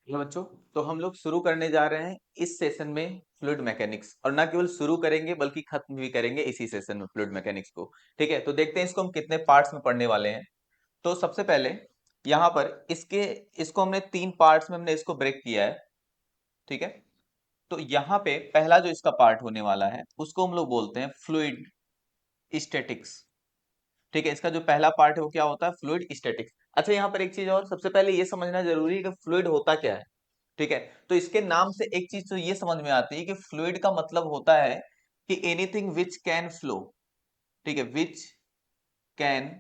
ये बच्चों, तो हम लोग शुरू करने जा रहे हैं इस सेशन में फ्लूइड मैकेनिक्स, और ना केवल शुरू करेंगे बल्कि खत्म भी करेंगे इसी सेशन में फ्लूइड मैकेनिक्स को। ठीक है, तो देखते हैं इसको हम कितने पार्ट्स में पढ़ने वाले हैं। तो सबसे पहले यहाँ पर इसको हमने 3 पार्ट्स में हमने इसको ब्रेक किया है। ठीक है, तो यहाँ पे पहला जो इसका पार्ट होने वाला है उसको हम लोग बोलते हैं फ्लूइड स्टैटिक्स। ठीक है, इसका जो पहला पार्ट है वो क्या होता है? Fluid statics. अच्छा, यहाँ पर एक चीज और सबसे पहले ये समझना जरूरी है कि फ्लूइड होता क्या है। ठीक है, तो इसके नाम से एक चीज तो ये समझ में आती है कि फ्लूइड का मतलब होता है कि एनीथिंग विच कैन फ्लो। ठीक है, विच कैन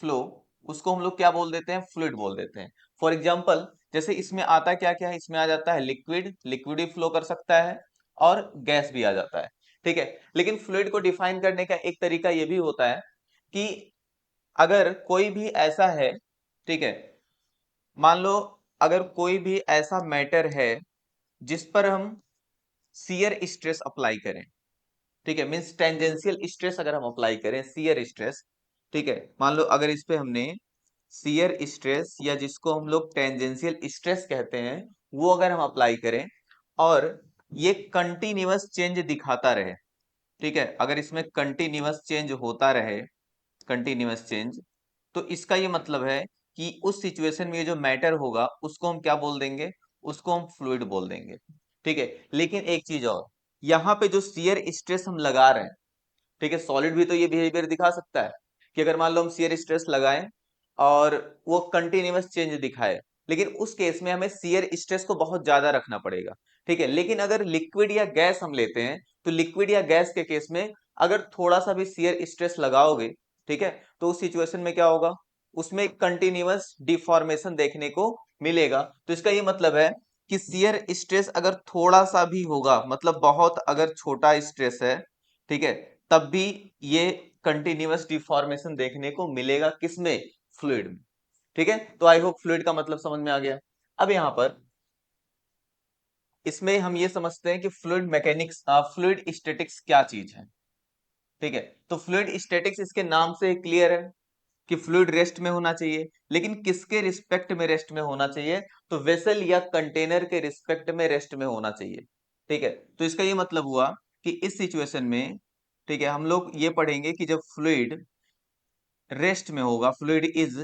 फ्लो, उसको हम लोग क्या बोल देते हैं? फ्लूइड बोल देते हैं। फॉर एग्जाम्पल, जैसे इसमें आता क्या क्या है? इसमें आ जाता है लिक्विड, लिक्विड भी फ्लो कर सकता है, और गैस भी आ जाता है। ठीक है, लेकिन फ्लूइड को डिफाइन करने का एक तरीका ये भी होता है कि अगर कोई भी ऐसा है, ठीक है, मान लो अगर कोई भी ऐसा मैटर है जिस पर हम शियर स्ट्रेस अप्लाई करें। ठीक है, मींस टेंजेंशियल स्ट्रेस अगर हम अप्लाई करें, शियर स्ट्रेस। ठीक है, मान लो अगर इस पे हमने शियर स्ट्रेस, या जिसको हम लोग टेंजेंशियल स्ट्रेस कहते हैं, वो अगर हम अप्लाई करें और ये कंटिन्यूअस चेंज दिखाता रहे। ठीक है, अगर इसमें कंटिन्यूअस चेंज होता रहे, कंटिन्यूअस चेंज, तो इसका ये मतलब है कि उस सिचुएशन में ये जो मैटर होगा उसको हम क्या बोल देंगे? उसको हम फ्लूइड बोल देंगे। ठीक है, लेकिन एक चीज और, यहाँ पे जो शियर स्ट्रेस हम लगा रहे हैं, ठीक है, सॉलिड भी तो ये बिहेवियर दिखा सकता है कि अगर मान लो हम शियर स्ट्रेस लगाएं और वो कंटिन्यूअस चेंज दिखाए, लेकिन उस केस में हमें शियर स्ट्रेस को बहुत ज्यादा रखना पड़ेगा। ठीक है, लेकिन अगर लिक्विड या गैस हम लेते हैं, तो लिक्विड या गैस के केस में अगर थोड़ा सा भी शियर स्ट्रेस लगाओगे, ठीक है, तो उस सिचुएशन में क्या होगा? उसमें कंटिन्यूअस डिफॉर्मेशन देखने को मिलेगा। तो इसका ये मतलब है कि शियर स्ट्रेस अगर थोड़ा सा भी होगा, मतलब बहुत अगर छोटा स्ट्रेस है, ठीक है, तब भी ये कंटिन्यूअस डिफॉर्मेशन देखने को मिलेगा। किसमें? फ्लूइड में। ठीक है, तो आई होप फ्लूइड का मतलब समझ में आ गया। अब यहां पर इसमें हम ये समझते हैं कि फ्लूइड मैकेनिक्स, फ्लूइड स्टैटिक्स क्या चीज है। ठीक है, तो फ्लूइड स्टैटिक्स इसके नाम से क्लियर है कि फ्लूइड रेस्ट में होना चाहिए, लेकिन किसके रिस्पेक्ट में रेस्ट में होना चाहिए? तो वेसल या कंटेनर के रिस्पेक्ट में रेस्ट में होना चाहिए। ठीक है, तो इसका ये मतलब हुआ कि इस सिचुएशन में, ठीक है, हम लोग ये पढ़ेंगे कि जब फ्लूइड रेस्ट में होगा, फ्लूइड इज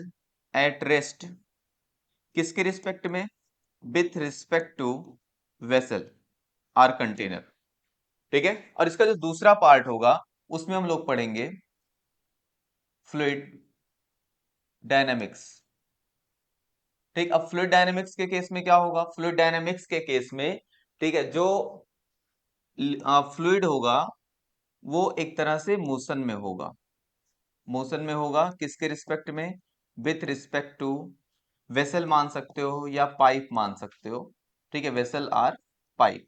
एट रेस्ट, किसके रिस्पेक्ट में? With respect to vessel or container. ठीक है, और इसका जो दूसरा पार्ट होगा उसमें हम लोग पढ़ेंगे फ्लूइड डायनामिक्स। ठीक, अब फ्लूइड डायनामिक्स के केस में क्या होगा? फ्लूइड डायनामिक्स के केस में, ठीक है, जो फ्लूइड होगा वो एक तरह से मोशन में होगा। मोशन में होगा किसके रिस्पेक्ट में? विथ रिस्पेक्ट टू वेसल मान सकते हो या पाइप मान सकते हो। ठीक है, वेसल आर पाइप।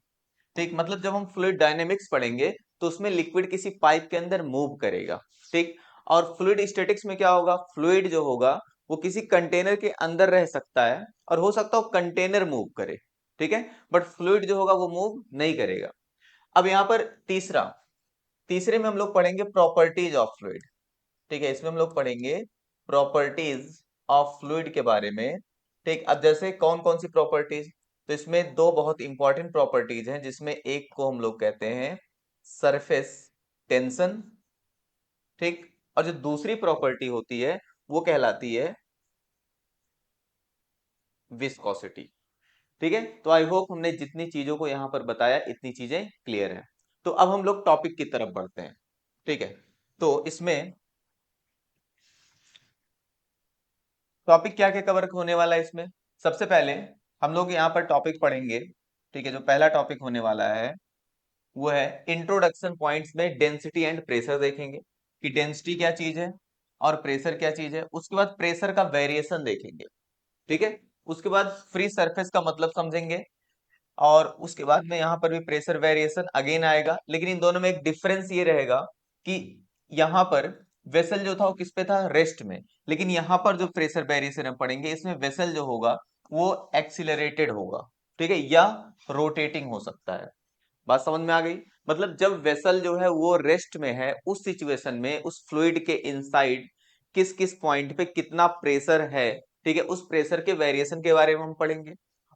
ठीक, मतलब जब हम फ्लूइड डायनेमिक्स पढ़ेंगे तो उसमें लिक्विड किसी पाइप के अंदर मूव करेगा। ठीक, और फ्लूइड स्टैटिक्स में क्या होगा? फ्लूइड जो होगा वो किसी कंटेनर के अंदर रह सकता है, और हो सकता है कंटेनर मूव करे। ठीक है, बट फ्लूइड जो होगा वो मूव नहीं करेगा। अब यहाँ पर तीसरे में हम लोग पढ़ेंगे प्रॉपर्टीज ऑफ फ्लूइड। ठीक है, इसमें हम लोग पढ़ेंगे प्रॉपर्टीज ऑफ फ्लूइड के बारे में। ठीक, अब जैसे कौन कौन सी प्रॉपर्टीज? तो इसमें दो बहुत इंपॉर्टेंट प्रॉपर्टीज हैं, जिसमें एक को हम लोग कहते हैं सरफेस टेंशन। ठीक, और जो दूसरी प्रॉपर्टी होती है वो कहलाती है विस्कोसिटी। ठीक है, तो आई होप हमने जितनी चीजों को यहां पर बताया इतनी चीजें क्लियर है। तो अब हम लोग टॉपिक की तरफ बढ़ते हैं। ठीक है, तो इसमें टॉपिक क्या क्या कवर होने वाला है इसमें? सबसे पहले हम लोग यहाँ पर टॉपिक पढ़ेंगे। ठीक है, जो पहला टॉपिक होने वाला है वो है इंट्रोडक्शन पॉइंट्स में डेंसिटी एंड प्रेशर देखेंगे कि डेंसिटी क्या चीज है और प्रेशर क्या चीज है। उसके बाद प्रेशर का वेरिएशन देखेंगे। ठीक है, उसके बाद फ्री सरफेस का मतलब समझेंगे, और उसके बाद में यहाँ पर भी प्रेशर वेरिएशन अगेन आएगा, लेकिन इन दोनों में एक डिफरेंस ये रहेगा कि यहाँ पर वेसल जो था वो किस पे था? रेस्ट में। लेकिन यहाँ पर जो प्रेशर वेरिएशन हम पढ़ेंगे इसमें वेसल जो होगा वो एक्सिलरेटेड होगा। ठीक है, या रोटेटिंग हो सकता है। बात समझ में आ गई? मतलब जब वेसल जो है वो रेस्ट में है, उस सिचुएशन में उस फ्लूइड के इनसाइड किस किस पॉइंट पे कितना प्रेशर है, ठीक है, उस प्रेशर के वेरिएशन के बारे में हम पढ़ेंगे।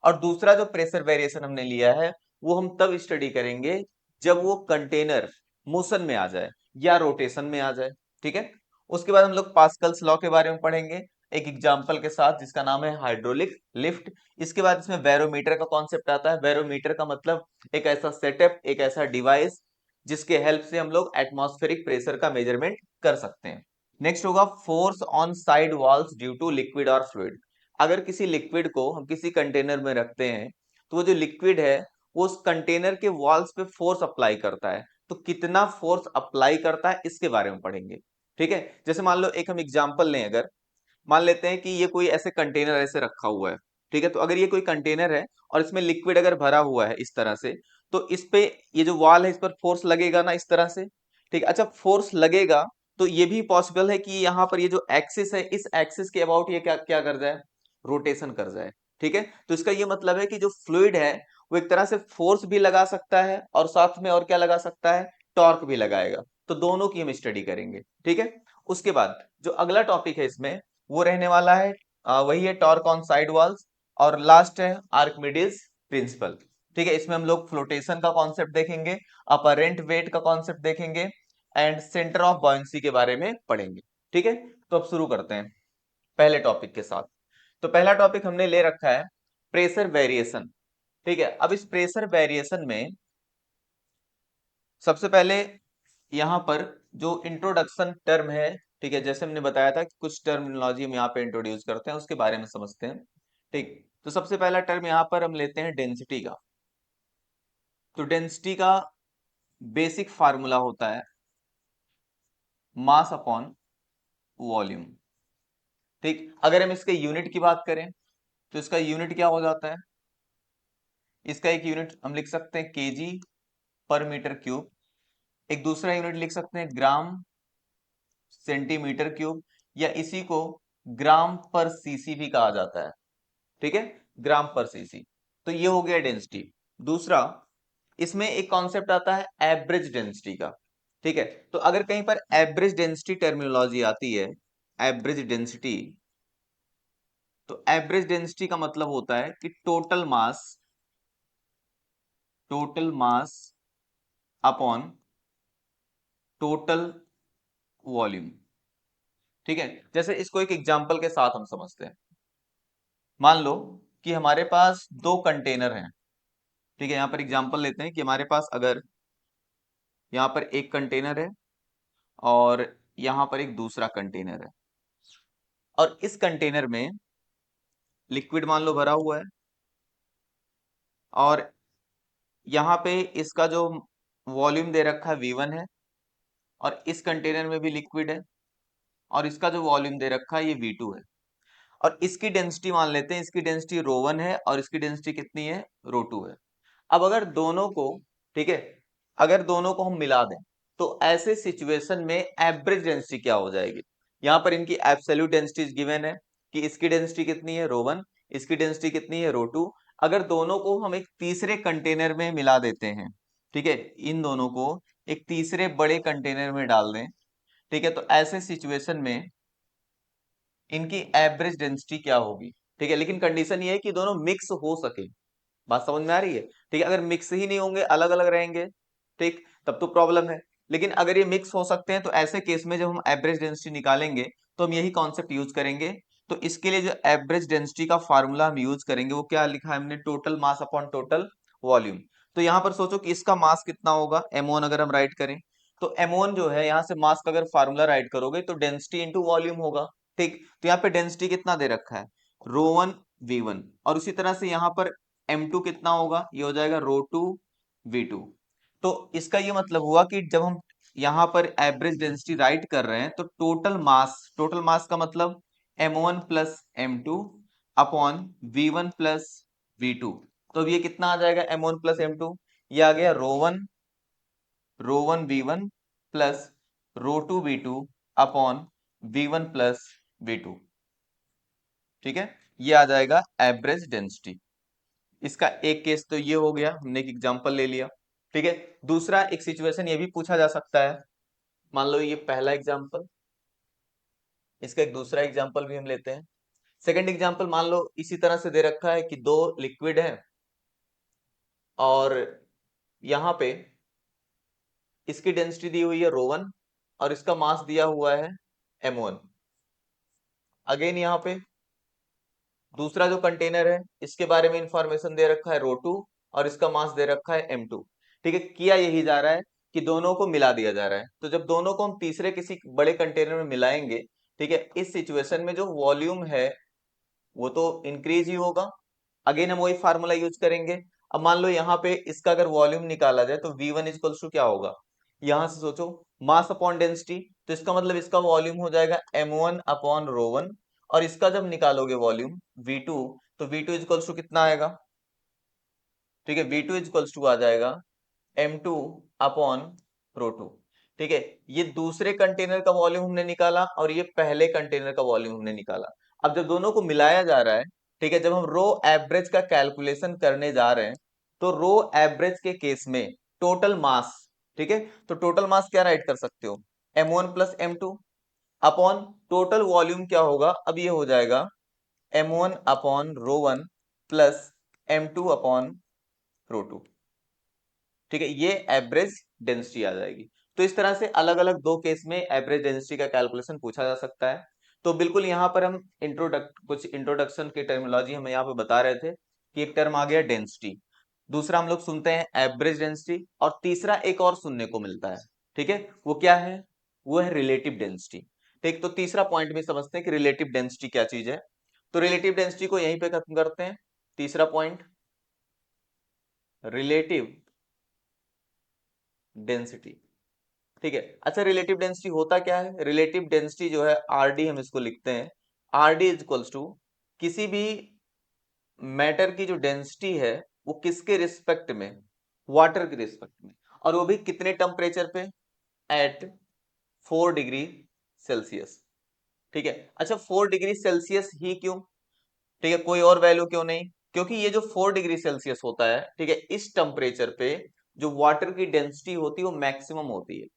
और दूसरा जो प्रेशर वेरिएशन हमने लिया है वो हम तब स्टडी करेंगे जब वो कंटेनर मोशन में आ जाए या रोटेशन में आ जाए। ठीक है, उसके बाद हम लोग पास्कल्स लॉ के बारे में पढ़ेंगे एक एग्जांपल के साथ जिसका नाम है हाइड्रोलिक लिफ्ट। इसके बाद इसमें बैरोमीटर का कॉन्सेप्ट आता है। बैरोमीटर का मतलब एक ऐसा सेटअप, एक ऐसा डिवाइस जिसके हेल्प से हम लोग एटमॉस्फेरिक प्रेशर का मेजरमेंट कर सकते हैं। नेक्स्ट होगा force on side walls due to liquid और फ्लूइड। अगर किसी लिक्विड को हम किसी कंटेनर में रखते हैं तो वो जो लिक्विड है वो उस कंटेनर के वॉल्स पे फोर्स अप्लाई करता है। तो कितना फोर्स अप्लाई करता है इसके बारे में पढ़ेंगे। ठीक है, जैसे मान लो एक हम एग्जांपल लें, अगर मान लेते हैं कि ये कोई ऐसे कंटेनर ऐसे रखा हुआ है। ठीक है, तो अगर ये कोई कंटेनर है और इसमें लिक्विड अगर भरा हुआ है इस तरह से, तो इस पे ये जो वॉल है इस पर फोर्स लगेगा ना इस तरह से। ठीक है, अच्छा फोर्स लगेगा तो ये भी पॉसिबल है कि यहाँ पर ये जो एक्सिस है इस एक्सिस के अबाउट ये क्या क्या कर जाए, रोटेशन कर जाए। ठीक है, तो इसका ये मतलब है कि जो फ्लूइड है वो एक तरह से फोर्स भी लगा सकता है और साथ में और क्या लगा सकता है, टॉर्क भी लगाएगा। तो दोनों की हम स्टडी करेंगे। ठीक है, उसके बाद जो अगला टॉपिक है इसमें वो रहने वाला है वही है टॉर्क ऑन साइड वॉल्स। और लास्ट है आर्किमिडीज प्रिंसिपल। ठीक है, इसमें हम लोग फ्लोटेशन का कॉन्सेप्ट देखेंगे, अपरेंट वेट का कॉन्सेप्ट देखेंगे एंड सेंटर ऑफ बॉयंसी के बारे में पढ़ेंगे। ठीक है, तो अब शुरू करते हैं पहले टॉपिक के साथ। तो पहला टॉपिक हमने ले रखा है प्रेशर वेरिएशन। ठीक है, अब इस प्रेशर वेरिएशन में सबसे पहले यहाँ पर जो इंट्रोडक्शन टर्म है, ठीक है, जैसे हमने बताया था कि कुछ टर्मिनोलॉजी हम यहाँ पे इंट्रोड्यूस करते हैं उसके बारे में समझते हैं। ठीक, तो सबसे पहला टर्म यहाँ पर हम लेते हैं डेंसिटी का। तो डेंसिटी का बेसिक फार्मूला होता है मास अपॉन वॉल्यूम। ठीक, अगर हम इसके यूनिट की बात करें तो इसका यूनिट क्या हो जाता है, इसका एक यूनिट हम लिख सकते हैं केजी पर मीटर क्यूब। एक दूसरा यूनिट लिख सकते हैं ग्राम सेंटीमीटर क्यूब, या इसी को ग्राम पर सीसी भी कहा जाता है। ठीक है, ग्राम पर सीसी। तो ये हो गया डेंसिटी। दूसरा इसमें एक कॉन्सेप्ट आता है एवरेज डेंसिटी का। ठीक है, तो अगर कहीं पर एवरेज डेंसिटी टर्मिनोलॉजी आती है, एवरेज डेंसिटी, तो एवरेज डेंसिटी का मतलब होता है कि total mass upon total volume. ठीक है, जैसे इसको एक एग्जांपल के साथ हम समझते हैं। मान लो कि हमारे पास दो कंटेनर हैं। ठीक है, यहां पर एग्जांपल लेते हैं कि हमारे पास अगर यहाँ पर एक कंटेनर है और यहाँ पर एक दूसरा कंटेनर है, और इस कंटेनर में लिक्विड मान लो भरा हुआ है, और यहाँ पे इसका जो वॉल्यूम दे रखा है V1 है, और इस कंटेनर में भी लिक्विड है और इसका जो वॉल्यूम दे रखा है ये V2 है। और इसकी डेंसिटी मान लेते हैं, इसकी डेंसिटी ρ1 है और इसकी डेंसिटी कितनी है, ρ2 है। अब अगर दोनों को, ठीक है, अगर दोनों को हम मिला दें तो ऐसे सिचुएशन में एवरेज डेंसिटी क्या हो जाएगी। यहां पर इनकी एब्सोल्यूट डेंसिटी गिवन है कि इसकी डेंसिटी कितनी है ρ1, इसकी डेंसिटी कितनी है ρ2। अगर दोनों को हम एक तीसरे कंटेनर में मिला देते हैं, ठीक है, इन दोनों को एक तीसरे बड़े कंटेनर में डाल दें, ठीक है, तो ऐसे सिचुएशन में इनकी एवरेज डेंसिटी क्या होगी। ठीक है, लेकिन कंडीशन ये है कि दोनों मिक्स हो सके। बात समझ में आ रही है। ठीक है, अगर मिक्स ही नहीं होंगे, अलग अलग रहेंगे, ठीक, तब तो प्रॉब्लम है। लेकिन अगर ये मिक्स हो सकते हैं तो ऐसे केस में जब हम एवरेज डेंसिटी निकालेंगे तो हम यही कॉन्सेप्ट यूज करेंगे। तो इसके लिए जो एवरेज डेंसिटी का फार्मूला हम यूज करेंगे वो क्या लिखा है हमने, total mass upon total volume. तो यहाँ पर सोचो कि इसका मास कितना होगा, m1 अगर हम राइट करें तो m1 जो है यहाँ से मास का अगर फार्मूला राइट करोगे तो डेंसिटी इंटू वॉल्यूम होगा। ठीक, तो यहाँ पे डेंसिटी कितना दे रखा है, ρ1 V1, और उसी तरह से यहाँ पर m2 कितना होगा, ये हो जाएगा ρ2 V2। तो इसका ये मतलब हुआ कि जब हम यहाँ पर एवरेज डेंसिटी राइट कर रहे हैं तो टोटल मास का मतलब m1 plus m2 upon v1 plus v2। तो अब ये कितना आ जाएगा m1 प्लस m2, ये आ गया ρ1 v1 plus ρ2 v2 upon v1 plus v2। ठीक है, ये आ जाएगा एवरेज डेंसिटी। इसका एक केस तो ये हो गया, हमने एक एग्जांपल ले लिया। ठीक है, दूसरा एक सिचुएशन ये भी पूछा जा सकता है। मान लो ये पहला एग्जांपल, इसका एक दूसरा एग्जांपल भी हम लेते हैं। सेकंड एग्जांपल मान लो इसी तरह से दे रखा है कि दो लिक्विड है और यहाँ पे इसकी डेंसिटी दी हुई है ρ1 और इसका मास दिया हुआ है m1। अगेन यहाँ पे दूसरा जो कंटेनर है इसके बारे में इंफॉर्मेशन दे रखा है ρ2 और इसका मास दे रखा है m2। ठीक है, किया यही जा रहा है कि दोनों को मिला दिया जा रहा है। तो जब दोनों को हम तीसरे किसी बड़े कंटेनर में मिलाएंगे, ठीक है, इस सिचुएशन में जो वॉल्यूम है वो तो इंक्रीज ही होगा। अगेन हम वही फार्मूला यूज करेंगे। अब मान लो यहाँ पे इसका अगर वॉल्यूम निकाला जाए तो V1 इक्वल्स टू क्या होगा, यहां से सोचो मास अपॉन डेंसिटी, तो इसका मतलब इसका वॉल्यूम हो जाएगा m1 अपॉन ρ1 और इसका जब निकालोगे वॉल्यूम V2 तो V2 इक्वल्स टू कितना आएगा, ठीक है, V2 इक्वल्स टू आ जाएगा m2 अपॉन ρ2। ठीक है, ये दूसरे कंटेनर का वॉल्यूम हमने निकाला और ये पहले कंटेनर का वॉल्यूम हमने निकाला। अब जब दोनों को मिलाया जा रहा है, ठीक है, जब हम रो एवरेज का कैलकुलेशन करने जा रहे हैं तो रो एवरेज के केस में टोटल मास, ठीक है, तो टोटल मास क्या राइट कर सकते हो, m1 plus m2 upon total volume क्या होगा, अब ये हो जाएगा m1 upon ρ1 plus m2 upon ρ2। ठीक है, ये एवरेज डेंसिटी आ जाएगी। तो इस तरह से अलग अलग दो केस में एवरेज डेंसिटी का कैलकुलेशन पूछा जा सकता है। तो बिल्कुल यहाँ पर हम कुछ इंट्रोडक्शन की टर्मिनोलॉजी हम यहाँ पे बता रहे थे कि एक टर्म आ गया डेंसिटी, दूसरा हम लोग सुनते हैं एवरेज डेंसिटी और तीसरा एक और सुनने को मिलता है, ठीक है, वो क्या है, वो है रिलेटिव डेंसिटी। ठीक, तो तीसरा पॉइंट भी समझते हैं कि रिलेटिव डेंसिटी क्या चीज है। तो रिलेटिव डेंसिटी को यहीं पे खत्म करते हैं। तीसरा पॉइंट रिलेटिव डेंसिटी। ठीक है, अच्छा रिलेटिव डेंसिटी होता क्या है, रिलेटिव डेंसिटी जो है आरडी हम इसको लिखते हैं, आरडी इज इक्वल्स टू किसी भी मैटर की जो डेंसिटी है वो किसके रिस्पेक्ट में, वाटर के रिस्पेक्ट में, और वो भी कितने टेम्परेचर पे, एट 4 डिग्री सेल्सियस। ठीक है, अच्छा 4 डिग्री सेल्सियस ही क्यों, ठीक है, कोई और वैल्यू क्यों नहीं, क्योंकि ये जो 4 डिग्री सेल्सियस होता है, ठीक है, इस टेम्परेचर पे जो वाटर की डेंसिटी होती है वो मैक्सिमम होती है।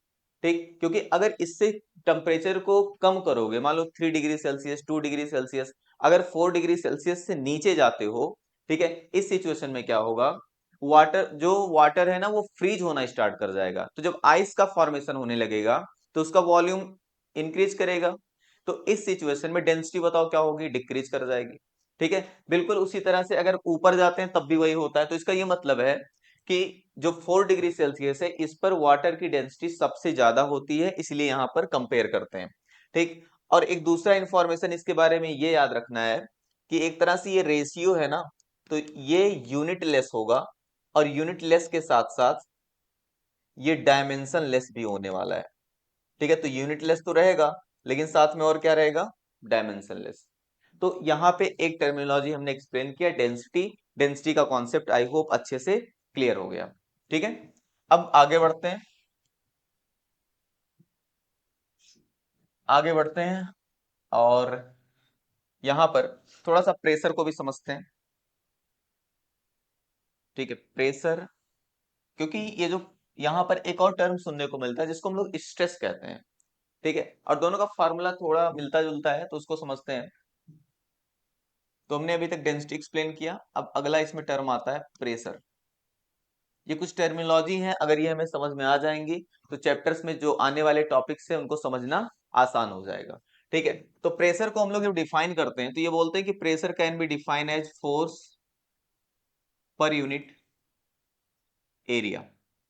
ठीक, क्योंकि अगर इससे टेम्परेचर को कम करोगे, मान लो 3 डिग्री सेल्सियस, 2 डिग्री सेल्सियस, अगर 4 डिग्री सेल्सियस से नीचे जाते हो, ठीक है, इस सिचुएशन में क्या होगा, वाटर है ना वो फ्रीज होना स्टार्ट कर जाएगा। तो जब आइस का फॉर्मेशन होने लगेगा तो उसका वॉल्यूम इंक्रीज करेगा, तो इस सिचुएशन में डेंसिटी बताओ क्या होगी, डिक्रीज कर जाएगी। ठीक है, बिल्कुल उसी तरह से अगर ऊपर जाते हैं तब भी वही होता है। तो इसका ये मतलब है कि जो 4 डिग्री सेल्सियस है इस पर वाटर की डेंसिटी सबसे ज्यादा होती है, इसलिए यहां पर कंपेयर करते हैं। ठीक, और एक दूसरा इंफॉर्मेशन इसके बारे में ये याद रखना है कि एक तरह से ये रेशियो है ना, तो ये यूनिट लेस होगा और यूनिट लेस के साथ साथ ये डायमेंशन लेस भी होने वाला है। ठीक है, तो यूनिट लेस तो रहेगा लेकिन साथ में और क्या रहेगा, डायमेंशन लेस। तो यहाँ पे एक टर्मिनोलॉजी हमने एक्सप्लेन किया, डेंसिटी। डेंसिटी का कॉन्सेप्ट आई होप अच्छे से क्लियर हो गया। ठीक है, अब आगे बढ़ते हैं, आगे बढ़ते हैं और यहाँ पर थोड़ा सा प्रेशर को भी समझते हैं। ठीक है, प्रेशर, क्योंकि ये जो यहाँ पर एक और टर्म सुनने को मिलता है जिसको हम लोग स्ट्रेस कहते हैं। ठीक है, और दोनों का फार्मूला थोड़ा मिलता जुलता है तो उसको समझते हैं। तो हमने अभी तक डेंसिटी एक्सप्लेन किया, अब अगला इसमें टर्म आता है प्रेशर। ये कुछ टर्मिनोलॉजी है, अगर ये हमें समझ में आ जाएंगी तो चैप्टर्स में जो आने वाले टॉपिक्स है उनको समझना आसान हो जाएगा। ठीक है, तो प्रेशर को हम लोग जब डिफाइन करते हैं तो ये बोलते हैं कि pressure can be define as force per unit area.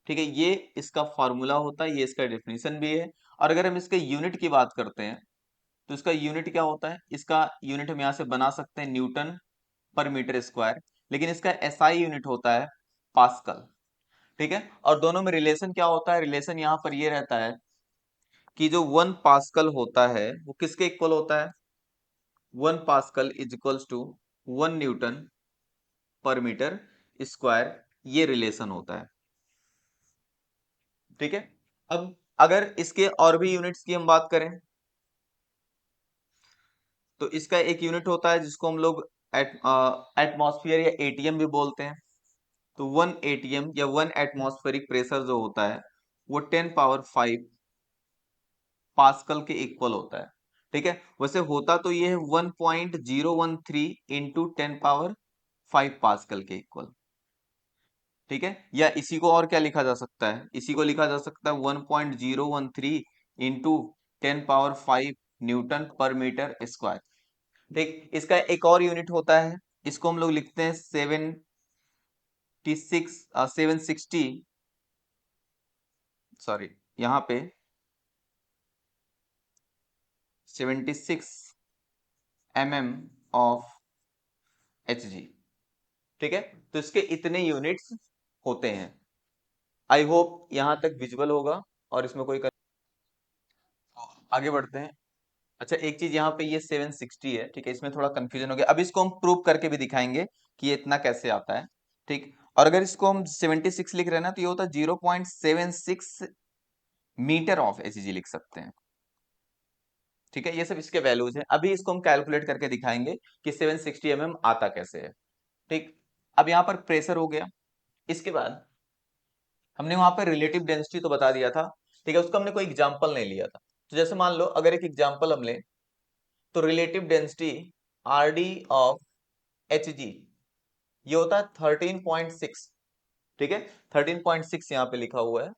ठीक है, ये इसका फॉर्मूला होता है, ये इसका डेफिनेशन भी है। और अगर हम इसके यूनिट की बात करते हैं तो इसका यूनिट क्या होता है, इसका यूनिट हम यहाँ से बना सकते हैं न्यूटन पर मीटर स्क्वायर, लेकिन इसका एसआई यूनिट होता है पास्कल। ठीक है, और दोनों में रिलेशन क्या होता है, रिलेशन यहाँ पर ये रहता है कि जो 1 पास्कल होता है वो किसके इक्वल होता है, 1 pascal is equals to 1 newton per metre square, ये रिलेशन होता है। ठीक है, अब अगर इसके और भी यूनिट्स की हम बात करें तो इसका एक यूनिट होता है जिसको हम लोग एटमॉस्फेयर या एटीएम भी बोलते हैं। तो 1 ATM या 1 एटमॉस्फेरिक प्रेशर जो होता है वो 10 पावर 5 पास्कल के इक्वल होता है। ठीक है, वैसे होता तो ये है 1.013 इंटू 10 पावर 5 पास्कल के इक्वल। ठीक है, या इसी को और क्या लिखा जा सकता है, इसी को लिखा जा सकता है 1.013 into 10 power 5 Newton per metre square. ठीक, इसका एक और यूनिट होता है, इसको हम लोग लिखते हैं 760, सॉरी, यहाँ पे 76 mm ऑफ Hg। ठीक है, तो इसके इतने यूनिट्स होते हैं। आई होप यहां तक विजुअल होगा और इसमें कोई आगे बढ़ते हैं। अच्छा, एक चीज यहाँ पे ये 760 है, ठीक है, इसमें थोड़ा कंफ्यूजन हो गया। अब इसको हम प्रूव करके भी दिखाएंगे कि ये इतना कैसे आता है। ठीक, और अगर इसको हम 76 लिख रहे हैं ना, तो ये होता है 0.76 मीटर ऑफ एचजी लिख सकते हैं। ठीक है, ये सब इसके वैल्यूज हैं। अभी इसको हम कैलकुलेट करके दिखाएंगे कि 760 mm आता कैसे है। ठीक, अब यहाँ पर प्रेशर हो गया, इसके बाद हमने वहां पर रिलेटिव डेंसिटी तो बता दिया था। ठीक है, उसका हमने कोई एग्जाम्पल नहीं लिया था। तो जैसे मान लो अगर एक एग्जाम्पल हम लें, तो relative density R D of H G ये होता है 13.6। ठीक है, 13.6 यहाँ पे लिखा हुआ है,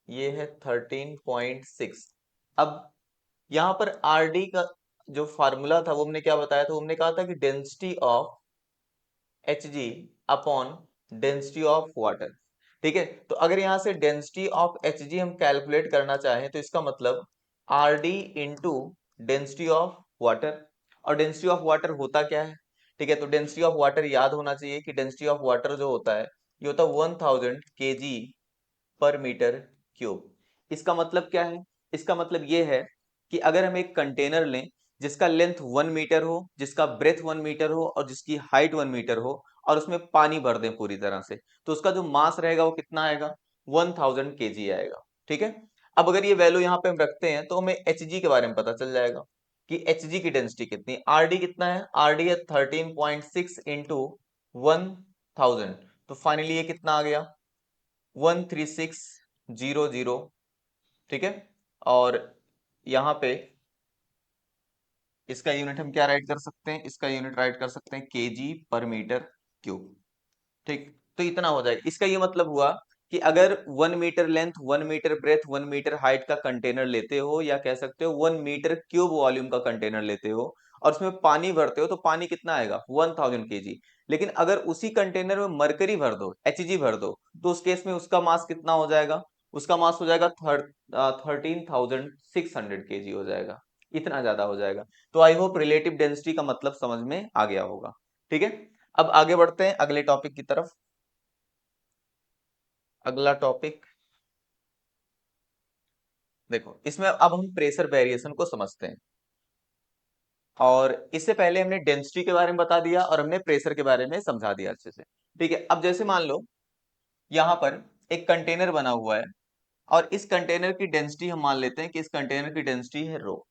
ये है 13.6। अब यहाँ पर आर डी का जो फार्मूला था वो हमने क्या बताया था, हमने कहा था कि density of H G upon density of water. ठीक है, तो अगर यहाँ से डेंसिटी ऑफ एच जी हम कैलकुलेट करना चाहें तो इसका मतलब R D into density of water. और डेंसिटी ऑफ वाटर होता क्या है? ठीक है, तो डेंसिटी ऑफ वाटर याद होना चाहिए कि डेंसिटी ऑफ वाटर जो होता है ये होता है 1000 kg पर मीटर क्यूब। इसका मतलब क्या है? इसका मतलब ये है कि अगर हम एक कंटेनर लें जिसका लेंथ 1 मीटर हो, जिसका ब्रेथ 1 मीटर हो और जिसकी हाइट 1 मीटर हो, और उसमें पानी भर दें पूरी तरह से, तो उसका जो मास रहेगा वो कितना आएगा? 1000 kg आएगा। ठीक है, अब अगर ये वैल्यू यहाँ पे हम रखते हैं तो हमें एच के बारे में पता चल जाएगा कि एच की डेंसिटी कितनी है। आर डी कितना है? आर डी है 13.6 इंटू 1000। तो फाइनली ये कितना आ गया? 13600। ठीक है, और यहाँ पे इसका यूनिट हम क्या राइट कर सकते हैं? इसका यूनिट राइट कर सकते हैं केजी पर मीटर क्यूब। ठीक, तो इतना हो जाएगा। इसका ये मतलब हुआ कि अगर 1 metre length, 1 metre breadth, 1 metre height का कंटेनर लेते हो, या कह सकते हो 1 मीटर क्यूब वॉल्यूम का कंटेनर लेते हो और उसमें पानी भरते हो, तो पानी कितना आएगा? 1000 kg। लेकिन अगर उसी कंटेनर में मरकरी भर दो, एचजी भर दो, तो उस केस में उसका मास कितना हो जाएगा? उसका मास हो जाएगा 13,600 kg हो जाएगा। इतना ज्यादा हो जाएगा। तो आई होप रिलेटिव डेंसिटी का मतलब समझ में आ गया होगा। ठीक है, अब आगे बढ़ते हैं अगले टॉपिक की तरफ। अगला टॉपिक देखो, इसमें अब हम प्रेशर वेरिएशन को समझते हैं। और इससे पहले हमने डेंसिटी के बारे में बता दिया और हमने प्रेशर के बारे में समझा दिया अच्छे से। ठीक है, अब जैसे मान लो यहाँ पर एक कंटेनर बना हुआ है और इस कंटेनर की डेंसिटी हम मान लेते हैं कि इस कंटेनर की डेंसिटी है रो।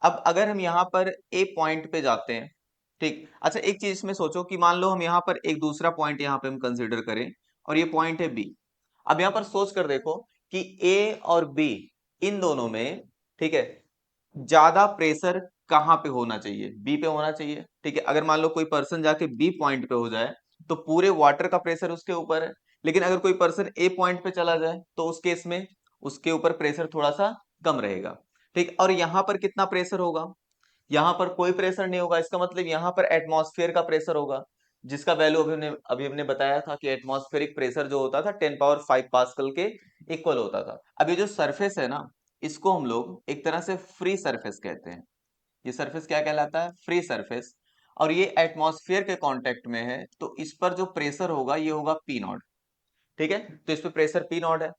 अब अगर हम यहाँ पर ए पॉइंट पे जाते हैं, ठीक, अच्छा एक चीज इसमें सोचो कि मान लो हम यहाँ पर एक दूसरा पॉइंट यहाँ पे हम कंसीडर करें और ये पॉइंट है बी। अब यहाँ पर सोच कर देखो कि ए और बी, इन दोनों में, ठीक है, ज्यादा प्रेशर कहाँ पे होना चाहिए? बी पे होना चाहिए। ठीक है, अगर मान लो कोई पर्सन जाके बी पॉइंट पे हो जाए तो पूरे वाटर का प्रेशर उसके ऊपर है। लेकिन अगर कोई पर्सन ए पॉइंट पे चला जाए तो उस केस में उसके ऊपर प्रेशर थोड़ा सा कम रहेगा। ठीक, और यहाँ पर कितना प्रेशर होगा? यहाँ पर कोई प्रेशर नहीं होगा। इसका मतलब यहाँ पर एटमॉस्फेयर का प्रेशर होगा, जिसका वैल्यू अभी हमने बताया था कि एटमॉस्फेरिक प्रेशर जो होता था 10 पावर 5 पास्कल के इक्वल होता था। अब ये जो सरफेस है ना, इसको हम लोग एक तरह से फ्री सरफेस कहते हैं। ये सरफेस क्या कहलाता है? Free surface. और ये एटमॉस्फेयर के कांटेक्ट में है, तो इस पर जो प्रेशर होगा ये होगा पी नॉट। ठीक है, तो इस पे प्रेशर पी नॉट है।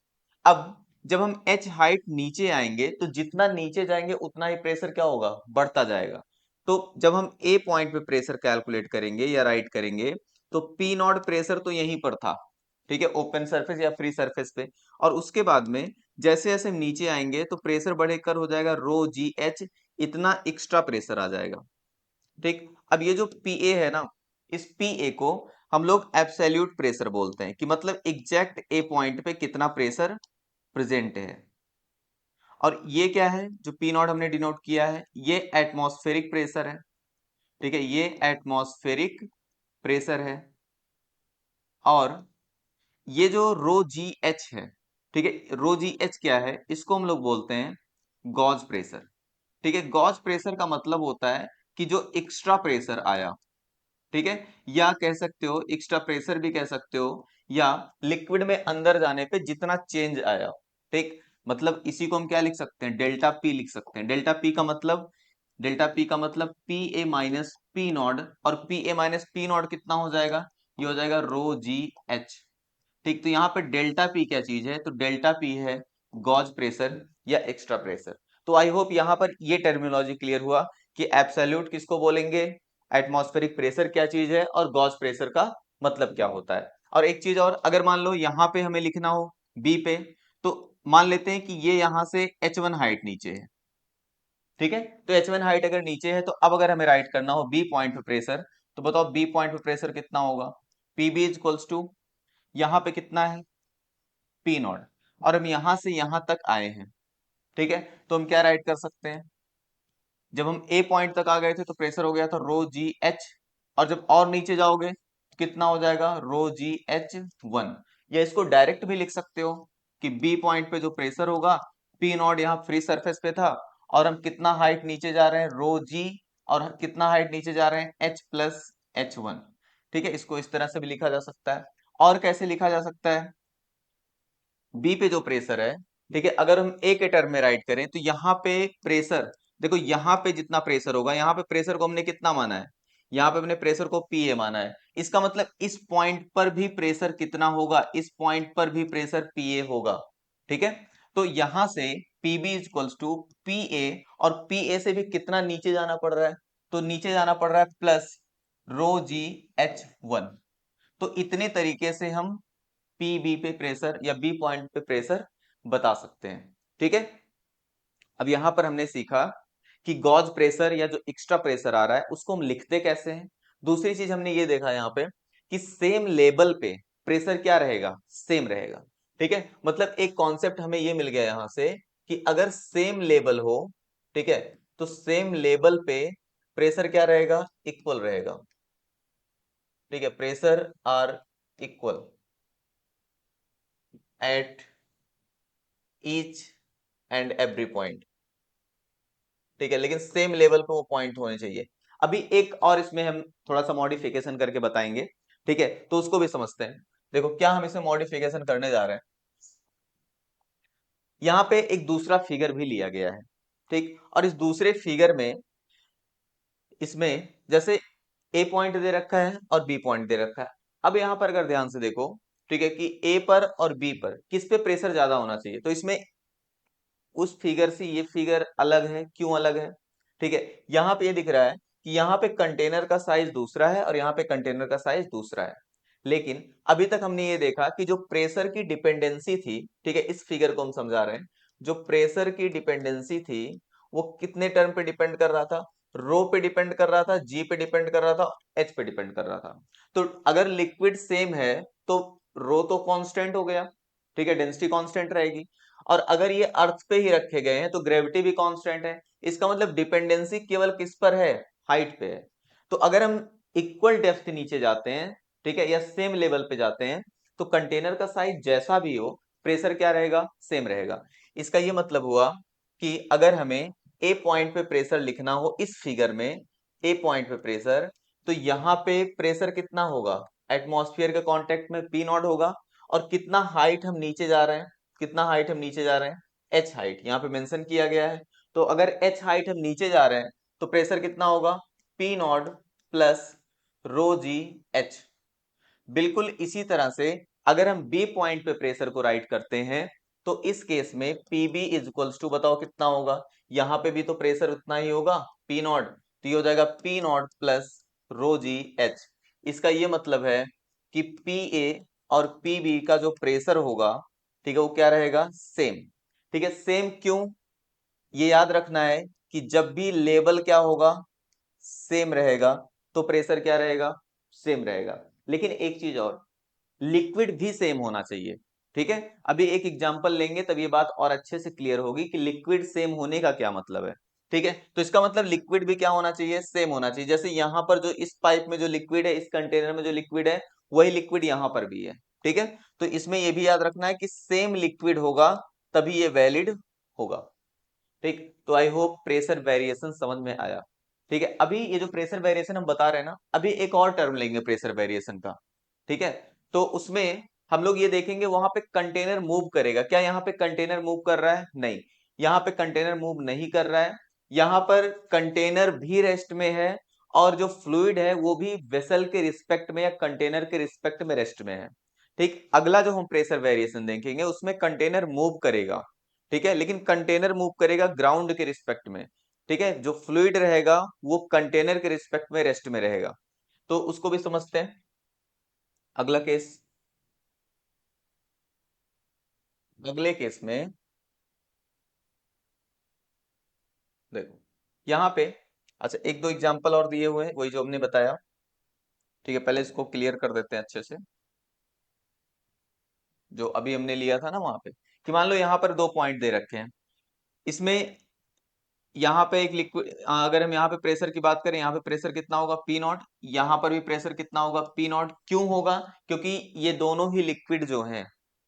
अब जब हम एच हाइट नीचे आएंगे तो जितना नीचे जाएंगे उतना ही प्रेशर क्या होगा? बढ़ता जाएगा। तो जब हम ए पॉइंट पे प्रेशर कैलकुलेट करेंगे या राइट करेंगे, तो पी नॉट प्रेशर तो यहीं पर था, ठीक है, ओपन सरफेस या फ्री सरफेस पे। और उसके बाद में जैसे जैसे हम नीचे आएंगे तो प्रेशर बढ़कर हो जाएगा रो जी एच, इतना एक्स्ट्रा प्रेशर आ जाएगा। ठीक, अब ये जो पीए है ना, इस पीए को हम लोग एब्सोल्यूट प्रेशर बोलते हैं, कि मतलब एग्जैक्ट ए पॉइंट पे कितना प्रेशर प्रेजेंट है। और ये क्या है जो पी नॉट हमने डिनोट किया है, ये एटमॉस्फेरिक प्रेशर है, ठीक है, ये एटमॉस्फेरिक प्रेशर है। और ये जो रो जी एच है, ठीक है, रो जी एच क्या है, इसको हम लोग बोलते हैं गॉज प्रेशर। ठीक है, गॉज प्रेशर का मतलब होता है कि जो एक्स्ट्रा प्रेशर आया, ठीक है, या कह सकते हो एक्स्ट्रा प्रेशर भी कह सकते हो, या लिक्विड में अंदर जाने पे जितना चेंज आया। ठीक, मतलब इसी को हम क्या लिख सकते हैं, डेल्टा पी लिख सकते हैं। डेल्टा पी का मतलब P A minus P naught, और P A minus P naught कितना हो जाएगा, ये हो जाएगा रो जी एच। ठीक, तो यहाँ पे डेल्टा पी क्या चीज है, तो डेल्टा पी है गॉज प्रेशर या एक्स्ट्रा प्रेशर। तो आई होप यहाँ पर ये टर्मिनोलॉजी क्लियर हुआ कि एब्सोल्यूट किसको बोलेंगे, एटमॉस्फेरिक प्रेशर क्या चीज है, और गॉज प्रेशर का मतलब क्या होता है। और एक चीज और, अगर मान लो यहाँ पे हमें लिखना हो बी पे, तो मान लेते हैं कि ये यहाँ से H1 हाइट नीचे है, ठीक है, तो H1 हाइट अगर नीचे है, तो अब अगर हमें राइट करना हो बी पॉइंट पे प्रेशर, तो बताओ बी पॉइंट पे प्रेशर कितना होगा, पीबी इज इक्वल्स टू, यहाँ पे कितना है पी नॉट, और हम यहां से यहां तक आए हैं, ठीक है, तो हम क्या राइट कर सकते हैं, जब हम ए पॉइंट तक आ गए थे तो प्रेशर हो गया था रो जी एच, और जब और नीचे जाओगे तो कितना हो जाएगा रो जी एच वन। या इसको डायरेक्ट भी लिख सकते हो कि बी पॉइंट पे जो प्रेशर होगा, पी नॉट यहाँ फ्री सरफेस पे था, और हम कितना हाइट नीचे जा रहे हैं रो जी, और कितना हाइट नीचे जा रहे हैं एच प्लस एच वन। ठीक है, इसको इस तरह से भी लिखा जा सकता है। और कैसे लिखा जा सकता है, बी पे जो प्रेशर है, ठीक है, अगर हम ए के टर्म में राइट करें तो यहाँ पे प्रेशर, देखो यहाँ पे जितना प्रेशर होगा, यहाँ पे प्रेशर को हमने कितना माना है, यहाँ पे हमने प्रेशर को पी ए माना है, इसका मतलब इस पॉइंट पर भी प्रेशर कितना होगा, इस पॉइंट पर भी प्रेशर पी ए होगा। ठीक है, तो यहां से PB is equals to P A, और पी ए से भी कितना नीचे जाना पड़ रहा है, तो नीचे जाना पड़ रहा है प्लस रो जी एच वन। तो इतने तरीके से हम पी बी पे प्रेशर या बी पॉइंट पे प्रेशर बता सकते हैं। ठीक है, अब यहां पर हमने सीखा कि गॉज प्रेशर या जो एक्स्ट्रा प्रेशर आ रहा है उसको हम लिखते कैसे हैं। दूसरी चीज हमने ये देखा यहाँ पे कि सेम लेवल पे प्रेशर क्या रहेगा, सेम रहेगा। ठीक है, मतलब एक कॉन्सेप्ट हमें ये मिल गया यहां से कि अगर सेम लेवल हो, ठीक है, तो सेम लेवल पे प्रेशर क्या रहेगा, इक्वल रहेगा। ठीक है, pressure are equal at each and every point. ठीक है, लेकिन सेम लेवल पे वो पॉइंट होने चाहिए। अभी एक और इसमें हम थोड़ा सा मॉडिफिकेशन करके बताएंगे, ठीक है, तो उसको भी समझते हैं। देखो क्या हम इसमें मॉडिफिकेशन करने जा रहे हैं, यहाँ पे एक दूसरा फिगर भी लिया गया है, ठीक, और इस दूसरे फिगर में इसमें जैसे ए पॉइंट दे रखा है और बी पॉइंट दे रखा है। अब यहाँ पर अगर ध्यान से देखो, ठीक है, कि ए पर और बी पर किस पे प्रेशर ज्यादा होना चाहिए, तो इसमें उस फिगर से ये फिगर अलग है, क्यों अलग है, ठीक है, यहाँ पे ये दिख रहा है कि यहाँ पे कंटेनर का साइज दूसरा है और यहाँ पे कंटेनर का साइज दूसरा है। लेकिन अभी तक हमने ये देखा कि जो प्रेशर की डिपेंडेंसी थी, ठीक है, इस फिगर को हम समझा रहे हैं, जो प्रेशर की डिपेंडेंसी थी वो कितने टर्म पे डिपेंड कर रहा था, रो पे डिपेंड कर रहा था, जी पे डिपेंड कर रहा था, एच पे डिपेंड कर रहा था। तो अगर लिक्विड सेम है तो रो तो कांस्टेंट हो गया, ठीक है, डेंसिटी कांस्टेंट रहेगी, और अगर ये अर्थ पे ही रखे गए हैं तो ग्रेविटी भी कांस्टेंट है। इसका मतलब डिपेंडेंसी केवल किस पर है, हाइट पे है। तो अगर हम इक्वल डेप्थ नीचे जाते हैं, ठीक है, या सेम लेवल पे जाते हैं, तो कंटेनर का साइज जैसा भी हो, प्रेशर क्या रहेगा, सेम रहेगा। इसका ये मतलब हुआ कि अगर हमें ए पॉइंट पे प्रेशर लिखना हो इस फिगर में, ए पॉइंट पे प्रेशर, तो यहाँ पे प्रेशर कितना होगा, एटमॉस्फेयर के कांटेक्ट में पी नॉट होगा, और कितना हाइट हम नीचे जा रहे हैं, कितना हाइट हम नीचे जा रहे हैं, एच हाइट यहाँ पे मेंशन किया गया है। तो अगर एच हाइट हम नीचे जा रहे हैं तो प्रेशर कितना होगा, P not plus rho ji H. बिल्कुल इसी तरह से अगर हम बी पॉइंट पे प्रेशर को राइट करते हैं, तो इस केस में पीबी इज इक्वल्स टू, बताओ कितना होगा, यहाँ पे भी तो प्रेशर उतना ही होगा, पी नॉट, तो ये हो जाएगा P not plus rho ji H. इसका ये मतलब है कि पी ए और पीबी का जो प्रेशर होगा, ठीक है, वो क्या रहेगा, सेम। ठीक है, सेम क्यों, ये याद रखना है कि जब भी लेवल क्या होगा, सेम रहेगा, तो प्रेशर क्या रहेगा, सेम रहेगा। लेकिन एक चीज और, लिक्विड भी सेम होना चाहिए। ठीक है, अभी एक एग्जांपल लेंगे तब ये बात और अच्छे से क्लियर होगी कि लिक्विड सेम होने का क्या मतलब है। ठीक है, तो इसका मतलब लिक्विड भी क्या होना चाहिए, सेम होना चाहिए। जैसे यहां पर जो इस पाइप में जो लिक्विड है, इस कंटेनर में जो लिक्विड है, वही लिक्विड यहां पर भी है। ठीक है, तो इसमें ये भी याद रखना है कि सेम लिक्विड होगा तभी ये वैलिड होगा। ठीक, तो आई होप प्रेशर वेरिएशन समझ में आया। ठीक है, अभी ये जो प्रेशर वेरिएशन हम बता रहे हैं ना, अभी एक और टर्म लेंगे प्रेशर वेरिएशन का। ठीक है, तो उसमें हम लोग ये देखेंगे वहां पे कंटेनर मूव करेगा क्या, यहाँ पे कंटेनर मूव कर रहा है, नहीं, यहाँ पे कंटेनर मूव नहीं कर रहा है। यहाँ पर कंटेनर भी रेस्ट में है और जो फ्लूइड है वो भी वेसल के रिस्पेक्ट में या कंटेनर के रिस्पेक्ट में रेस्ट में है। ठीक, अगला जो हम प्रेशर वेरिएशन देखेंगे उसमें कंटेनर मूव करेगा। ठीक है, लेकिन कंटेनर मूव करेगा ग्राउंड के रिस्पेक्ट में। ठीक है, जो फ्लूइड रहेगा वो कंटेनर के रिस्पेक्ट में रेस्ट में रहेगा। तो उसको भी समझते हैं। अगला केस, अगले केस में देखो यहाँ पे, अच्छा एक दो एग्जांपल और दिए हुए हैं वही जो हमने बताया। ठीक है, पहले इसको क्लियर कर देते हैं अच्छे से, जो अभी हमने लिया था ना वहां पे, कि मान लो यहाँ पर दो पॉइंट दे रखे हैं। इसमें यहाँ पे एक लिक्विड, अगर हम यहाँ पे प्रेशर की बात करें, यहाँ पे प्रेशर कितना होगा, पी नॉट। यहाँ पर भी प्रेशर कितना होगा, पी नॉट। क्यों होगा, क्योंकि ये दोनों ही लिक्विड जो हैं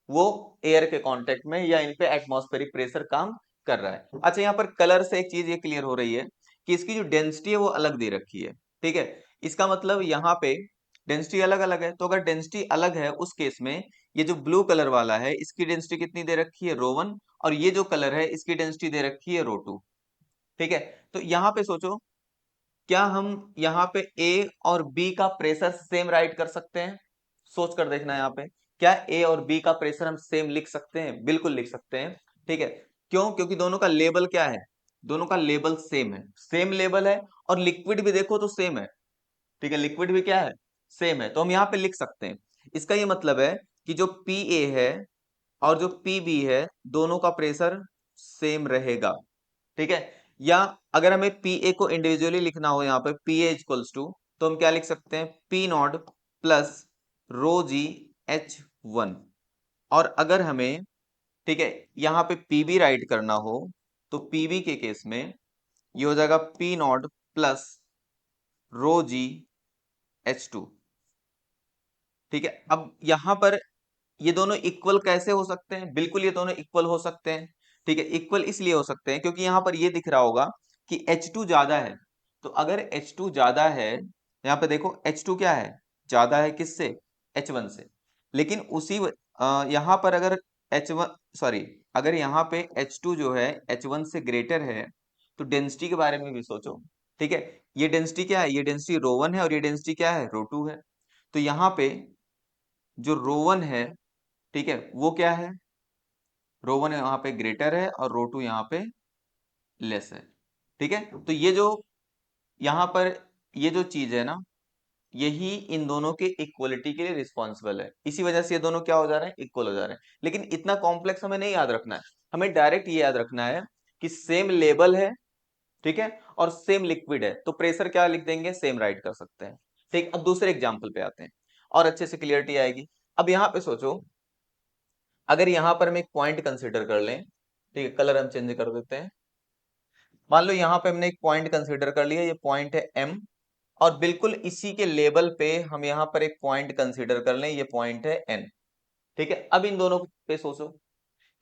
वो एयर के कांटेक्ट में या इन पे एटमॉस्फेरिक प्रेशर काम कर रहा है। अच्छा, यहाँ पर कलर से एक चीज ये क्लियर हो रही है कि इसकी जो डेंसिटी है वो अलग दे रखी है। ठीक है, इसका मतलब यहाँ पे डेंसिटी अलग अलग है, तो अगर डेंसिटी अलग है उस केस में ये जो ब्लू कलर वाला है इसकी डेंसिटी कितनी दे रखी है, रो 1, और ये जो कलर है इसकी डेंसिटी दे रखी है रो 2। ठीक है, तो यहां पे सोचो, क्या हम यहाँ पे ए और बी का प्रेशर सेम राइट कर सकते हैं? सोच कर देखना यहाँ पे, क्या ए और बी का प्रेशर हम सेम लिख सकते हैं? बिल्कुल लिख सकते हैं। ठीक है, क्यों? क्योंकि दोनों का लेवल क्या है, दोनों का लेवल सेम है, सेम लेवल है, और लिक्विड भी देखो तो सेम है। ठीक है, लिक्विड भी क्या है, सेम है, तो हम यहाँ पे लिख सकते हैं। इसका ये मतलब है कि जो पी ए है और जो पी बी है दोनों का प्रेशर सेम रहेगा। ठीक है, या अगर हमें पी ए को इंडिविजुअली लिखना हो यहाँ पे पी ए इक्वल्स टू, तो हम क्या लिख सकते हैं, P not plus rho G H1। और अगर हमें, ठीक है, यहाँ पे पीबी राइट करना हो तो पीबी के केस में ये हो जाएगा P not plus rho G H2। ठीक है, अब यहां पर ये दोनों इक्वल कैसे हो सकते हैं? बिल्कुल ये दोनों इक्वल हो सकते हैं। ठीक है, इक्वल इसलिए हो सकते हैं क्योंकि यहां पर ये दिख रहा होगा कि H2 ज्यादा है। तो अगर H2 ज्यादा है, यहाँ पे देखो H2 क्या है, ज्यादा है किससे, H1 से। लेकिन यहाँ पर अगर H1, सॉरी, अगर यहाँ पे H2 जो है H1 से ग्रेटर है, तो डेंसिटी के बारे में भी सोचो। ठीक है, ये डेंसिटी क्या है, ये डेंसिटी रो 1 है और ये डेंसिटी क्या है, रो 2 है। तो यहाँ पे जो रो 1 है, ठीक है, वो क्या है, रो 1 यहाँ पे ग्रेटर है और रो 2 यहाँ पे लेस है। ठीक है, तो ये जो यहाँ पर ये जो चीज है ना, यही इन दोनों के इक्वलिटी के लिए रिस्पॉन्सिबल है। इसी वजह से ये दोनों क्या हो जा रहे हैं, इक्वल हो जा रहे हैं। लेकिन इतना कॉम्प्लेक्स हमें नहीं याद रखना है, हमें डायरेक्ट ये याद रखना है कि सेम लेवल है, ठीक है, और सेम लिक्विड है, तो प्रेशर क्या लिख देंगे, सेम राइट कर सकते हैं। ठीक, अब दूसरे एग्जाम्पल पे आते हैं और अच्छे से क्लियरिटी आएगी। अब यहाँ पे सोचो, अगर यहां पर हम एक पॉइंट कंसीडर कर लें, ठीक है, कलर हम चेंज कर देते हैं। मान लो यहां पे हमने एक पॉइंट कंसीडर कर लिया, ये पॉइंट है एम, और बिल्कुल इसी के लेवल पे हम यहां पर एक पॉइंट कंसीडर कर लें, ये पॉइंट है एन। ठीक है, अब इन दोनों पे सोचो,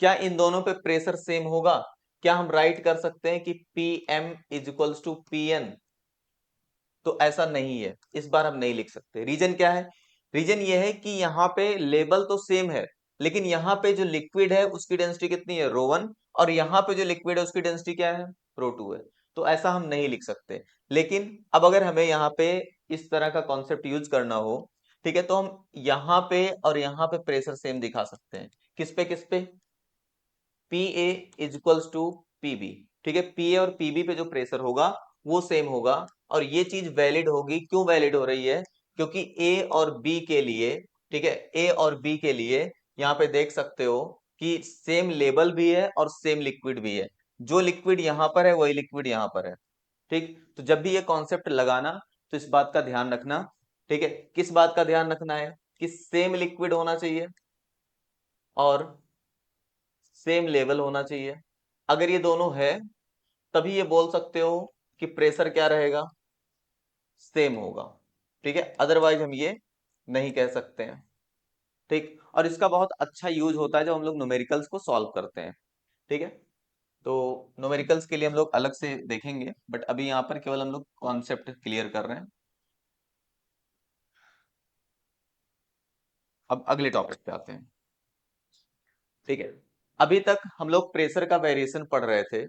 क्या इन दोनों पे प्रेशर सेम होगा? क्या हम राइट कर सकते हैं कि P M is equals to P N? तो ऐसा नहीं है, इस बार हम नहीं लिख सकते। रीजन क्या है, रीजन ये है कि यहाँ पे लेवल तो सेम है, लेकिन यहाँ पे जो लिक्विड है उसकी डेंसिटी कितनी है, रो 1, और यहाँ पे जो लिक्विड है उसकी डेंसिटी क्या है, रो 2 है। तो ऐसा हम नहीं लिख सकते। लेकिन अब अगर हमें यहाँ पे इस तरह का कॉन्सेप्ट यूज करना हो, ठीक है, तो हम यहाँ पे और यहाँ पे प्रेशर सेम दिखा सकते हैं। किस पे, P A is equals to PB. ठीक है, पी ए और पीबी पे जो प्रेशर होगा वो सेम होगा। और ये चीज वैलिड होगी, क्यों वैलिड हो रही है, क्योंकि ए और बी के लिए, ठीक है, ए और बी के लिए यहाँ पे देख सकते हो कि सेम लेवल भी है और सेम लिक्विड भी है। जो लिक्विड यहाँ पर है वही लिक्विड यहाँ पर है। ठीक, तो जब भी ये कॉन्सेप्ट लगाना तो इस बात का ध्यान रखना। ठीक है, किस बात का ध्यान रखना है, कि सेम लिक्विड होना चाहिए। और सेम लेवल होना चाहिए। अगर ये दोनों है तभी ये बोल सकते हो कि प्रेशर क्या रहेगा, सेम होगा। ठीक है, अदरवाइज हम ये नहीं कह सकते हैं। ठीक, और इसका बहुत अच्छा यूज होता है जब हम लोग न्यूमेरिकल्स को सॉल्व करते हैं। ठीक है, तो न्यूमेरिकल्स के लिए हम लोग अलग से देखेंगे, बट अभी यहाँ पर केवल हम लोग कॉन्सेप्ट क्लियर कर रहे हैं। अब अगले टॉपिक पे आते हैं। ठीक है, अभी तक हम लोग प्रेशर का वेरिएशन पढ़ रहे थे।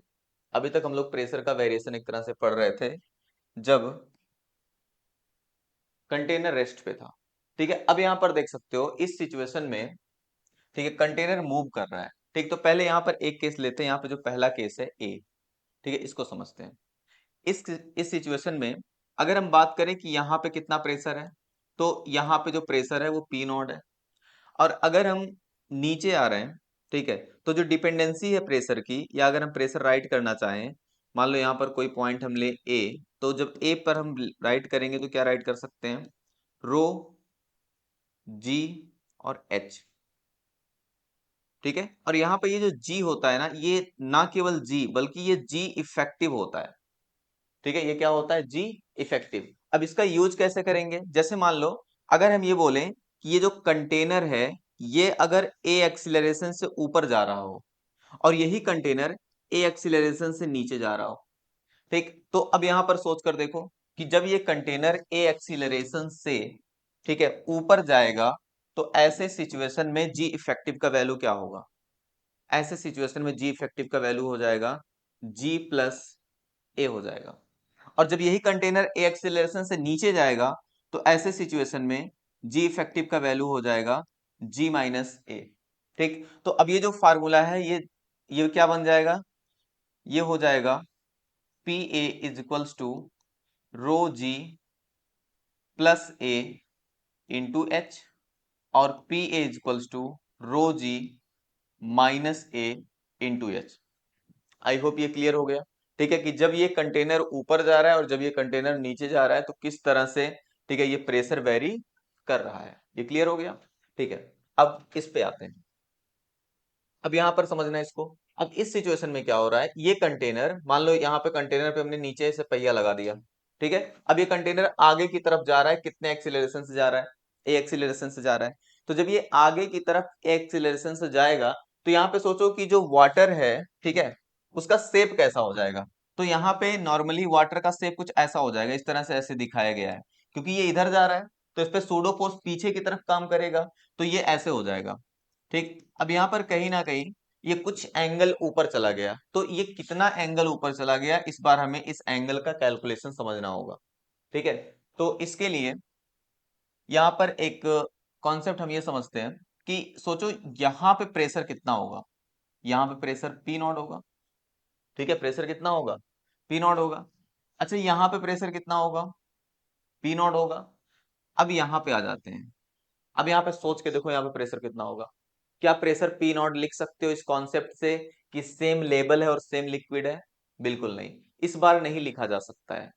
अभी तक हम लोग प्रेशर का वेरिएशन एक तरह से पढ़ रहे थे जब कंटेनर रेस्ट पे था। ठीक है, अब यहाँ पर देख सकते हो इस सिचुएशन में, ठीक है, कंटेनर मूव कर रहा है। ठीक, तो पहले यहाँ पर एक केस लेते हैं। यहाँ पे जो पहला केस है ए, ठीक है, इसको समझते हैं। इस सिचुएशन में अगर हम बात करें कि यहाँ पे कितना प्रेशर है, तो यहाँ पे जो प्रेशर है वो पी नॉट है। और अगर हम नीचे आ रहे हैं, ठीक है, तो जो डिपेंडेंसी है प्रेशर की, या अगर हम प्रेशर राइट करना चाहें, मान लो यहाँ पर कोई पॉइंट हम ले ए, तो जब ए पर हम राइट करेंगे तो क्या राइट कर सकते हैं, रो जी और एच। ठीक है, और यहाँ पे ये जो जी होता है ना, ये ना केवल जी बल्कि ये जी इफेक्टिव होता है। ठीक है, ये क्या होता है, जी इफेक्टिव। अब इसका यूज कैसे करेंगे, जैसे मान लो अगर हम ये बोलें कि ये जो कंटेनर है, ये अगर ए एक्सीलरेशन से ऊपर जा रहा हो और यही कंटेनर ए एक्सीलरेशन से नीचे जा रहा हो। ठीक, तो अब यहां पर सोच कर देखो कि जब ये कंटेनर ए एक्सीलरेशन से, ठीक है, ऊपर जाएगा, तो ऐसे सिचुएशन में जी इफेक्टिव का वैल्यू क्या होगा। ऐसे सिचुएशन में जी इफेक्टिव का वैल्यू हो जाएगा जी प्लस ए हो जाएगा। और जब यही कंटेनर ए एक्सेलरेशन से नीचे जाएगा, तो ऐसे सिचुएशन में जी इफेक्टिव का वैल्यू हो जाएगा जी माइनस ए। ठीक, तो अब ये जो फार्मूला है, ये क्या बन जाएगा, ये हो जाएगा P A is equals to rho g plus A into h, और P A is equals to rho g minus A into h. I hope ये क्लियर हो गया। ठीक है, कि जब ये कंटेनर ऊपर जा रहा है और जब ये कंटेनर नीचे जा रहा है तो किस तरह से, ठीक है, ये प्रेशर वेरी कर रहा है। ये क्लियर हो गया। ठीक है, अब इस पे आते हैं। अब यहां पर समझना है इसको। अब इस सिचुएशन में क्या हो रहा है, ये कंटेनर, मान लो यहाँ पे कंटेनर पे हमने नीचे से पहिया लगा दिया। ठीक है, अब ये कंटेनर आगे की तरफ जा रहा है, कितने एक्सीलरेशन से जा रहा है, ए एक्सीलरेशन से जा रहा है। तो जब ये आगे की तरफ ए एक्सीलरेशन से जाएगा, तो यहाँ पे सोचो कि जो वाटर है, ठीक है, उसका शेप कैसा हो जाएगा। तो यहाँ पे नॉर्मली वाटर का शेप कुछ ऐसा हो जाएगा, इस तरह से ऐसे दिखाया गया है। क्योंकि ये इधर जा रहा है तो इस पे सूडो फोर्स पीछे की तरफ काम करेगा, तो ये ऐसे हो जाएगा। ठीक, अब यहाँ पर कहीं ना कहीं ये कुछ एंगल ऊपर चला गया, तो ये कितना एंगल ऊपर चला गया, इस बार हमें इस एंगल का कैलकुलेशन समझना होगा। ठीक है, तो इसके लिए यहाँ पर एक कॉन्सेप्ट हम ये समझते हैं कि सोचो यहाँ पे प्रेशर कितना होगा, यहाँ पे प्रेशर पी नॉट होगा। ठीक है, प्रेशर कितना होगा, पी नॉट होगा। अच्छा, यहाँ पे प्रेशर कितना होगा, पी नॉट होगा। अब यहाँ पे आ जाते हैं। अब यहाँ पे सोच के देखो यहाँ पे प्रेशर कितना होगा। क्या प्रेशर पी नॉट लिख सकते हो इस कॉन्सेप्ट से कि सेम लेवल है और सेम लिक्विड है? बिल्कुल नहीं, इस बार नहीं लिखा जा सकता है।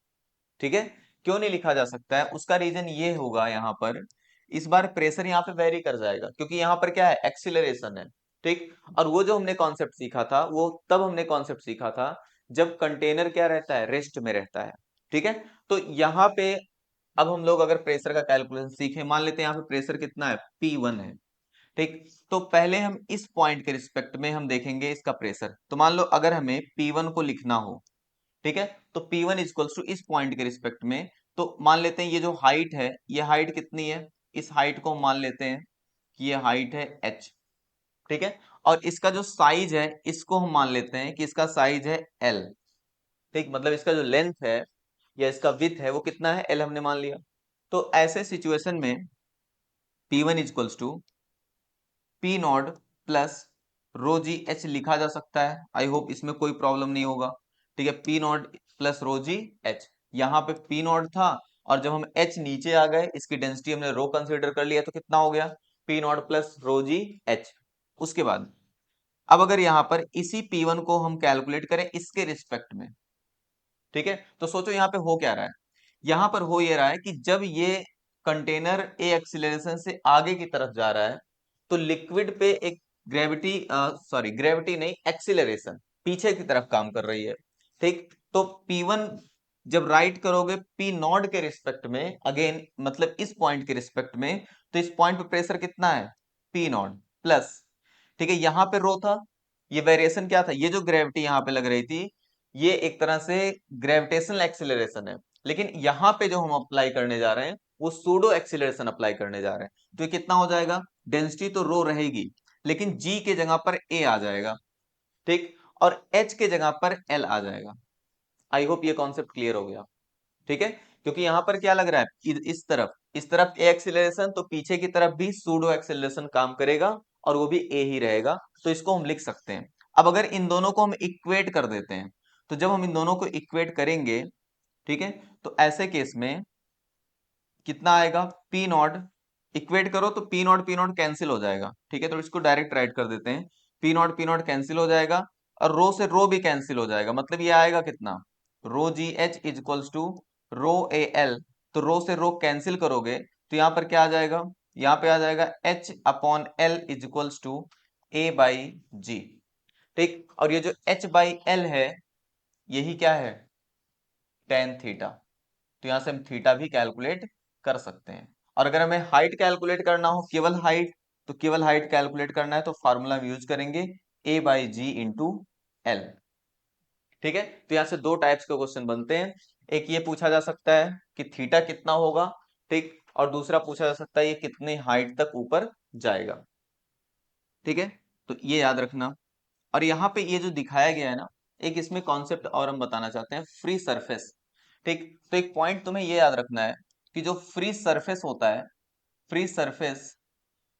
ठीक है, क्यों नहीं लिखा जा सकता है, उसका रीजन ये होगा, यहाँ पर इस बार प्रेशर यहाँ पे वेरी कर जाएगा, क्योंकि यहाँ पर क्या है, एक्सीलरेशन है। ठीक, और वो जो हमने कॉन्सेप्ट सीखा था, वो तब हमने कॉन्सेप्ट सीखा था जब कंटेनर क्या रहता है, रेस्ट में रहता है। ठीक है, तो यहाँ पे अब हम लोग अगर प्रेशर का कैलकुलेशन सीखे, मान लेते हैं यहाँ पे प्रेशर कितना है, P1 है। ठीक, तो पहले हम इस पॉइंट के रिस्पेक्ट में हम देखेंगे इसका प्रेशर। तो मान लो अगर हमें P1 को लिखना हो, ठीक है, तो P1 इक्वल्स टू इस पॉइंट के रिस्पेक्ट में, तो मान लेते हैं ये जो हाइट है, ये हाइट कितनी है, इस हाइट को हम मान लेते हैं कि ये हाइट है h। ठीक है, और इसका जो साइज है, इसको हम मान लेते हैं कि इसका साइज है l। ठीक, मतलब इसका जो लेंथ है या इसका विड्थ है वो कितना है, l हमने मान लिया। तो ऐसे सिचुएशन में P1 equals to P not plus rho ji H लिखा जा सकता है। आई होप इसमें कोई प्रॉब्लम नहीं होगा। ठीक है, P not plus rho ji H, यहाँ पे पी नॉट था, और जब हम एच नीचे आ गए, इसकी डेंसिटी हमने रो कंसीडर कर लिया, तो कितना हो गया, P not plus rho ji H. उसके बाद अब अगर यहाँ पर इसी P1 को हम कैलकुलेट करें इसके रिस्पेक्ट में, ठीक है, तो सोचो यहाँ पे हो क्या रहा है। यहाँ पर हो ये रहा है कि जब ये कंटेनर ए एक्सीलरेशन से आगे की तरफ जा रहा है, तो लिक्विड पे एक ग्रेविटी, सॉरी ग्रेविटी नहीं, एक्सीलरेशन पीछे की तरफ काम कर रही है। ठीक, तो P1 जब राइट करोगे P नॉट के रिस्पेक्ट में, अगेन मतलब इस पॉइंट के रिस्पेक्ट में, तो इस पॉइंट पे प्रेशर कितना है, P नॉट प्लस, ठीक है, यहाँ पे रो था, ये वेरिएशन क्या था, ये जो ग्रेविटी यहाँ पे लग रही थी, ये एक तरह से ग्रेविटेशनल एक्सीलरेशन है, लेकिन यहाँ पे जो हम अप्लाई करने जा रहे हैं वो सूडो एक्सीलरेशन अप्लाई करने जा रहे हैं। तो ये कितना हो जाएगा, डेंसिटी तो रो रहेगी, लेकिन जी के जगह पर ए आ जाएगा, ठीक, और एच के जगह पर एल आ जाएगा। आई होप ये कॉन्सेप्ट क्लियर हो गया, ठीक है, क्योंकि यहां पर क्या लग रहा है, इस तरफ ए एक्सीलरेशन, तो पीछे की तरफ भी सूडो एक्सीलरेशन काम करेगा और वो भी ए ही रहेगा, तो इसको हम लिख सकते हैं। अब अगर इन दोनों को हम इक्वेट कर देते हैं, तो जब हम इन दोनों को इक्वेट करेंगे, ठीक है, तो ऐसे केस में कितना आएगा, पी नॉट, इक्वेट करो तो पी नॉट कैंसिल हो जाएगा, ठीक है, तो इसको डायरेक्ट राइट कर देते हैं, पी नॉट कैंसिल हो जाएगा, और रो से रो भी कैंसिल हो जाएगा, मतलब ये आएगा कितना, rho ji h is equals to rho A L, तो रो से रो कैंसिल करोगे तो यहाँ पर क्या आ जाएगा, यहाँ पे आ जाएगा h upon L is equals to A by g, ठीक, और ये जो एच बाई एल है, यही क्या है, टेन थीटा, तो यहां से हम थीटा भी कैलकुलेट कर सकते हैं। और अगर हमें हाइट कैलकुलेट करना हो, केवल हाइट, तो केवल हाइट कैलकुलेट करना है तो फार्मूला हम यूज करेंगे ए बाई जी इंटू एल, ठीक है। तो यहाँ से दो टाइप्स के क्वेश्चन बनते हैं, एक ये पूछा जा सकता है कि थीटा कितना होगा, ठीक, और दूसरा पूछा जा सकता है ये कितने हाइट तक ऊपर जाएगा, ठीक है, तो ये याद रखना। और यहाँ पे ये जो दिखाया गया है ना, एक इसमें कॉन्सेप्ट और हम बताना चाहते हैं, फ्री सरफेस, ठीक, तो एक पॉइंट तुम्हें ये याद रखना है कि जो फ्री सरफेस होता है, free surface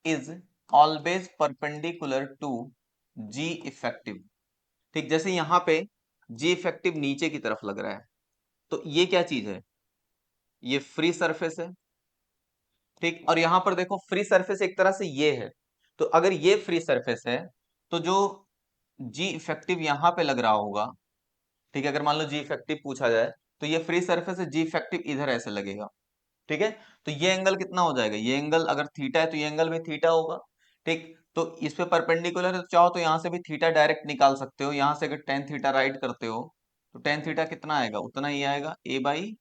is always perpendicular to G effective, ठीक, जैसे यहाँ पे जी इफेक्टिव नीचे की तरफ लग रहा है, तो ये क्या चीज है, ये फ्री सरफेस है, ठीक, और यहां पर देखो फ्री सरफेस एक तरह से ये है, तो अगर ये फ्री सरफेस है, तो जो जी इफेक्टिव यहाँ पे लग रहा होगा, ठीक है, अगर मान लो जी इफेक्टिव पूछा जाए, तो ये फ्री सरफेस है, जी इफेक्टिव इधर ऐसे लगेगा, ठीक है, तो ये एंगल कितना हो जाएगा, ये एंगल अगर थीटा है तो ये एंगल में थीटा होगा, ठीक, तो इस पे परपेंडिकुलर है, तो चाहो तो यहां से भी थीटा डायरेक्ट निकाल सकते हो, यहां से अगर टेन थीटा राइट करते हो, तो टेन थीटा कितना आएगा, उतना ही आएगा, ए बाई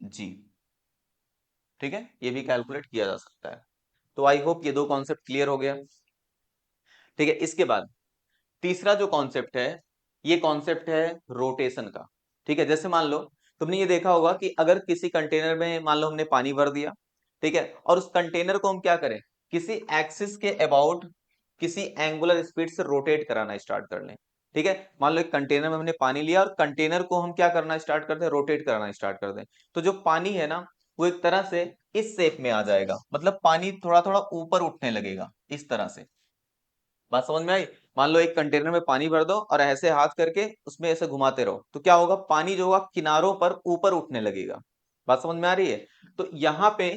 जी, ठीक है, ये भी कैलकुलेट किया जा सकता है। तो आई होप ये दो कॉन्सेप्ट क्लियर हो गया, ठीक है। इसके बाद तीसरा जो कॉन्सेप्ट है, ये कॉन्सेप्ट है रोटेशन का, ठीक है, जैसे मान लो तुमने ये देखा होगा कि अगर किसी कंटेनर में मान लो हमने पानी भर दिया, ठीक है, और उस कंटेनर को हम क्या करें, किसी एक्सिस के अबाउट किसी एंगुलर स्पीड से रोटेट कराना स्टार्ट कर लें, ठीक है, मान लो एक कंटेनर में हमने पानी लिया और कंटेनर को हम क्या करना स्टार्ट कर दें, रोटेट कराना स्टार्ट कर दें, तो जो पानी है ना, वो एक तरह से इस शेप में आ जाएगा, मतलब पानी थोड़ा थोड़ा ऊपर उठने लगेगा इस तरह से, बात समझ में आई। मान लो एक कंटेनर में पानी भर दो और ऐसे हाथ करके उसमें ऐसे घुमाते रहो, तो क्या होगा, पानी जो होगा किनारों पर ऊपर उठने लगेगा, बात समझ में आ रही है। तो यहाँ पे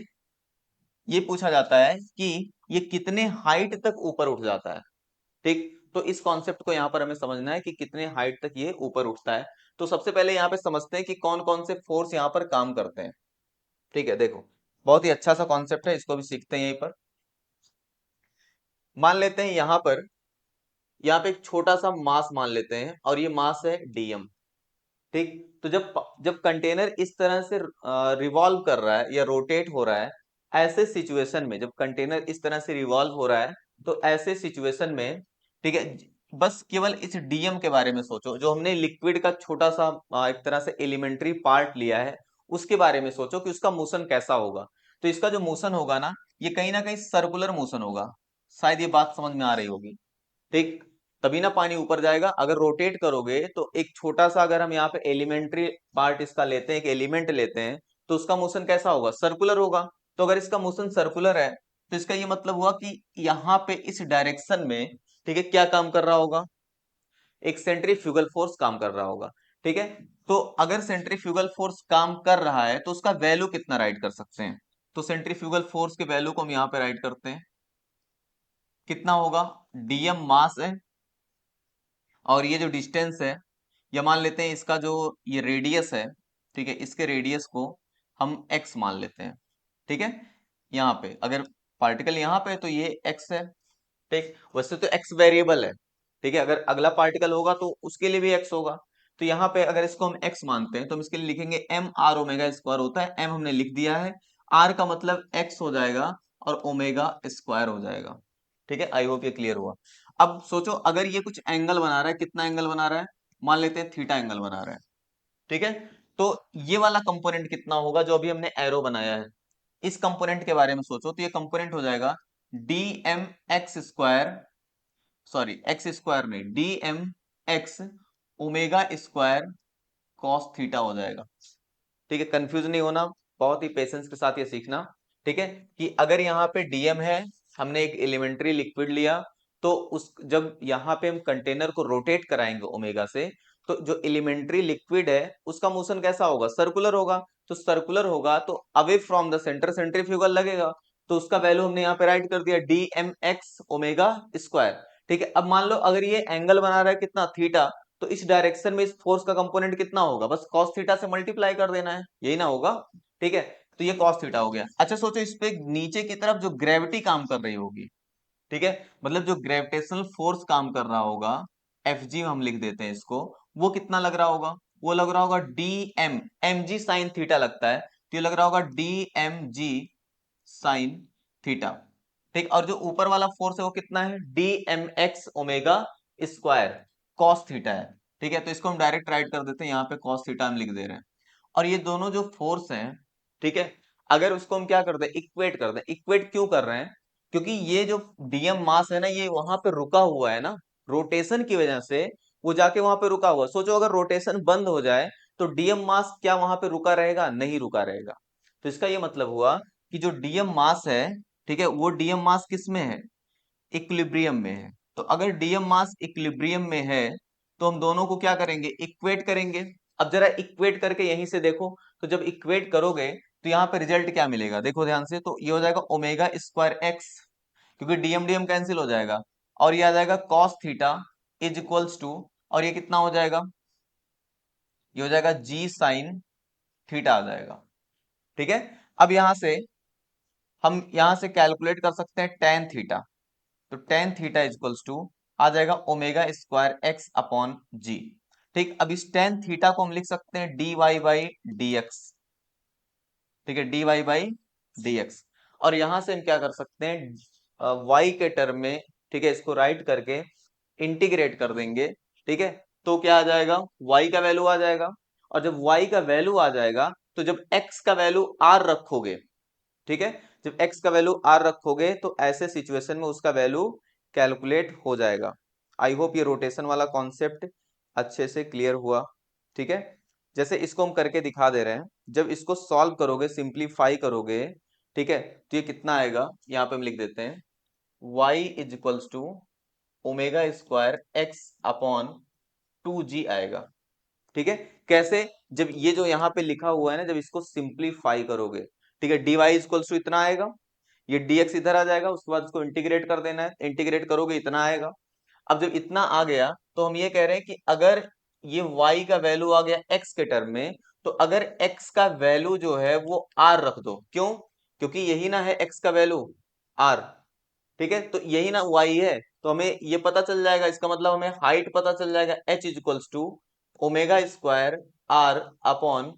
ये पूछा जाता है कि ये कितने हाइट तक ऊपर उठ जाता है, ठीक, तो इस कॉन्सेप्ट को यहाँ पर हमें समझना है कि कितने हाइट तक ये ऊपर उठता है। तो सबसे पहले यहाँ पे समझते हैं कि कौन कौन से फोर्स यहाँ पर काम करते हैं, ठीक है, देखो बहुत ही अच्छा सा कॉन्सेप्ट है, इसको भी सीखते हैं यहीं पर। मान लेते हैं यहाँ पे एक छोटा सा मास मान लेते हैं, और ये मास है डीएम, ठीक, तो जब जब कंटेनर इस तरह से रिवॉल्व कर रहा है या रोटेट हो रहा है, ऐसे सिचुएशन में जब कंटेनर इस तरह से रिवॉल्व हो रहा है, तो ऐसे सिचुएशन में, ठीक है, बस केवल इस डीएम के बारे में सोचो, जो हमने लिक्विड का छोटा सा एक तरह से एलिमेंट्री पार्ट लिया है, उसके बारे में सोचो कि उसका मोशन कैसा होगा। तो इसका जो मोशन होगा ना, ये कहीं ना कहीं सर्कुलर मोशन होगा, शायद ये बात समझ में आ रही होगी, ठीक, तभी ना पानी ऊपर जाएगा। अगर रोटेट करोगे तो एक छोटा सा, अगर हम यहाँ पे एलिमेंट्री पार्ट इसका लेते हैं, एक एलिमेंट लेते हैं, तो उसका मोशन कैसा होगा, सर्कुलर होगा। तो अगर इसका मोशन सर्कुलर है, तो इसका ये मतलब हुआ कि यहाँ पे इस डायरेक्शन में, ठीक है, क्या काम कर रहा होगा, एक सेंट्रीफ्यूगल फोर्स काम कर रहा होगा, ठीक है। तो अगर सेंट्रीफ्यूगल फोर्स काम कर रहा है, तो उसका वैल्यू कितना राइट कर सकते हैं, तो सेंट्रीफ्यूगल फोर्स के वैल्यू को हम यहाँ पे राइट करते हैं, कितना होगा, डीएम मास है, और ये जो डिस्टेंस है, या मान लेते हैं इसका जो ये रेडियस है, ठीक है, इसके रेडियस को हम x मान लेते हैं, ठीक है, यहाँ पे अगर पार्टिकल यहाँ पे है तो ये x है, ठीक, वैसे तो एक्स वेरिएबल है, ठीक है, अगर अगला पार्टिकल होगा तो उसके लिए भी एक्स होगा। तो यहाँ पे अगर इसको हम एक्स मानते हैं तो हम इसके लिए लिखेंगे एम आर ओमेगा स्क्वायर होता है, एम हमने लिख दिया है, आर का मतलब एक्स हो जाएगा और ओमेगा स्क्वायर हो जाएगा। ठीक है, आई होप ये क्लियर हुआ। अब सोचो अगर ये कुछ एंगल बना रहा है, कितना एंगल बना रहा है, मान लेते हैं थीटा एंगल बना रहा है, ठीक है, तो ये वाला कंपोनेंट कितना होगा जो अभी हमने एरो बनाया है, इस कंपोनेंट के बारे में सोचो तो ये कंपोनेंट हो जाएगा d M x square, sorry x square नहीं, d M x omega square cos theta हो जाएगा। ठीक है, कंफ्यूज नहीं होना, बहुत ही पेशेंस के साथ ये सीखना। ठीक है, कि अगर यहाँ पे डीएम है, हमने एक एलिमेंट्री लिक्विड लिया, तो उस जब यहाँ पे हम कंटेनर को रोटेट कराएंगे ओमेगा से, तो जो एलिमेंट्री लिक्विड है उसका मोशन कैसा होगा, सर्कुलर होगा। तो सर्कुलर होगा तो away from the centre centrifugal लगेगा, तो उसका वैल्यू हमने यहाँ पे राइट कर दिया D M x omega square. ठीक है, अब मान लो अगर ये एंगल बना रहा है कितना, थीटा, तो इस डायरेक्शन में इस फोर्स का कंपोनेंट कितना होगा, बस cos थीटा से मल्टीप्लाई कर देना है, यही ना होगा। ठीक है, तो ये cos थीटा हो गया। अच्छा सोचो इस पे नीचे की तरफ जो ग्रेविटी काम कर रही होगी, ठीक है, मतलब जो ग्रेविटेशनल फोर्स काम कर रहा होगा, एफ जी हम लिख देते हैं इसको, वो कितना लग रहा होगा, वो लग रहा होगा D M M G sine theta लगता है, तो ये लग रहा होगा D M G sine theta. ठीक, और जो ऊपर वाला फोर्स है वो कितना है, D M x omega square cos theta है। ठीक है, तो इसको हम डायरेक्ट राइट कर देते हैं, यहाँ पे कॉस थीटा हम लिख दे रहे हैं। और ये दोनों जो फोर्स हैं, ठीक है, अगर उसको हम क्या कर दें, इक्वेट कर दें, इक्वेट क्यों कर रहे हैं, क्योंकि ये जो डीएम मास है ना, ये वहां पे रुका हुआ है ना, रोटेशन की वजह से वो जाके वहां पे रुका हुआ है। सोचो अगर रोटेशन बंद हो जाए तो डीएम मास क्या वहां पे रुका रहेगा, नहीं रुका रहेगा। तो इसका ये मतलब हुआ कि जो डीएम मास है, ठीक है, वो डीएम मास किस में है, इक्विलिब्रियम में है। तो अगर डीएम मास इक्विलिब्रियम में है तो हम दोनों को क्या करेंगे, इक्वेट करेंगे। अब जरा इक्वेट करके यहीं से देखो, तो जब इक्वेट करोगे तो यहाँ पे रिजल्ट क्या मिलेगा, देखो ध्यान से, तो ये हो जाएगा ओमेगा स्क्वायर एक्स, क्योंकि डीएम डीएम कैंसिल हो जाएगा, और ये आ जाएगा cos theta is equals to, और ये कितना हो जाएगा, ये हो जाएगा जी साइन थीटा आ जाएगा। ठीक है, अब यहां से हम यहां से कैलकुलेट कर सकते हैं टेन थीटा, तो टेन थीटा इक्वल्स टू आ जाएगा omega square x upon g. ठीक, अब इस टेन थीटा को हम लिख सकते हैं D Y by D X. ठीक है, D Y by D X, और यहां से हम क्या कर सकते हैं, वाई के टर्म में, ठीक है, इसको राइट करके इंटीग्रेट कर देंगे। ठीक है, तो क्या आ जाएगा, वाई का वैल्यू आ जाएगा, और जब वाई का वैल्यू आ जाएगा तो जब एक्स का वैल्यू आर रखोगे, ठीक है, जब x का वैल्यू r रखोगे तो ऐसे सिचुएशन में उसका वैल्यू कैलकुलेट हो जाएगा। आई होप ये रोटेशन वाला कॉन्सेप्ट अच्छे से क्लियर हुआ। ठीक है, जैसे इसको हम करके दिखा दे रहे हैं, जब इसको सॉल्व करोगे, सिंप्लीफाई करोगे, ठीक है, तो ये कितना आएगा, यहाँ पे हम लिख देते हैं y is equals to omega square x upon two g आएगा। ठीक है, कैसे, जब ये जो यहाँ पे लिखा हुआ है ना, जब इसको सिंप्लीफाई करोगे, ठीक है, dy इक्वल्स टू इतना आएगा, ये dx इधर आ जाएगा, उसके बाद इसको इंटीग्रेट कर देना है, इंटीग्रेट करोगे इतना आएगा। अब जब इतना आ गया तो हम ये कह रहे हैं कि अगर ये y का वैल्यू आ गया x के टर्म में, तो अगर x का वैल्यू जो है वो r रख दो, क्यों, क्योंकि यही ना है x का वैल्यू r, ठीक है, तो यही ना y है, तो हमें ये पता चल जाएगा, इसका मतलब हमें हाइट पता चल जाएगा, h equals to omega square r upon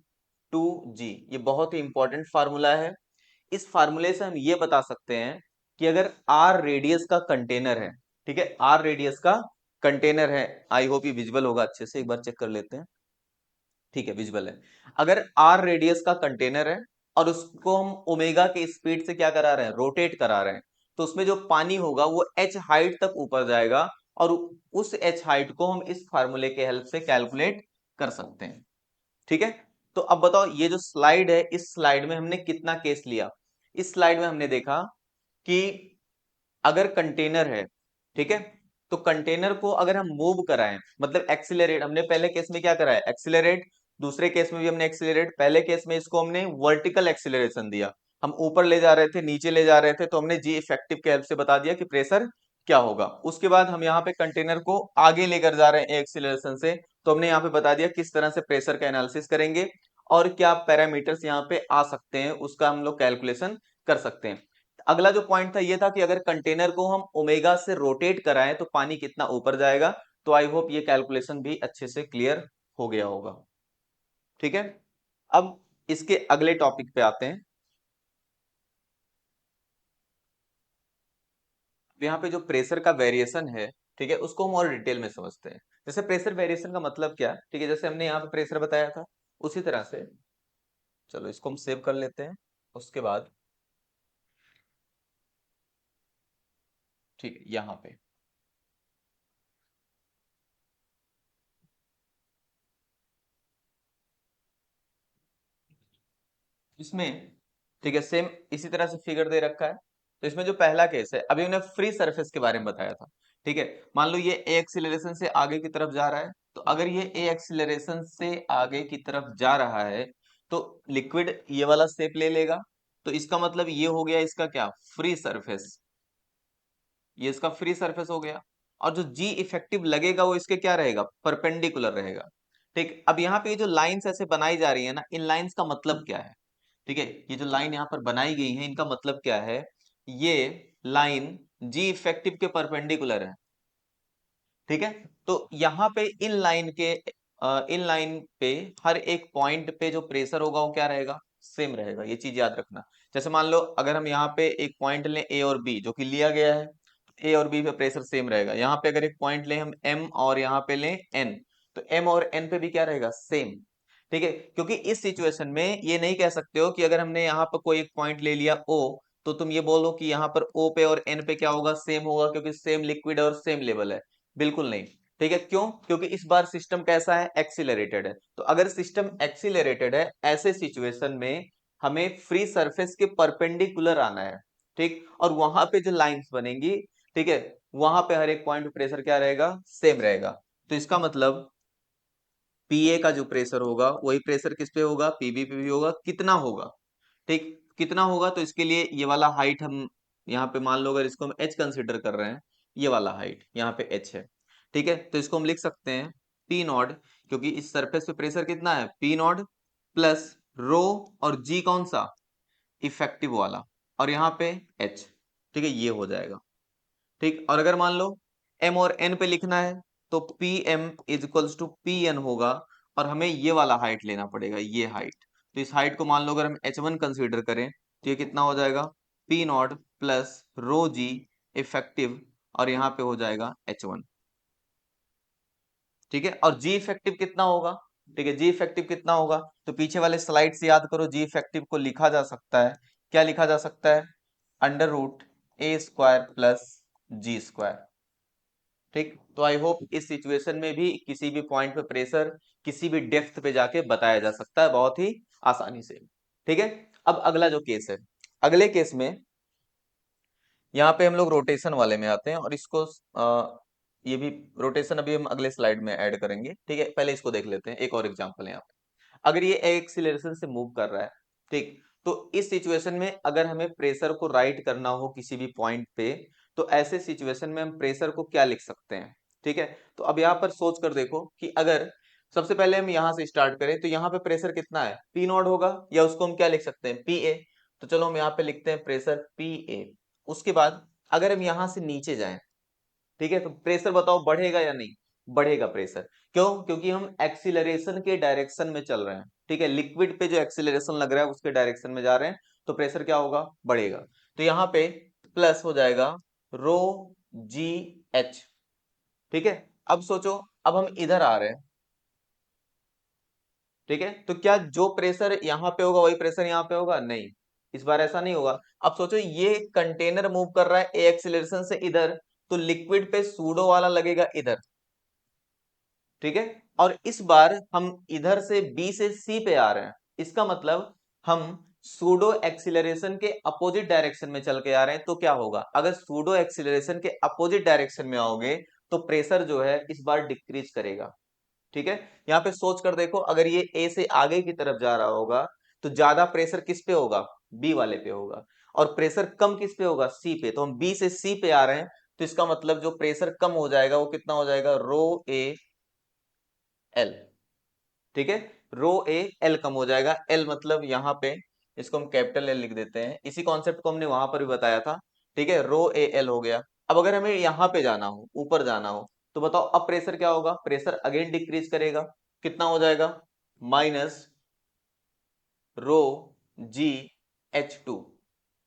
two g. ये बहुत ही इंपॉर्टेंट फार्मूला है। इस फार्मूले से हम ये बता सकते हैं कि अगर आर रेडियस का कंटेनर है, ठीक है, आर रेडियस का कंटेनर है, आई होप ये विजुअल होगा अच्छे से, एक बार चेक कर लेते हैं। ठीक है, विजुअल है। अगर आर रेडियस का कंटेनर है और उसको हम ओमेगा के स्पीड से क्या करा रहे हैं, रोटेट करा रहे हैं, तो उसमें जो पानी होगा वो एच हाइट तक ऊपर जाएगा, और उस एच हाइट को हम इस फार्मूले के हेल्प से कैलकुलेट कर सकते हैं। ठीक है, तो अब बताओ ये जो स्लाइड है, इस स्लाइड में हमने कितना केस लिया, इस स्लाइड में हमने देखा कि अगर कंटेनर है, ठीक है, तो कंटेनर को अगर हम मूव कराएं, मतलब एक्सीलरेट, हमने पहले केस में क्या करा है, एक्सीलरेट, दूसरे केस में भी हमने एक्सीलरेट, पहले केस में इसको हमने वर्टिकल एक्सीलरेशन दिया, हम ऊपर ले जा रहे थे, नीचे ले जा रहे थे, तो हमने जी इफेक्टिव के हेल्प से बता दिया कि प्रेशर क्या होगा। उसके बाद हम यहाँ पे कंटेनर को आगे लेकर जा रहे हैं एक्सीलरेशन से, तो हमने यहाँ पे बता दिया किस तरह से प्रेशर का एनालिसिस करेंगे और क्या पैरामीटर्स यहाँ पे आ सकते हैं, उसका हम लोग कैलकुलेशन कर सकते हैं। अगला जो पॉइंट था ये था कि अगर कंटेनर को हम ओमेगा से रोटेट कराएं तो पानी कितना ऊपर जाएगा। तो आई होप ये कैलकुलेशन भी अच्छे से क्लियर हो गया होगा। ठीक है, अब इसके अगले टॉपिक पे आते हैं। यहाँ पे जो प्रेशर का वेरिएशन है, ठीक है, उसको हम और डिटेल में समझते हैं। जैसे प्रेशर वेरिएशन का मतलब क्या है, ठीक है, जैसे हमने यहाँ पे प्रेशर बताया था उसी तरह से, चलो इसको हम सेव कर लेते हैं। उसके बाद ठीक है, यहाँ पे इसमें, ठीक है, सेम इसी तरह से फिगर दे रखा है। तो इसमें जो पहला केस है, अभी उन्हें फ्री सरफेस के बारे में बताया था। ठीक है, मान लो ये ए एक्सीलरेशन से आगे की तरफ जा रहा है। तो अगर ये ए एक्सीलरेशन से आगे की तरफ जा रहा है तो लिक्विड ये वाला शेप ले लेगा। तो इसका मतलब ये हो गया इसका क्या, फ्री सरफेस। ये इसका फ्री सरफेस हो गया। और जो जी इफेक्टिव लगेगा वो इसके क्या रहेगा, परपेंडिकुलर रहेगा। ठीक, अब यहाँ पे ये जो लाइंस ऐसे बनाई जा रही है ना, इन लाइंस का मतलब क्या है। ठीक है, ये जो लाइन यहाँ पर बनाई गई है इनका मतलब क्या है, ये लाइन जी इफेक्टिव के परपेंडिकुलर है। ठीक है, तो यहाँ पे इन लाइन पे हर एक पॉइंट पे जो प्रेशर होगा वो क्या रहेगा, सेम रहेगा। ये चीज याद रखना। जैसे मान लो अगर हम यहाँ पे एक पॉइंट लें ए और बी जो कि लिया गया है, ए और बी पे प्रेशर सेम रहेगा। यहाँ पे अगर एक पॉइंट लें हम एम और यहाँ पे लें एन, तो एम और एन पे भी क्या रहेगा, सेम। ठीक है, क्योंकि इस सिचुएशन में ये नहीं कह सकते हो कि अगर हमने यहाँ पर कोई एक पॉइंट ले लिया ओ, तो तुम ये बोलो कि यहाँ पर ओ पे और एन पे क्या होगा, सेम होगा, क्योंकि सेम लिक्विड और सेम लेवल है। बिल्कुल नहीं। ठीक है, क्यों, क्योंकि इस बार सिस्टम कैसा है, एक्सीलरेटेड है। तो अगर सिस्टम एक्सीलरेटेड है ऐसे सिचुएशन में हमें फ्री सरफेस के परपेंडिकुलर आना है। ठीक, और वहां पे जो लाइंस बनेंगी, ठीक है, वहां पे हर एक पॉइंट पे प्रेशर क्या रहेगा, सेम रहेगा। तो इसका मतलब पीए का जो प्रेशर होगा वही प्रेशर किस पे होगा, पीबी पे भी होगा। कितना होगा, ठीक, कितना होगा, तो इसके लिए ये वाला हाइट हम यहाँ पे मान लो, अगर इसको हम एच कंसिडर कर रहे हैं, ये वाला हाइट यहाँ पे एच है। ठीक है, तो इसको हम लिख सकते हैं पी नॉट, क्योंकि इस सरफेस पे प्रेशर कितना है, पी नॉट प्लस रो, और जी कौन सा, इफेक्टिव वाला, और यहाँ पे एच। ठीक है, ये हो जाएगा। ठीक, और अगर मान लो m और n पे लिखना है तो P M is equals to P N होगा। और हमें ये वाला हाइट लेना पड़ेगा, ये हाइट। तो इस हाइट को मान लो अगर हम h1 कंसीडर करें तो ये कितना हो जाएगा, P not plus rho G effective, और यहाँ पे हो जाएगा h1। ठीक है, और जी इफेक्टिव कितना होगा, ठीक है, जी इफेक्टिव कितना होगा, तो पीछे वाले स्लाइड से याद करो, जी इफेक्टिव को लिखा जा सकता है, क्या लिखा जा सकता है, अंडर रूट ए स्क्वायर प्लस जी स्क्वायर। ठीक, तो आई होप इस सिचुएशन में भी किसी भी पॉइंट पे प्रेशर किसी भी डेप्थ पे जाके बताया जा सकता है बहुत ही आसानी से। ठीक है, अब अगला जो केस है, अगले केस में यहाँ पे हम लोग रोटेशन वाले में आते हैं, और इसको ये भी रोटेशन अभी हम अगले स्लाइड में ऐड करेंगे। ठीक है, पहले इसको देख लेते हैं, एक और एग्जांपल है यहाँ पे। अगर ये एक्सीलरेशन से मूव कर रहा है, ठीक, तो इस सिचुएशन में अगर हमें प्रेशर को राइट करना हो किसी भी पॉइंट पे, तो ऐसे सिचुएशन में हम प्रेशर को क्या लिख सकते हैं। ठीक है, तो अब यहाँ पर सोच कर देखो कि अगर सबसे पहले हम यहाँ से स्टार्ट करें तो यहाँ पे प्रेशर कितना है, पी नॉट होगा, या उसको हम क्या लिख सकते हैं, पी ए। तो चलो हम यहाँ पे लिखते हैं प्रेशर पी ए। उसके बाद अगर हम यहाँ से नीचे जाएं, ठीक है, तो प्रेशर बताओ बढ़ेगा या नहीं, बढ़ेगा प्रेशर। क्यों, क्योंकि हम एक्सीलरेशन के डायरेक्शन में चल रहे हैं। ठीक है, लिक्विड पे जो एक्सीलरेशन लग रहा है उसके डायरेक्शन में जा रहे हैं, तो प्रेशर क्या होगा, बढ़ेगा। तो यहाँ पे प्लस हो जाएगा रो जी एच। ठीक है, अब सोचो, अब हम इधर आ रहे हैं। ठीक है, तो क्या जो प्रेशर यहाँ पे होगा वही प्रेशर यहाँ पे होगा, नहीं, इस बार ऐसा नहीं होगा। अब सोचो ये कंटेनर मूव कर रहा है ए एक्सीलरेशन से इधर, तो लिक्विड पे सूडो वाला लगेगा इधर। ठीक है, और इस बार हम इधर से बी से सी पे आ रहे हैं। इसका मतलब हम सूडो एक्सीलरेशन के अपोजिट डायरेक्शन में चल के आ रहे हैं। तो क्या होगा, अगर सूडो एक्सीलरेशन के अपोजिट डायरेक्शन में आओगे तो प्रेशर जो है इस बार डिक्रीज करेगा। ठीक है, यहाँ पे सोच कर देखो, अगर ये ए से आगे की तरफ जा रहा होगा तो ज्यादा प्रेशर किस पे होगा, बी वाले पे होगा, और प्रेशर कम किस पे होगा, सी पे। तो हम बी से सी पे आ रहे हैं, तो इसका मतलब जो प्रेशर कम हो जाएगा वो कितना हो जाएगा, रो ए एल। ठीक है, रो ए एल कम हो जाएगा, एल मतलब यहाँ पे इसको हम कैपिटल एल लिख देते हैं। इसी कॉन्सेप्ट को हमने वहां पर भी बताया था, ठीक है, रो ए एल हो गया। अब अगर हमें यहाँ पे जाना हो, ऊपर जाना हो, तो बताओ अब प्रेशर क्या होगा, प्रेशर अगेन डिक्रीज करेगा, कितना हो जाएगा, minus rho ji h to.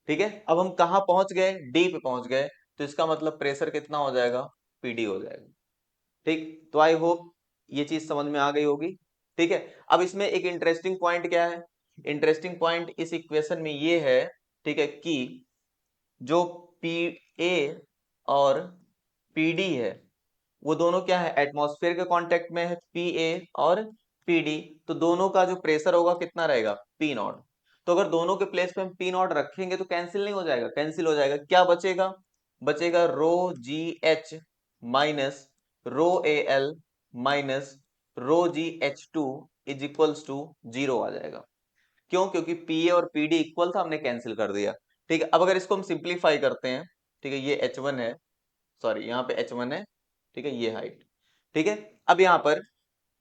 ठीक है, अब हम कहाँ पहुंच गए, डी पे पहुंच गए, तो इसका मतलब प्रेशर कितना हो जाएगा, पीडी हो जाएगा। ठीक, तो आई होप ये चीज समझ में आ गई होगी। ठीक है, अब इसमें एक इंटरेस्टिंग पॉइंट क्या है, इंटरेस्टिंग पॉइंट इस इक्वेशन में ये है, ठीक है, कि जो पी ए और पीडी है वो दोनों क्या है, एटमॉस्फेयर के कांटेक्ट में है, पी ए और पी डी। तो दोनों का जो प्रेशर होगा कितना रहेगा, पी नॉट। तो अगर दोनों के प्लेस पे हम पी नॉट रखेंगे तो कैंसिल नहीं हो जाएगा, कैंसिल हो जाएगा, क्या बचेगा, बचेगा rho ji h minus rho A L minus rho ji h two is equals to zero आ जाएगा। क्यों, क्योंकि पी ए और पी डी इक्वल था, हमने कैंसिल कर दिया। ठीक है, अब अगर इसको हम सिंप्लीफाई करते हैं, ठीक है, ये एच वन है, सॉरी यहाँ पे एच वन है, ठीक है, ये हाइट। ठीक है, अब यहाँ पर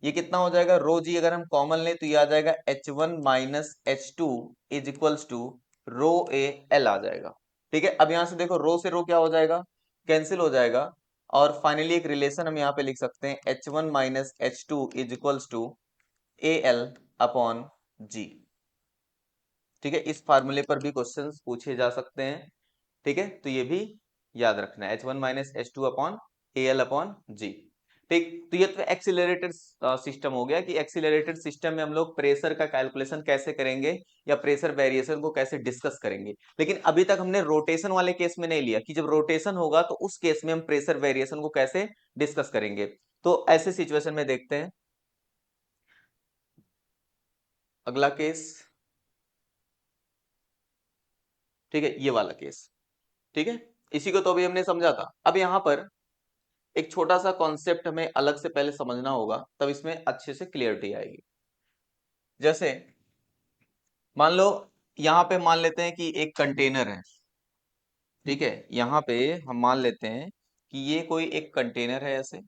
ये कितना हो जाएगा, रो जी अगर हम कॉमन लें तो ये आ जाएगा h one minus h two is equals to rho A L आ जाएगा। ठीक है, अब यहाँ से देखो रो से रो क्या हो जाएगा, कैंसिल हो जाएगा, और फाइनली एक रिलेशन हम यहाँ पे लिख सकते हैं, h one minus h two is equals to A L upon g. ठीक है, इस फार्मूले पर भी क्वेश्चंस पूछे जा सकते हैं। ठीक है, तो ये भी याद रखना है, h one minus h two upon A L upon g. ठीक, तो ये तो एक्सीलरेटेड सिस्टम हो गया कि एक्सीलरेटेड सिस्टम में हम लोग प्रेशर का कैलकुलेशन कैसे करेंगे या प्रेशर वेरिएशन को कैसे डिस्कस करेंगे। लेकिन अभी तक हमने रोटेशन वाले केस में नहीं लिया कि जब रोटेशन होगा तो उस केस में हम प्रेशर वेरिएशन को कैसे डिस्कस करेंगे। तो ऐसे सिचुएशन में देखते हैं अगला केस। ठीक है, ये वाला केस, ठीक है, इसी को तो अभी हमने समझा था। अब यहाँ पर एक छोटा सा कॉन्सेप्ट हमें अलग से पहले समझना होगा, तब इसमें अच्छे से क्लियरिटी आएगी। जैसे मान लो यहाँ पे मान लेते हैं कि एक कंटेनर है, ठीक है, यहाँ पे हम मान लेते हैं कि ये कोई एक कंटेनर है ऐसे,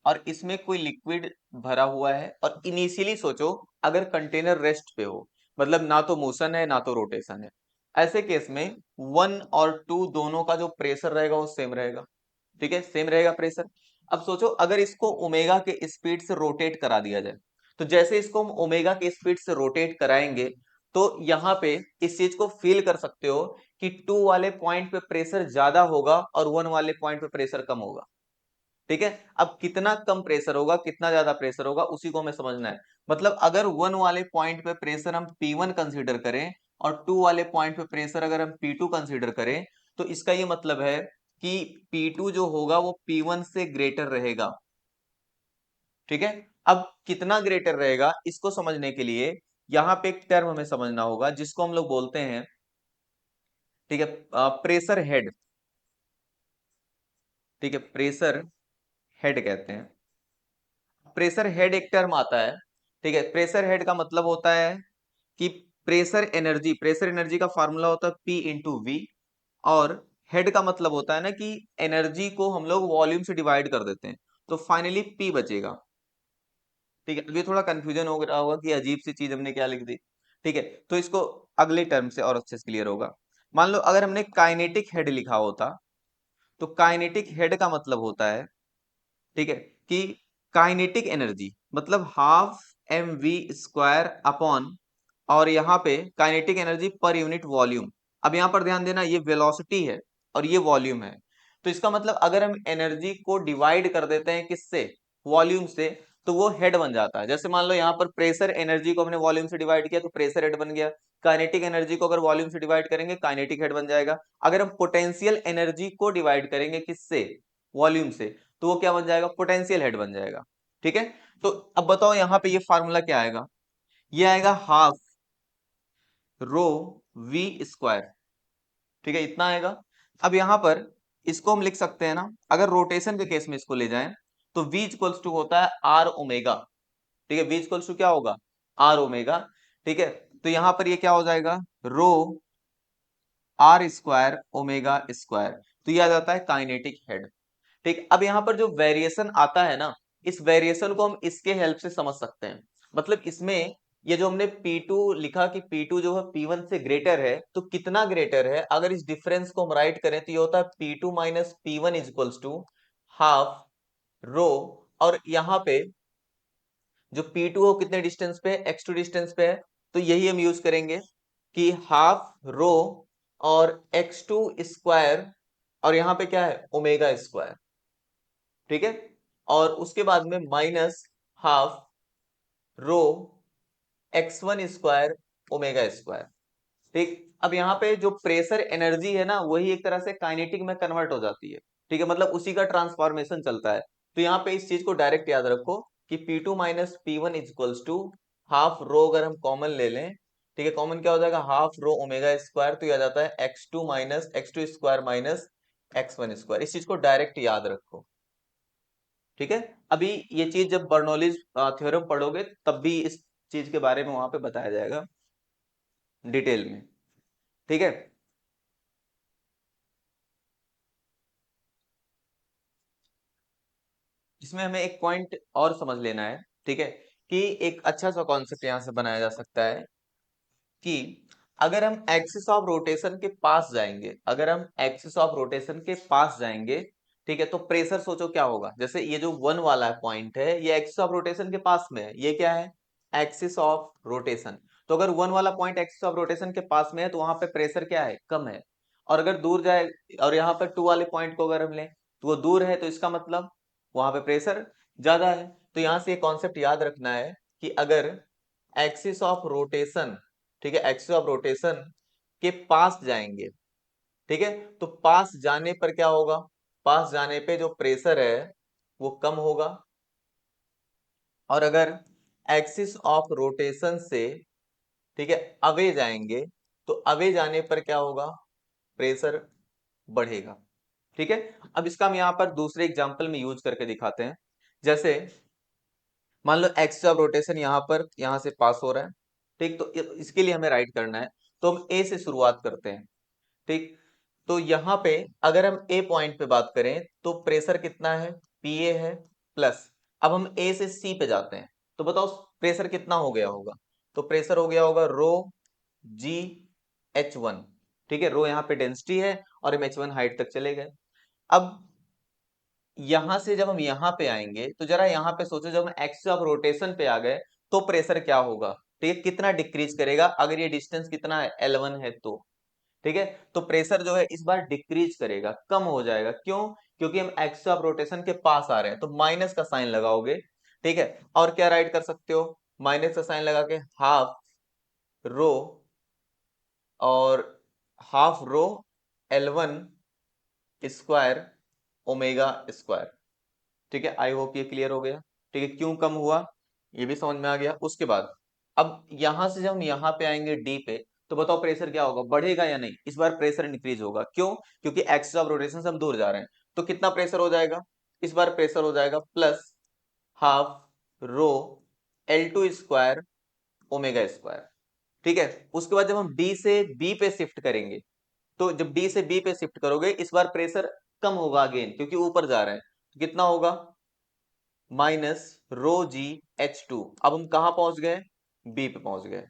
और इसमें कोई लिक्विड भरा हुआ है, और इनिशियली सोचो अगर कंटेनर रेस्ट पे हो, मतलब ना तो मोशन है ना तो रोटेशन है, ऐसे केस में वन और टू दोनों का जो प्रेशर रहेगा वो सेम रहेगा। ठीक है, सेम रहेगा प्रेशर। अब सोचो अगर इसको ओमेगा के स्पीड से रोटेट करा दिया जाए, तो जैसे इसको हम ओमेगा के स्पीड से रोटेट कराएंगे, तो यहाँ पे इस चीज को फील कर सकते हो कि टू वाले पॉइंट पे प्रेशर ज्यादा होगा और वन वाले पॉइंट पे प्रेशर कम होगा। ठीक है, अब कितना कम प्रेशर होगा कितना ज्यादा प्रेशर होगा उसी को हमें समझना है। मतलब अगर वन वाले पॉइंट पे प्रेशर हम P1 कंसीडर करें और टू वाले पॉइंट पे प्रेशर अगर हम P2 कंसीडर करें, तो इसका ये मतलब है कि P2 जो होगा वो P1 से ग्रेटर रहेगा। ठीक है, अब कितना ग्रेटर रहेगा इसको समझने के लिए यहाँ पे एक टर्म हमें समझना होगा जिसको हम लोग बोलते हैं, ठीक है, प्रेशर हेड। ठीक है, प्रेशर हेड कहते हैं। प्रेशर हेड एक टर्म आता है। ठीक है, प्रेशर हेड का मतलब होता है कि प्रेशर एनर्जी का फॉर्मूला होता है P इंटू वी, और हेड का मतलब होता है ना कि एनर्जी को हम लोग वॉल्यूम से डिवाइड कर देते हैं, तो फाइनली P बचेगा। ठीक है, अभी थोड़ा कंफ्यूजन हो रहा होगा कि अजीब सी चीज हमने क्या लिख दी। ठीक है, तो इसको अगले टर्म से और अच्छे से क्लियर होगा। मान लो अगर हमने काइनेटिक हेड लिखा होता, तो काइनेटिक हेड का मतलब होता है, ठीक है, कि काइनेटिक एनर्जी मतलब half M V square upon, और यहाँ पे kinetic energy per unit volume. अब यहाँ पर ध्यान देना ये वेलोसिटी है और ये वॉल्यूम है, तो इसका मतलब अगर हम एनर्जी को डिवाइड कर देते हैं किससे, वॉल्यूम से, तो वो हेड बन जाता है। जैसे मान लो यहाँ पर प्रेशर एनर्जी को हमने वॉल्यूम से डिवाइड किया तो प्रेशर हेड बन गया, काइनेटिक एनर्जी को अगर वॉल्यूम से डिवाइड करेंगे काइनेटिक हेड बन जाएगा। अगर हम पोटेंशियल एनर्जी को डिवाइड करेंगे किससे, वॉल्यूम से, तो वो क्या बन जाएगा, पोटेंशियल हेड बन जाएगा। ठीक है, तो अब बताओ यहाँ पे ये फार्मूला क्या आएगा, ये आएगा हाफ रो वी स्क्वायर। ठीक है, इतना आएगा। अब यहां पर इसको हम लिख सकते हैं ना, अगर रोटेशन के केस में इसको ले जाएं तो v इक्वल्स टू होता है आर ओमेगा। ठीक है, v इक्वल्स टू क्या होगा, आर ओमेगा। ठीक है, तो यहां पर ये क्या हो जाएगा, रो आर स्क्वायर ओमेगा स्क्वायर, तो ये आ जाता है काइनेटिक हेड। ठीक, अब यहां पर जो वेरिएशन आता है ना, इस वेरिएशन को हम इसके हेल्प से समझ सकते हैं। मतलब इसमें ये जो हमने P2 लिखा कि P2 जो है P1 से ग्रेटर है, तो कितना ग्रेटर है, अगर इस डिफरेंस को हम राइट करें तो ये होता है P2 minus P1 is equals to half rho, और यहाँ पे जो P2 हो कितने डिस्टेंस पे है, x2 डिस्टेंस पे है, तो यही हम यूज करेंगे कि हाफ रो और x2 स्क्वायर, और यहाँ पे क्या है ओमेगा स्क्वायर, ठीक है, और उसके बाद में minus half rho x1 square omega square. ठीक, अब यहाँ पे जो प्रेशर एनर्जी है ना, वही एक तरह से काइनेटिक में कन्वर्ट हो जाती है, ठीक है, मतलब उसी का ट्रांसफॉर्मेशन चलता है। तो यहाँ पे इस चीज को डायरेक्ट याद रखो कि P2 minus P1 equals to half rho, अगर हम कॉमन ले लें, ठीक है, कॉमन क्या हो जाएगा हाफ रो ओमेगा स्क्वायर, तो ये आ जाता है x2 minus x2 square minus x1 square. इस चीज को डायरेक्ट याद रखो, ठीक है। अभी ये चीज जब बर्नौलीज थ्योरम पढ़ोगे तब भी इस चीज के बारे में वहां पे बताया जाएगा डिटेल में, ठीक है। इसमें हमें एक पॉइंट और समझ लेना है, ठीक है, कि एक अच्छा सा कॉन्सेप्ट यहां से बनाया जा सकता है कि अगर हम एक्सिस ऑफ रोटेशन के पास जाएंगे, अगर हम एक्सिस ऑफ रोटेशन के पास जाएंगे, ठीक है, तो प्रेशर सोचो क्या होगा। जैसे ये जो वन वाला पॉइंट है ये एक्सिस ऑफ रोटेशन के पास में है, ये क्या है एक्सिस ऑफ रोटेशन। तो अगर वन वाला पॉइंट एक्सिस ऑफ रोटेशन के पास में है तो वहां पे प्रेशर क्या है कम है, और अगर दूर जाए, और यहाँ पर टू वाले पॉइंट को अगर हम लें तो वो दूर है, तो इसका मतलब वहां पे प्रेशर ज्यादा है। तो यहां से ये कॉन्सेप्ट याद रखना है कि अगर एक्सिस ऑफ रोटेशन, ठीक है, एक्सिस ऑफ रोटेशन के पास जाएंगे, ठीक है, तो पास जाने पर क्या होगा, पास जाने पे जो प्रेशर है वो कम होगा, और अगर एक्सिस ऑफ रोटेशन से, ठीक है, अवे जाएंगे, तो अवे जाने पर क्या होगा प्रेशर बढ़ेगा, ठीक है। अब इसका हम यहाँ पर दूसरे एग्जांपल में यूज करके दिखाते हैं। जैसे मान लो एक्सिस ऑफ रोटेशन यहाँ पर यहाँ से पास हो रहा है, ठीक, तो इसके लिए हमें राइट करना है, तो हम ए से शुरुआत करते हैं, ठीक। तो यहाँ पे अगर हम ए पॉइंट पे बात करें तो प्रेशर कितना है पी ए है, प्लस अब हम ए से सी पे जाते हैं, तो बताओ प्रेशर कितना हो गया होगा। तो प्रेशर हो गया होगा रो जी H1, ठीक है, रो यहाँ पे डेंसिटी है और हम H1 हाइट तक चले गए। अब यहां से जब हम यहाँ पे आएंगे तो जरा यहाँ पे सोचो, जब हम एक्सिस ऑफ रोटेशन पे आ गए तो प्रेशर क्या होगा, ठीक है, कितना डिक्रीज करेगा, अगर ये डिस्टेंस कितना है L1 है तो, ठीक है, तो प्रेशर जो है इस बार डिक्रीज करेगा, कम हो जाएगा, क्यों, क्योंकि हम एक्सिस ऑफ रोटेशन के पास आ रहे हैं, तो माइनस का साइन लगाओगे, ठीक है, और क्या राइट कर सकते हो, माइनस का साइन लगा के हाफ रो, और half rho L1 square omega square, ठीक है। आई होप ये क्लियर हो गया, ठीक है, क्यों कम हुआ ये भी समझ में आ गया। उसके बाद अब यहां से जब हम यहाँ पे आएंगे डी पे, तो बताओ प्रेशर क्या होगा, बढ़ेगा या नहीं, इस बार प्रेशर इंक्रीज होगा, क्यों, क्योंकि एक्सिस ऑफ रोटेशन से हम दूर जा रहे हैं। तो कितना प्रेशर हो जाएगा, इस बार प्रेशर हो जाएगा plus half rho L2 square omega square, ठीक है। उसके बाद जब हम डी से बी पे शिफ्ट करेंगे, तो जब डी से बी पे शिफ्ट करोगे इस बार प्रेशर कम होगा अगेन, क्योंकि ऊपर जा रहा है, तो कितना होगा माइनस रो जी H2। अब हम कहां पहुंच गए, बी पे पहुंच गए,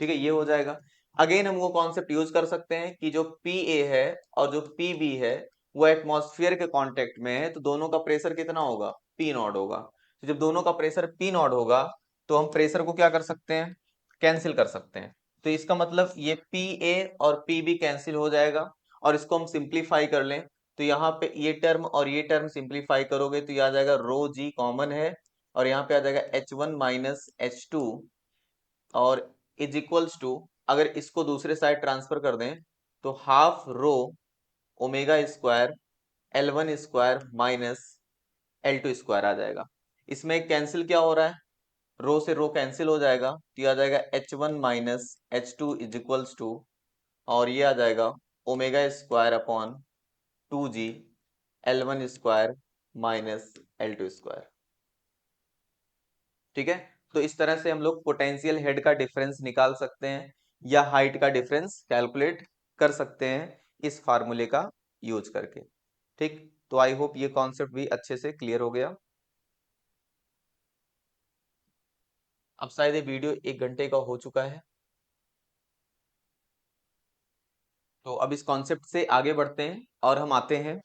ठीक है, ये हो जाएगा। अगेन हम वो कॉन्सेप्ट यूज कर सकते हैं कि जो पी ए है और जो पी बी है वो एटमॉस्फेयर के कांटेक्ट में है, तो दोनों का प्रेशर कितना होगा पी नॉट होगा। तो जब दोनों का प्रेशर पी नॉट होगा तो हम प्रेशर को क्या कर सकते हैं कैंसिल कर सकते हैं। तो इसका मतलब ये पी ए और पी बी कैंसिल हो जाएगा, और इसको हम सिंप्लीफाई कर लें तो यहाँ पे ये टर्म और ये टर्म सिंप्लीफाई करोगे तो ये आ जाएगा रो जी कॉमन है, और यहाँ पे आ जाएगा H1 माइनस H2, और इज इक्वल्स टू, अगर इसको दूसरे साइड ट्रांसफर कर दें तो half rho omega square L1 square minus L2 square आ जाएगा। इसमें कैंसिल क्या हो रहा है, रो से रो कैंसिल हो जाएगा, तो ये आ जाएगा H1 minus H2 is equals to, और ये आ जाएगा omega square upon 2G L1 square minus L2 square, ठीक है। तो इस तरह से हम लोग पोटेंशियल हेड का डिफरेंस निकाल सकते हैं या हाइट का डिफरेंस कैलकुलेट कर सकते हैं इस फार्मूले का यूज करके, ठीक। तो आई होप ये कॉन्सेप्ट भी अच्छे से क्लियर हो गया। अब शायद ये वीडियो 1 घंटे का हो चुका है, तो अब इस कॉन्सेप्ट से आगे बढ़ते हैं और हम आते हैं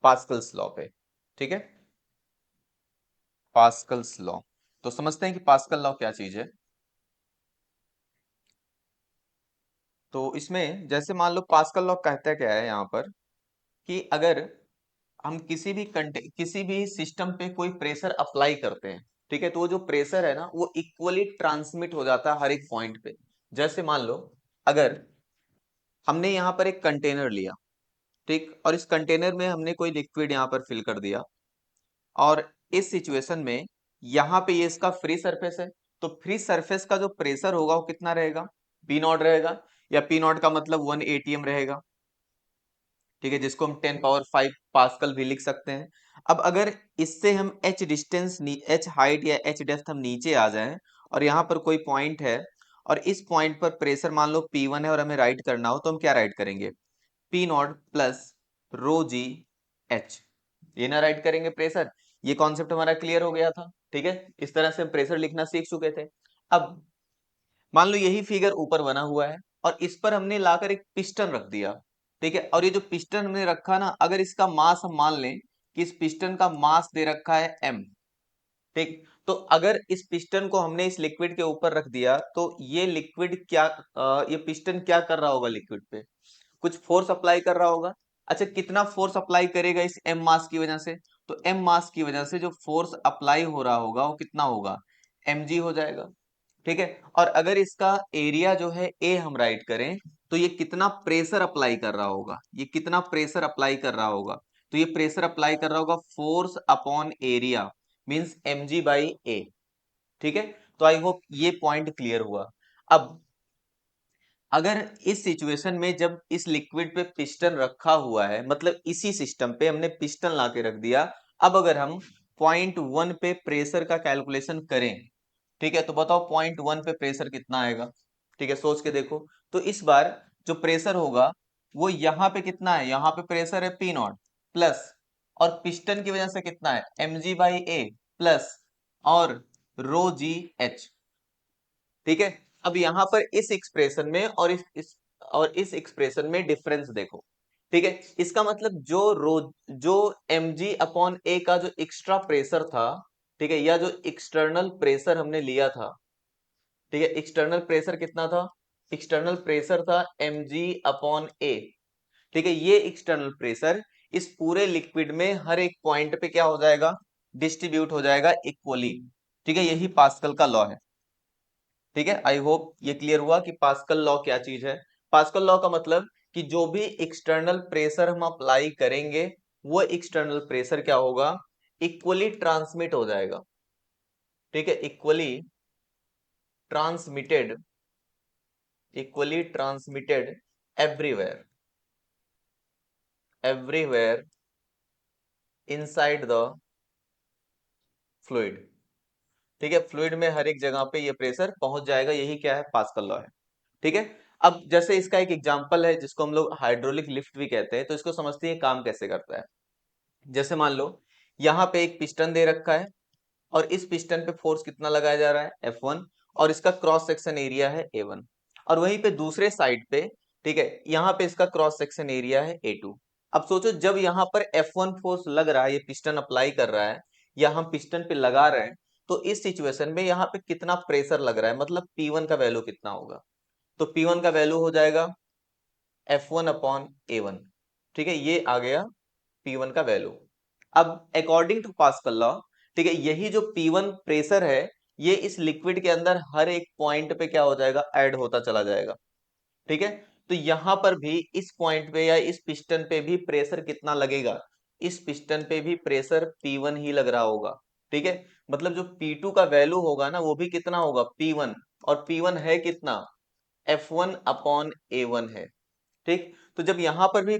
पास्कल्स लॉ पे। ठीक है, पास्कल्स लॉ, तो समझते हैं कि पास्कल लॉ क्या चीज है। तो इसमें जैसे मान लो पास्कल लॉ कहता क्या है यहाँ पर, कि अगर हम किसी भी सिस्टम पे कोई प्रेशर अप्लाई करते हैं, ठीक है, तो वो जो प्रेशर है ना वो इक्वली ट्रांसमिट हो जाता है हर एक पॉइंट पे। जैसे मान लो अगर हमने यहाँ पर एक कंटेनर लिया, ठीक, और इस कंटेनर में हमने कोई लिक्विड यहाँ पर फिल कर दिया, और इस सिचुएशन में यहाँ पे ये इसका फ्री सरफेस है, तो फ्री सरफेस का जो प्रेशर होगा वो कितना रहेगा, पी नॉट रहेगा, या पी नॉट का मतलब 1 atm रहेगा, ठीक है, जिसको हम 10 पावर 5 पास्कल भी लिख सकते हैं। अब अगर इससे हम एच डिस्टेंस, एच हाइट या एच डेप्थ हम नीचे आ जाएं, और यहाँ पर कोई पॉइंट है, और इस पॉइंट पर प्रेशर मान लो P1 है और हमें राइट करना हो, तो हम क्या राइट करेंगे, P not plus rho ji H, ये ना राइट करेंगे प्रेशर। ये कॉन्सेप्ट हमारा क्लियर हो गया था, ठीक है, इस तरह से हम प्रेशर लिखना सीख चुके थे। अब मान लो यही फिगर ऊपर बना हुआ है, और इस पर हमने लाकर एक पिस्टन रख दिया, ठीक है, और ये जो पिस्टन हमने रखा ना, अगर इसका मास हम मान लें कि इस पिस्टन का मास दे रखा है m, ठीक, तो अगर इस पिस्टन को हमने इस लिक्विड के ऊपर रख दिया, तो ये लिक्विड क्या, ये पिस्टन क्या कर रहा होगा लिक्विड पे, कुछ फोर्स अप्लाई कर रहा होगा। अच्छा, कितना फोर्स अप्लाई करेगा इस m मास की वजह से, तो m मास की वजह से जो फोर्स अप्लाई हो रहा होगा वो कितना होगा, mg हो जाएगा, ठीक है। और अगर इसका एरिया जो है ए हम राइट करें, तो ये कितना प्रेशर अप्लाई कर रहा होगा, ये कितना प्रेशर अप्लाई कर रहा होगा, तो ये प्रेशर अप्लाई कर रहा होगा force upon area, means mg by A, ठीक है। तो आई होप ये पॉइंट क्लियर हुआ। अब अगर इस सिचुएशन में जब इस लिक्विड पे पिस्टन रखा हुआ है, मतलब इसी सिस्टम पे हमने पिस्टन ला के रख दिया, अब अगर हम पॉइंट 1 पे प्रेशर का कैलकुलेशन करें, ठीक है, तो बताओ पॉइंट 1 पे प्रेशर कितना आएगा, ठीक है, सोच के देखो। तो इस बार जो प्रेशर होगा वो यहाँ पे कितना है, यहाँ पे प्रेशर है पी नॉट प्लस, और पिस्टन की वजह से कितना है mg बाई ए प्लस, और रो जी एच, ठीक है। अब यहाँ पर इस एक्सप्रेशन में और इस एक्सप्रेशन में डिफरेंस देखो, ठीक है, इसका मतलब जो mg अपॉन ए का जो एक्स्ट्रा प्रेशर था, ठीक है, या जो एक्सटर्नल प्रेशर हमने लिया था, ठीक है, एक्सटर्नल प्रेशर कितना था, एक्सटर्नल प्रेशर था mg अपॉन ए, ठीक है, ये एक्सटर्नल प्रेशर इस पूरे लिक्विड में हर एक पॉइंट पे क्या हो जाएगा, डिस्ट्रीब्यूट हो जाएगा इक्वली, ठीक है, यही पास्कल का लॉ है, ठीक है। आई होप ये क्लियर हुआ कि पास्कल लॉ क्या चीज है। पास्कल लॉ का मतलब कि जो भी एक्सटर्नल प्रेशर हम अप्लाई करेंगे, वो एक्सटर्नल प्रेशर क्या होगा, इक्वली ट्रांसमिट हो जाएगा, ठीक है, transmitted equally transmitted everywhere, everywhere inside the fluid, ठीक है, फ्लूइड में हर एक जगह पे ये प्रेशर पहुंच जाएगा, यही क्या है, पास्कल लॉ है, ठीक है। अब जैसे इसका एक एग्जांपल है जिसको हम लोग हाइड्रोलिक लिफ्ट भी कहते हैं, तो इसको समझते हैं काम कैसे करता है। जैसे मान लो यहाँ पे एक पिस्टन दे रखा है, और इस पिस्टन पे फोर्स कितना लगाया जा रहा है, F1, और इसका क्रॉस सेक्शन एरिया है A1, और वहीं पे दूसरे साइड पे, ठीक है, यहाँ पे इसका क्रॉस सेक्शन एरिया है A2। अब सोचो जब यहाँ पर F1 फोर्स लग रहा है, ये पिस्टन अप्लाई कर रहा है, या हम पिस्टन पे लगा रहे हैं, तो इस सिचुएशन में यहाँ पे कितना प्रेशर लग रहा है, मतलब P1 का वैल्यू कितना होगा, तो P1 का वैल्यू हो जाएगा F1 अपॉन A1, ठीक है, ये आ गया P1 का वैल्यू। अब अकॉर्डिंग टू पास्कल लॉ, ठीक है, यही जो P1 प्रेशर है, ये इस लिक्विड के अंदर हर एक पॉइंट पे क्या हो जाएगा, ऐड होता चला जाएगा, ठीक है। तो यहां पर भी इस पॉइंट पे या इस पिस्टन पे भी प्रेशर कितना लगेगा, इस पिस्टन पे भी प्रेशर P1 ही लग रहा होगा, ठीक है, मतलब जो P2 का वैल्यू होगा ना वो भी कितना होगा, P1, और P1 है कितना, F1 अपॉन A1 है, ठीक। तो जब यहां पर भी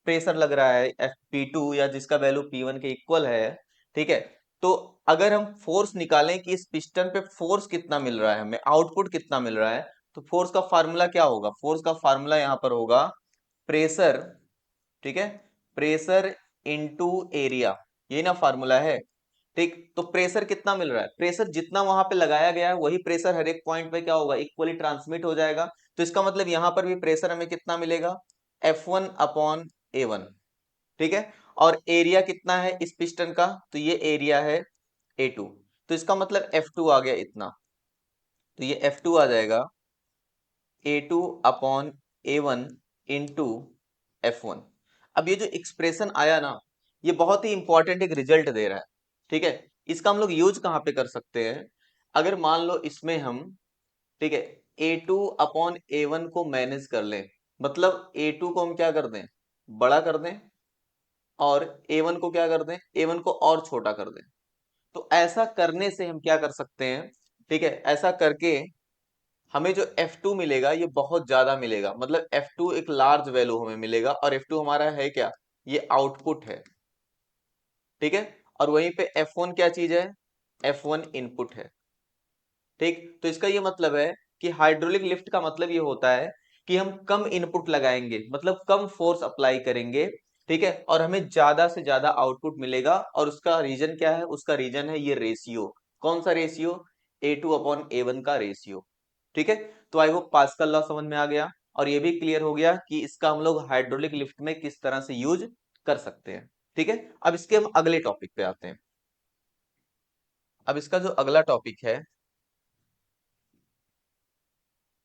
प्रेशर लग रहा है P2, या जिसका वैल्यू P1 के इक्वल है, ठीक है, तो अगर हम फोर्स निकालें कि इस पिस्टन पे फोर्स कितना मिल रहा है, हमें आउटपुट कितना मिल रहा है, तो फोर्स का फार्मूला क्या होगा, फोर्स का फार्मूला यहां पर होगा प्रेशर, ठीक है, प्रेशर इनटू एरिया, ये ना फार्मूला है, ठीक। तो प्रेशर कितना मिल रहा है, प्रेशर जितना वहां पे लगाया गया है वही प्रेशर हर एक पॉइंट पे क्या होगा, इक्वली ट्रांसमिट हो जाएगा। तो इसका मतलब यहां पर भी प्रेशर हमें कितना मिलेगा, F1/A1। ठीक है। और एरिया कितना है इस पिस्टन का, तो ये एरिया है A2। तो इसका मतलब F2 आ गया इतना। तो ये F2 आ जाएगा A2/A1 इंटू F1। अब ये जो एक्सप्रेशन आया ना, ये बहुत ही इंपॉर्टेंट एक रिजल्ट दे रहा है। ठीक है। इसका हम लोग यूज कहाँ पे कर सकते हैं, अगर मान लो इसमें हम, ठीक है, A2/A1 को मैनेज कर लें, मतलब A2 को हम क्या कर दें, बड़ा कर दें, और A1 को क्या कर दें, A1 को और छोटा कर दें। तो ऐसा करने से हम क्या कर सकते हैं, ठीक है, ऐसा करके हमें जो F2 मिलेगा ये बहुत ज्यादा मिलेगा, मतलब F2 एक लार्ज वैल्यू हमें मिलेगा, और F2 हमारा है क्या, ये आउटपुट है। ठीक है। और वहीं पे F1 क्या चीज है, F1 इनपुट है। ठीक। तो इसका ये मतलब है कि हाइड्रोलिक लिफ्ट का मतलब ये होता है कि हम कम इनपुट लगाएंगे, मतलब कम फोर्स अप्लाई करेंगे। ठीक है। और हमें ज्यादा से ज्यादा आउटपुट मिलेगा, और उसका रीजन क्या है, उसका रीजन है ये रेशियो। कौन सा रेशियो, A2/A1 का रेशियो। ठीक है। तो आई होप पास्कल लॉ समझ में आ गया, और ये भी क्लियर हो गया कि इसका हम लोग हाइड्रोलिक लिफ्ट में किस तरह से यूज कर सकते हैं। ठीक है। अब इसके हम अगले टॉपिक पे आते हैं। अब इसका जो अगला टॉपिक है,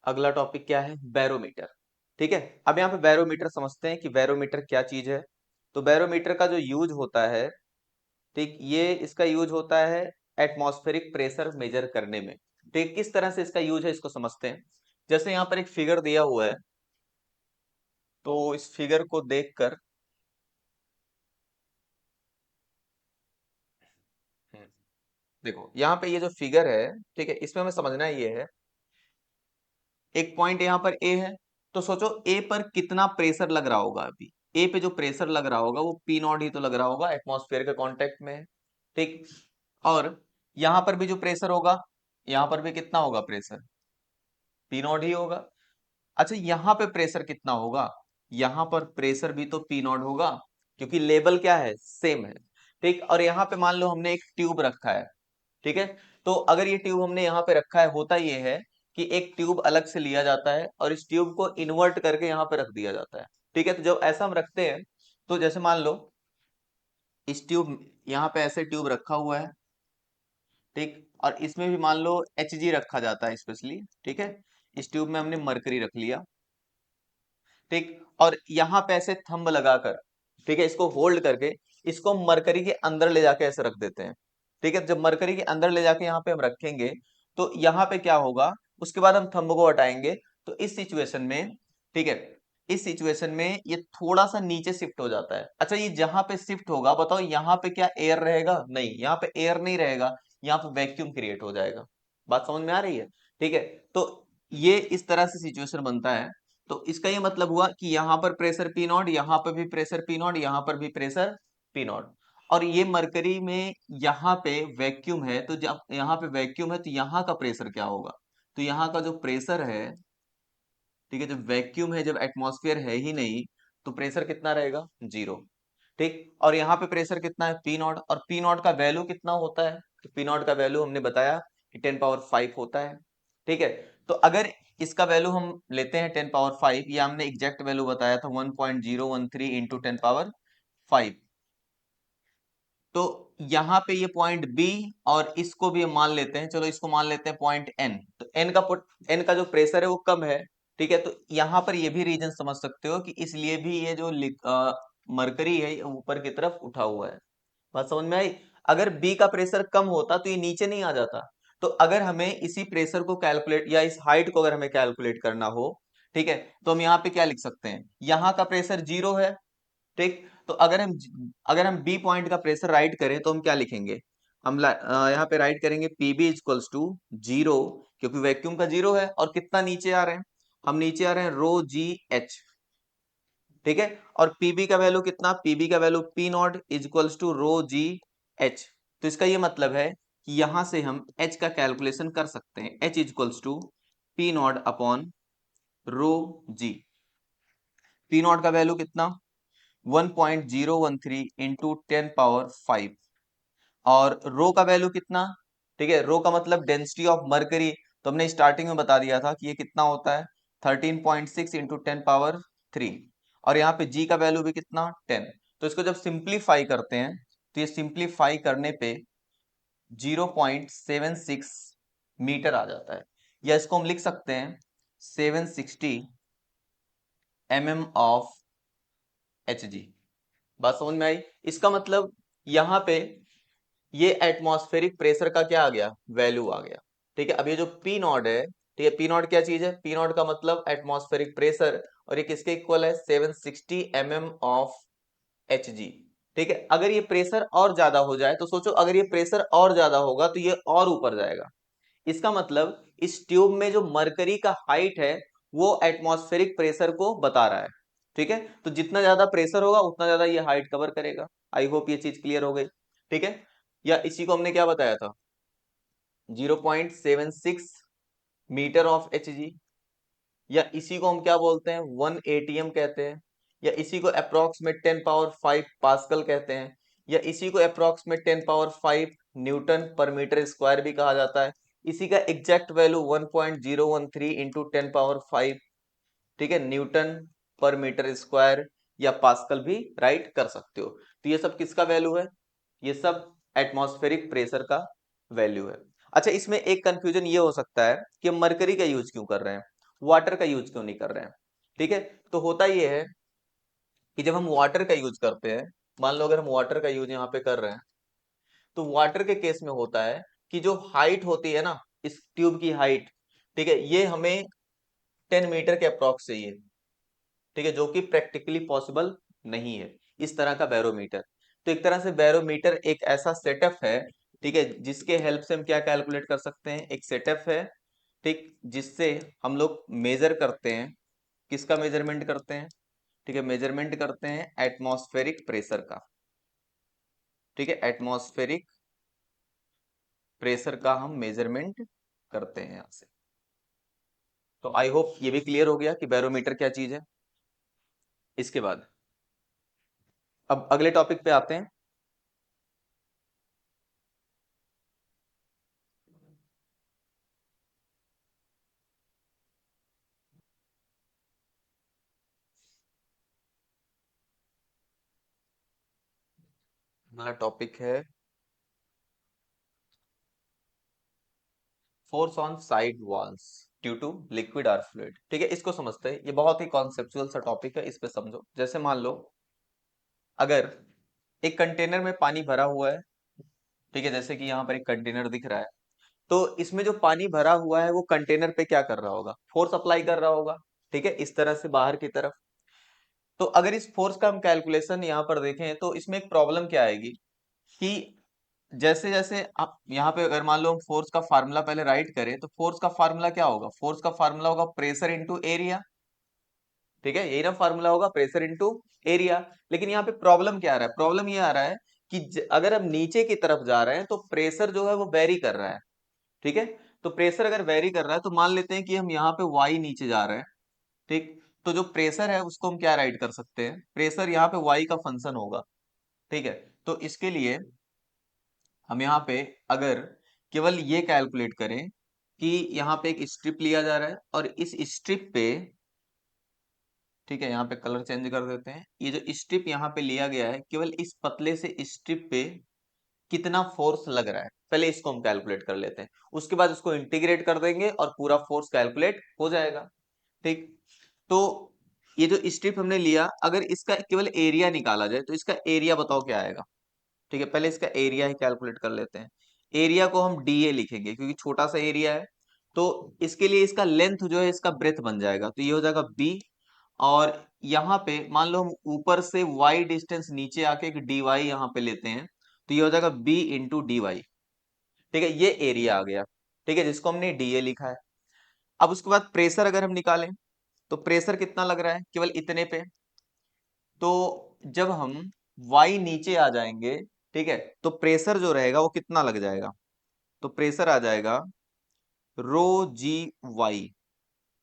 अगला टॉपिक क्या है, बैरोमीटर। ठीक है। अब यहाँ पे बैरोमीटर समझते हैं कि बैरोमीटर क्या चीज है। तो बैरोमीटर का जो यूज होता है, ठीक, ये इसका यूज होता है एटमॉस्फेरिक प्रेशर मेजर करने में। ठीक, किस तरह से इसका यूज है इसको समझते हैं। जैसे यहाँ पर एक फिगर दिया हुआ है, तो इस फिगर को देखकर, हम्म, देखो यहाँ पे ये जो फिगर है, ठीक है, इसमें हमें समझना ये है, एक पॉइंट यहाँ पर ए है, तो सोचो ए पर कितना प्रेशर लग रहा होगा। अभी ए पे जो प्रेशर लग रहा होगा वो P0 ही तो लग रहा होगा, एटमॉस्फेयर के कांटेक्ट में है। ठीक। और यहाँ पर भी जो प्रेशर होगा, यहाँ पर भी कितना होगा प्रेशर, P0 ही होगा। अच्छा, यहाँ पे प्रेशर कितना होगा, यहाँ पर प्रेशर भी तो P0 होगा, क्योंकि लेवल क्या है, सेम है। ठीक। और यहाँ पे मान लो हमने एक ट्यूब रखा है। ठीक है। तो अगर ये ट्यूब हमने यहाँ पे रखा है, होता ये है कि एक ट्यूब अलग से लिया जाता है और इस ट्यूब को इन्वर्ट करके यहाँ पे रख दिया जाता है। ठीक है। तो जब ऐसा हम रखते हैं, तो जैसे मान लो इस ट्यूब, यहाँ पे ऐसे ट्यूब रखा हुआ है। ठीक। और इसमें भी मान लो Hg रखा जाता है स्पेशली। ठीक है। इस ट्यूब में हमने मरकरी रख लिया। ठीक। और यहाँ पे ऐसे थंब लगाकर, ठीक है, इसको होल्ड करके इसको मरकरी के अंदर ले जाके ऐसे रख देते हैं। ठीक है। जब मरकरी के अंदर ले जाके यहाँ पे हम रखेंगे, तो यहाँ पे क्या होगा, उसके बाद हम थंब को हटाएंगे। तो इस सिचुएशन में, ठीक है, इस सिचुएशन में ये थोड़ा सा नीचे शिफ्ट हो जाता है। अच्छा, ये जहां पे शिफ्ट होगा, बताओ यहाँ पे क्या एयर रहेगा, नहीं, यहाँ पे एयर नहीं रहेगा, यहाँ पे वैक्यूम क्रिएट हो जाएगा। बात समझ में आ रही है। ठीक है। तो ये इस तरह से सिचुएशन बनता है। तो इसका ये मतलब हुआ कि यहाँ पर प्रेशर P0, यहाँ पर भी प्रेशर P0, यहाँ पर भी प्रेशर P0। और ये मरकरी में यहाँ पे वैक्यूम है, तो जब यहाँ पे वैक्यूम है तो यहाँ का प्रेशर क्या होगा, तो यहाँ का जो प्रेशर है, ठीक है, जब वैक्यूम है, जब एटमॉस्फेयर है ही नहीं, तो प्रेशर कितना रहेगा, जीरो। ठीक। और यहाँ पे प्रेशर कितना है, P0, और P0 का वैल्यू कितना होता है, तो P0 का वैल्यू हमने बताया कि 10⁵ होता है। ठीक है। तो अगर इसका वैल्यू हम लेते हैं 10⁵, ये हमने एग्जैक्ट वैल्यू बताया था 1.013 इंटू 10⁵। तो यहाँ पे ये पॉइंट बी, और इसको भी हम मान लेते हैं, चलो इसको मान लेते हैं पॉइंट एन। तो एन का जो प्रेशर है वो कम है। ठीक है। तो यहाँ पर ये भी रीजन समझ सकते हो कि इसलिए भी ये जो मरकरी है ये ऊपर की तरफ उठा हुआ है। बात समझ में आई। अगर बी का प्रेशर कम होता तो ये नीचे नहीं आ जाता। तो अगर हमें इसी प्रेशर को कैलकुलेट, या इस हाइट को अगर हमें कैलकुलेट करना हो, ठीक है, तो हम यहाँ पे क्या लिख सकते हैं, यहाँ का प्रेशर जीरो है। ठीक। तो अगर हम बी पॉइंट का प्रेशर राइट करें, तो हम क्या लिखेंगे, हम यहाँ पे राइट करेंगे पीबी इक्वल्स टू जीरो, क्योंकि वैक्यूम का जीरो है, और कितना नीचे आ रहे हैं, हम नीचे आ रहे हैं ρgh। ठीक है। और पीबी का वैल्यू कितना, पीबी का value P0 equals to ρgh। तो इसका ये मतलब है कि यहां से हम h का कैलकुलेशन कर सकते हैं, h equals to P0/ρg। P0 का वैल्यू कितना, 1.013 इंटू 10⁵, और रो का वैल्यू कितना, ठीक है, रो का मतलब डेंसिटी ऑफ मरकरी, तो हमने स्टार्टिंग में बता दिया था कि ये कितना होता है 13.6 इंटू 10 पावर 3। और यहाँ पे जी का वैल्यू भी कितना 10। तो इसको जब सिंप्लीफाई करते हैं तो ये सिंप्लीफाई करने पे 0.76 मीटर आ जाता है, या इसको हम लिख सकते हैं 760 ऑफ एच जी। बात समझ में आई? इसका मतलब यहाँ पे ये एटमॉस्फेरिक प्रेशर का क्या आ गया, वैल्यू आ गया। ठीक है, अब ये जो पी नॉट है, ठीक है, पी नॉट क्या चीज है, पी नॉट का मतलब एटमॉस्फेरिक प्रेशर, और ये किसके इक्वल है 760 ऑफ एच जी। ठीक है, अगर ये प्रेशर और ज्यादा हो जाए तो सोचो, अगर ये प्रेशर और ज्यादा होगा तो ये और ऊपर जाएगा। इसका मतलब इस ट्यूब में जो मरकरी का हाइट है वो एटमॉस्फेरिक प्रेशर को बता रहा है। ठीक है, तो जितना ज्यादा प्रेशर होगा उतना ज्यादा ये हाइट कवर करेगा। आई होप ये चीज क्लियर हो गई। ठीक है, या इसी को हमने क्या बताया था 0.76 मीटर ऑफ एच जी, या इसी को हम क्या बोलते हैं 1 ATM कहते हैं, या इसी को अप्रोक्स में 10 पावर 5 पास्कल कहते हैं, या इसी को अप्रोक्स में 10 power 5 Newton per metre square भी कहा जाता है। इसी का एग्जैक्ट वैल्यू 1.013 इंटू 10 पावर 5, ठीक है, न्यूटन पर मीटर स्क्वायर या पास्कल भी राइट कर सकते हो। तो ये सब किसका वैल्यू है, ये सब एटमॉस्फेरिक प्रेशर का वैल्यू है। अच्छा, इसमें एक कंफ्यूजन ये हो सकता है कि हम मरकरी का यूज क्यों कर रहे हैं, वाटर का यूज क्यों नहीं कर रहे हैं। ठीक है, तो होता ये है कि जब हम वाटर का यूज करते हैं, मान लो अगर हम वाटर का यूज यहाँ पे कर रहे हैं, तो वाटर के केस में होता है कि जो हाइट होती है ना, इस ट्यूब की हाइट, ठीक है, ये हमें 10 मीटर के अप्रोक्स चाहिए। ठीक है, जो कि प्रैक्टिकली पॉसिबल नहीं है इस तरह का बैरोमीटर। तो एक तरह से बैरोमीटर एक ऐसा सेटअप है, ठीक है, जिसके हेल्प से हम क्या कैलकुलेट कर सकते हैं, एक सेटअप है, ठीक, जिससे हम लोग मेजर करते हैं, किसका मेजरमेंट करते हैं, ठीक है, मेजरमेंट करते हैं एटमॉस्फेरिक प्रेशर का। ठीक है, एटमॉस्फेरिक प्रेशर का हम मेजरमेंट करते हैं यहाँ से। तो आई होप ये भी क्लियर हो गया कि बैरोमीटर क्या चीज है। इसके बाद अब अगले टॉपिक पे आते हैं। हमारा टॉपिक है force on side walls due to liquid or fluid. ठीक है, इसको समझते हैं, ये बहुत ही कॉन्सेप्चुअल सा टॉपिक है, इस पे समझो। जैसे मान लो अगर एक कंटेनर में पानी भरा हुआ है, ठीक है, जैसे कि यहाँ पर एक कंटेनर दिख रहा है, तो इसमें जो पानी भरा हुआ है वो कंटेनर पे क्या कर रहा होगा, फोर्स अप्लाई कर रहा होगा। ठीक है, इस तरह से बाहर की तरफ। तो अगर इस फोर्स का हम कैलकुलेशन यहाँ पर देखें तो इसमें एक प्रॉब्लम क्या आएगी कि जैसे जैसे आप यहाँ पे अगर मान लो हम फोर्स का फार्मूला पहले राइट करें, तो फोर्स का फार्मूला क्या होगा, फोर्स का फार्मूला होगा प्रेशर इंटू एरिया। ठीक है, यही ना फार्मूला होगा, प्रेशर इंटू एरिया। लेकिन यहाँ पे प्रॉब्लम क्या आ रहा है, प्रॉब्लम ये आ रहा है कि अगर हम नीचे की तरफ जा रहे हैं तो प्रेशर जो है वो वेरी कर रहा है। ठीक है, तो प्रेशर अगर वेरी कर रहा है तो मान लेते हैं कि हम यहाँ पे वाई नीचे जा रहे हैं। ठीक, तो जो प्रेशर है उसको हम क्या राइट कर सकते हैं, प्रेशर यहाँ पे वाई का फंक्शन होगा। ठीक है, तो इसके लिए हम यहाँ पे अगर केवल ये कैलकुलेट करें कि यहाँ पे एक स्ट्रिप लिया जा रहा है और इस स्ट्रिप पे, ठीक है, यहाँ पे कलर चेंज कर देते हैं, ये जो स्ट्रिप यहाँ पे लिया गया है, केवल इस पतले से स्ट्रिप पे कितना फोर्स लग रहा है, पहले इसको हम कैलकुलेट कर लेते हैं, उसके बाद इसको इंटीग्रेट कर देंगे और पूरा फोर्स कैलकुलेट हो जाएगा। ठीक, तो ये जो स्ट्रिप हमने लिया, अगर इसका केवल एरिया निकाला जाए तो इसका एरिया बताओ क्या आएगा। ठीक है, पहले इसका एरिया ही कैलकुलेट कर लेते हैं। एरिया को हम डीए लिखेंगे क्योंकि छोटा सा एरिया है। तो इसके लिए इसका लेंथ जो है इसका ब्रेथ बन जाएगा, तो ये हो जाएगा बी। और यहाँ पे मान लो हम ऊपर से वाई डिस्टेंस नीचे आके एक डी वाई यहाँ पे लेते हैं, तो ये हो जाएगा बी इंटू डी वाई। ठीक है, ये एरिया आ गया। ठीक है, जिसको हमने डीए लिखा है। अब उसके बाद प्रेशर अगर हम निकालें तो प्रेशर कितना लग रहा है केवल इतने पे, तो जब हम वाई नीचे आ जाएंगे, ठीक है, तो प्रेशर जो रहेगा वो कितना लग जाएगा, तो प्रेशर आ जाएगा रो जी वाई।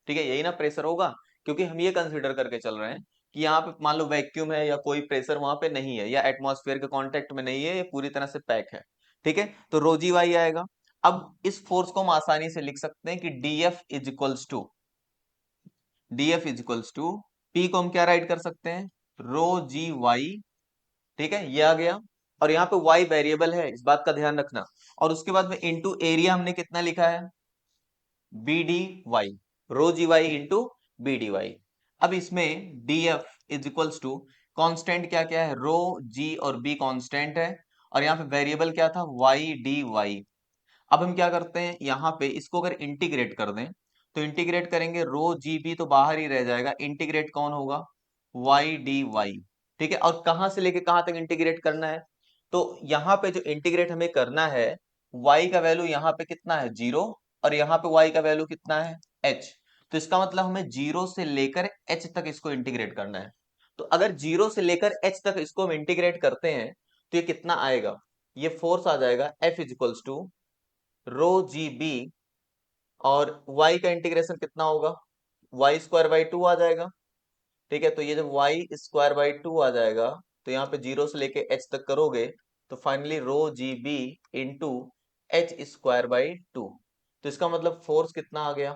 ठीक है, यही ना प्रेशर होगा, क्योंकि हम ये कंसिडर करके चल रहे हैं कि यहाँ पे मान लो वैक्यूम है या कोई प्रेशर वहां पे नहीं है या एटमॉस्फेयर के कांटेक्ट में नहीं है, ये पूरी तरह से पैक है। ठीक है, तो रो जी वाई आएगा। अब इस फोर्स को हम आसानी से लिख सकते हैं कि df is equals to P को हम क्या राइट कर सकते हैं, रो जी वाई। ठीक है, ये आ गया। और यहाँ पे y वेरिएबल है, इस बात का ध्यान रखना। और उसके बाद में इनटू एरिया हमने कितना लिखा है, B D Y, rho g y into B D Y. अब इसमें D F is equals to constant क्या क्या है, रो जी और बी कॉन्स्टेंट है, और यहाँ पे वेरिएबल क्या था, वाई डी वाई। अब हम क्या करते हैं, यहाँ पे इसको अगर इंटीग्रेट कर दें, तो इंटीग्रेट करेंगे रो जी बी तो बाहर ही रह जाएगा, इंटीग्रेट कौन होगा, वाई डी वाई। ठीक है, और कहां से लेके कहां तक इंटीग्रेट करना है, तो यहाँ पे जो इंटीग्रेट हमें करना है, y का वैल्यू यहाँ पे कितना है, 0, और यहाँ पे y का वैल्यू कितना है, h। तो इसका मतलब हमें 0 से लेकर h तक इसको इंटीग्रेट करना है। तो अगर 0 से लेकर h तक इसको हम इंटीग्रेट करते हैं, तो ये कितना आएगा, ये फोर्स आ जाएगा F is equals to rho ji B, और y का इंटीग्रेशन कितना होगा, वाई स्क्वायर बाई टू आ जाएगा। ठीक है, तो ये जब वाई स्क्वायर बाई टू आ जाएगा, तो यहाँ पे 0 से लेके h तक करोगे, तो finally rho ji B into H square by two. तो इसका मतलब फोर्स कितना आ गया,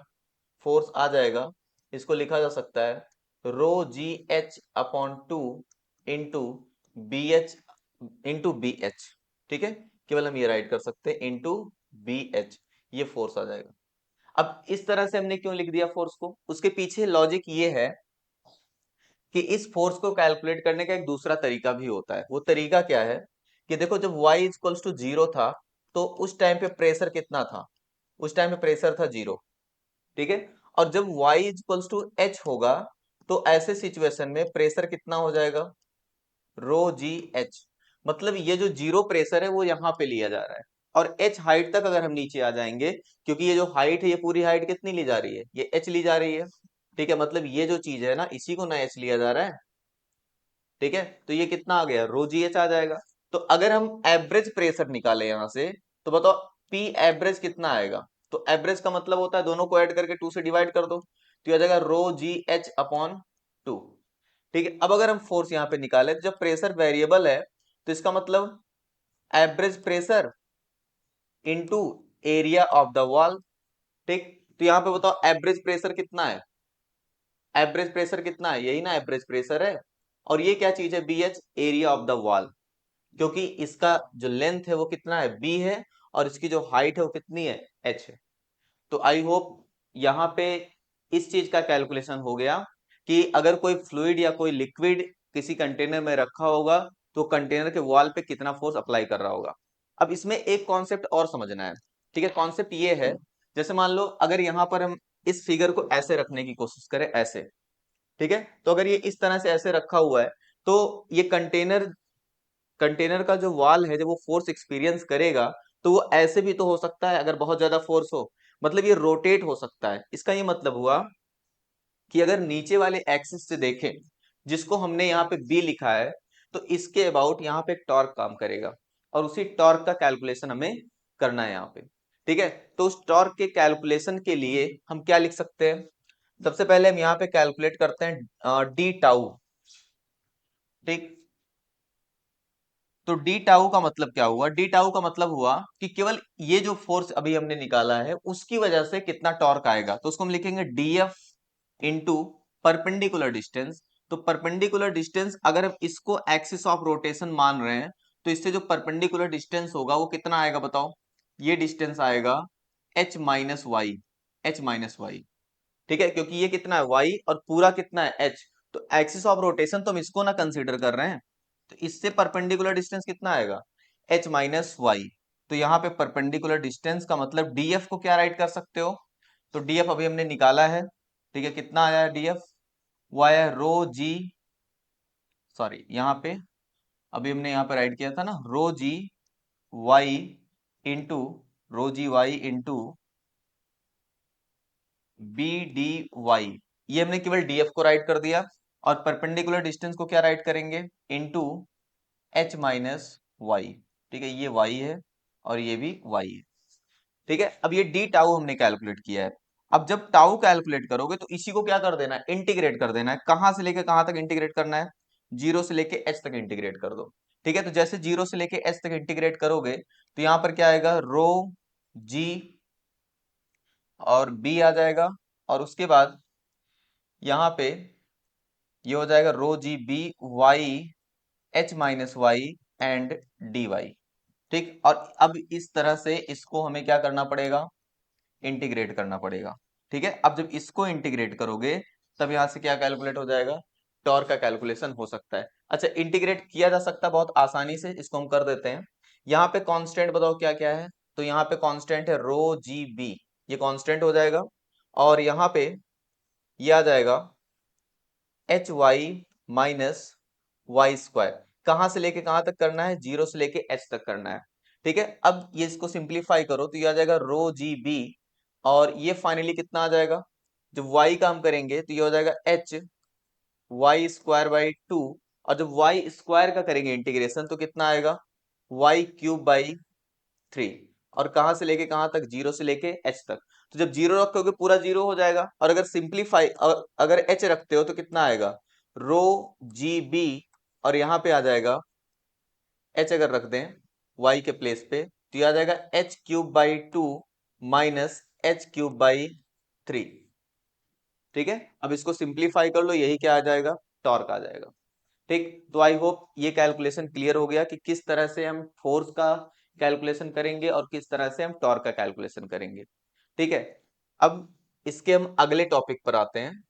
फोर्स आ जाएगा, इसको लिखा जा सकता है रो जी h upon two into B h, into B h. ठीक है, केवल हम ये राइट कर सकते हैं इंटू बी एच, ये फोर्स आ जाएगा। अब इस तरह से हमने क्यों लिख दिया फोर्स को, उसके पीछे लॉजिक ये है कि इस फोर्स को कैलकुलेट करने का एक दूसरा तरीका भी होता है। वो तरीका क्या है कि देखो, जब y इक्वल्स टू जीरो था, तो उस टाइम पे प्रेशर कितना था, उस टाइम पे प्रेशर था 0। ठीक है, और जब y इक्वल्स टू h होगा, तो ऐसे सिचुएशन में प्रेशर कितना हो जाएगा, रो जी एच। मतलब ये जो 0 प्रेशर है वो यहाँ पे लिया जा रहा है, और h हाइट तक अगर हम नीचे आ जाएंगे, क्योंकि ये जो हाइट है, ये पूरी हाइट कितनी ली जा रही है, ये h ली जा रही है। ठीक है, मतलब ये जो चीज है ना, इसी को ना h लिया जा रहा है। ठीक है, तो ये कितना आ गया, रो जी एच आ जाएगा। तो अगर हम एवरेज प्रेशर निकाले यहां से, तो बताओ पी एवरेज कितना आएगा। तो एवरेज का मतलब होता है दोनों को ऐड करके 2 से डिवाइड कर दो, तो ये आ जाएगा रो जी एच अपॉन 2। ठीक है, अब अगर हम फोर्स यहाँ पे निकाले, तो जब प्रेशर वेरिएबल है, तो इसका मतलब average pressure into area of the wall. ठीक, तो यहाँ पे बताओ एवरेज प्रेशर कितना है, एवरेज प्रेशर कितना है, यही ना एवरेज प्रेशर है। और ये क्या चीज है, B H, area of the wall, क्योंकि इसका जो लेंथ है वो कितना है, बी है, और इसकी जो हाइट है वो कितनी है, एच है। तो आई होप यहाँ पे इस चीज का कैलकुलेशन हो गया कि अगर कोई फ्लूइड या कोई लिक्विड किसी कंटेनर में रखा होगा, तो कंटेनर के वॉल पे कितना फोर्स अप्लाई कर रहा होगा। अब इसमें एक कॉन्सेप्ट और समझना है। ठीक है, कॉन्सेप्ट ये है, जैसे मान लो अगर यहाँ पर हम इस फिगर को ऐसे रखने की कोशिश करें, ऐसे। ठीक है, तो अगर ये इस तरह से ऐसे रखा हुआ है, तो ये कंटेनर कंटेनर का जो वॉल है, जब वो फोर्स एक्सपीरियंस करेगा, तो वो ऐसे भी तो हो सकता है, अगर बहुत ज्यादा फोर्स हो, मतलब ये रोटेट हो सकता है। इसका ये मतलब हुआ कि अगर नीचे वाले एक्सिस से देखें, जिसको हमने यहाँ पे बी लिखा है, तो इसके अबाउट यहाँ पे एक टॉर्क काम करेगा, और उसी टॉर्क का कैलकुलेशन हमें करना है यहाँ पे। ठीक है, तो उस टॉर्क के कैलकुलेशन के लिए हम क्या लिख सकते हैं, सबसे पहले हम यहाँ पे कैलकुलेट करते हैं डी टाउ। ठीक, तो डी टाउ का मतलब क्या हुआ, डी टाउ का मतलब हुआ कि केवल ये जो फोर्स अभी हमने निकाला है, उसकी वजह से कितना टॉर्क आएगा, तो उसको हम लिखेंगे डीएफ इंटू परपेंडिकुलर डिस्टेंस। तो परपेंडिकुलर डिस्टेंस अगर हम इसको एक्सिस ऑफ रोटेशन मान रहे हैं, तो इससे जो परपेंडिकुलर डिस्टेंस होगा वो कितना आएगा बताओ, ये डिस्टेंस आएगा H minus Y, H minus Y. ठीक है, क्योंकि ये कितना है, वाई, और पूरा कितना है, एच। तो एक्सिस ऑफ रोटेशन तो हम इसको ना कंसीडर कर रहे हैं, तो इससे परपेंडिकुलर डिस्टेंस कितना आएगा, एच माइनस वाई। तो यहाँ पे परपेंडिकुलर डिस्टेंस का मतलब डीएफ को क्या राइट कर सकते हो, तो डीएफ अभी हमने निकाला है। ठीक है, कितना आया है डीएफ, वो आया रो जी, सॉरी यहाँ पे अभी हमने यहाँ पे राइट किया था ना, rho g y into, rho g y into B D Y. ये हमने केवल डीएफ को राइट कर दिया, और परपेंडिकुलर डिस्टेंस को क्या राइट करेंगे, इनटू एच माइनस वाई। ठीक है, ये वाई है, और ये भी वाई है। ठीक है, अब ये डी टाउ हमने कैलकुलेट किया है। अब जब टाउ कैलकुलेट करोगे, तो इसी को क्या कर देना है, इंटीग्रेट कर देना है। कहां से लेके कहां तक इंटीग्रेट करना है, 0 से लेके एच तक इंटीग्रेट कर दो। ठीक है, तो जैसे 0 से लेके h तक इंटीग्रेट करोगे तो यहाँ पर क्या आएगा, रो जी और b आ जाएगा, और उसके बाद यहाँ पे ये हो जाएगा rho ji B y H minus y and D Y. ठीक, और अब इस तरह से इसको हमें क्या करना पड़ेगा, इंटीग्रेट करना पड़ेगा। ठीक है, अब जब इसको इंटीग्रेट करोगे तब यहां से क्या कैलकुलेट हो जाएगा, टॉर्क का कैलकुलेशन हो सकता है। अच्छा, इंटीग्रेट किया जा सकता है बहुत आसानी से, इसको हम कर देते हैं। यहाँ पे कांस्टेंट बताओ क्या क्या है, तो यहाँ पे कांस्टेंट है रो जी बी, ये कांस्टेंट हो जाएगा, और यहाँ पे ये आ जाएगा H Y minus Y square. कहां से लेके कहां तक करना है, 0 से लेके h तक करना है। ठीक है, अब ये इसको सिंप्लीफाई करो तो ये आ जाएगा रो जी बी, और ये फाइनली कितना आ जाएगा, जब y का हम करेंगे तो ये हो जाएगा h Y square by two, और जब y स्क्वायर का करेंगे इंटीग्रेशन तो कितना आएगा, y क्यूब बाई थ्री। और कहां से लेके कहां तक, 0 से लेके h तक। तो जब 0 रखोगे पूरा 0 हो जाएगा, और अगर सिंप्लीफाई अगर h रखते हो तो कितना आएगा, रो जी बी, और यहां पे आ जाएगा h अगर रख दें y के प्लेस पे तो ये आ जाएगा h cube by two minus H cube by three. ठीक है, अब इसको सिंप्लीफाई कर लो, यही क्या आ जाएगा, टॉर्क आ जाएगा। ठीक, तो आई होप ये कैलकुलेशन क्लियर हो गया कि किस तरह से हम फोर्स का कैलकुलेशन करेंगे और किस तरह से हम टॉर्क का कैलकुलेशन करेंगे। ठीक है, अब इसके हम अगले टॉपिक पर आते हैं।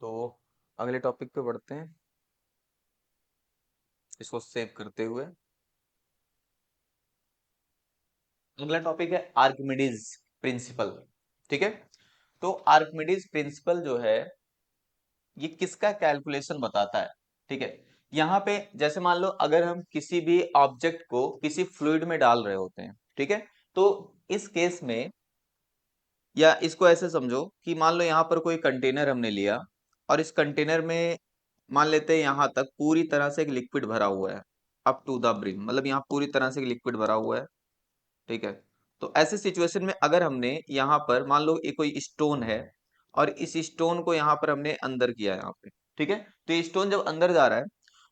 तो अगले टॉपिक पे बढ़ते हैं, इसको सेव करते हुए। अगला टॉपिक है आर्किमिडीज प्रिंसिपल। ठीक है, तो आर्किमिडीज प्रिंसिपल जो है ये किसका कैलकुलेशन बताता है। ठीक है, यहाँ पे जैसे मान लो अगर हम किसी भी ऑब्जेक्ट को किसी फ्लूइड में डाल रहे होते हैं, ठीक है, तो इस केस में, या इसको ऐसे समझो कि मान लो यहाँ पर कोई कंटेनर हमने लिया, और इस कंटेनर में मान लेते हैं यहाँ तक पूरी तरह से एक लिक्विड भरा हुआ है, अप टू द ब्रिम, मतलब यहाँ पूरी तरह से एक लिक्विड भरा हुआ है। ठीक है, तो ऐसे सिचुएशन में अगर हमने यहाँ पर मान लो ये कोई स्टोन है, और इस स्टोन को यहाँ पर हमने अंदर किया यहाँ पे, ठीक है, तो ये स्टोन जब अंदर जा रहा है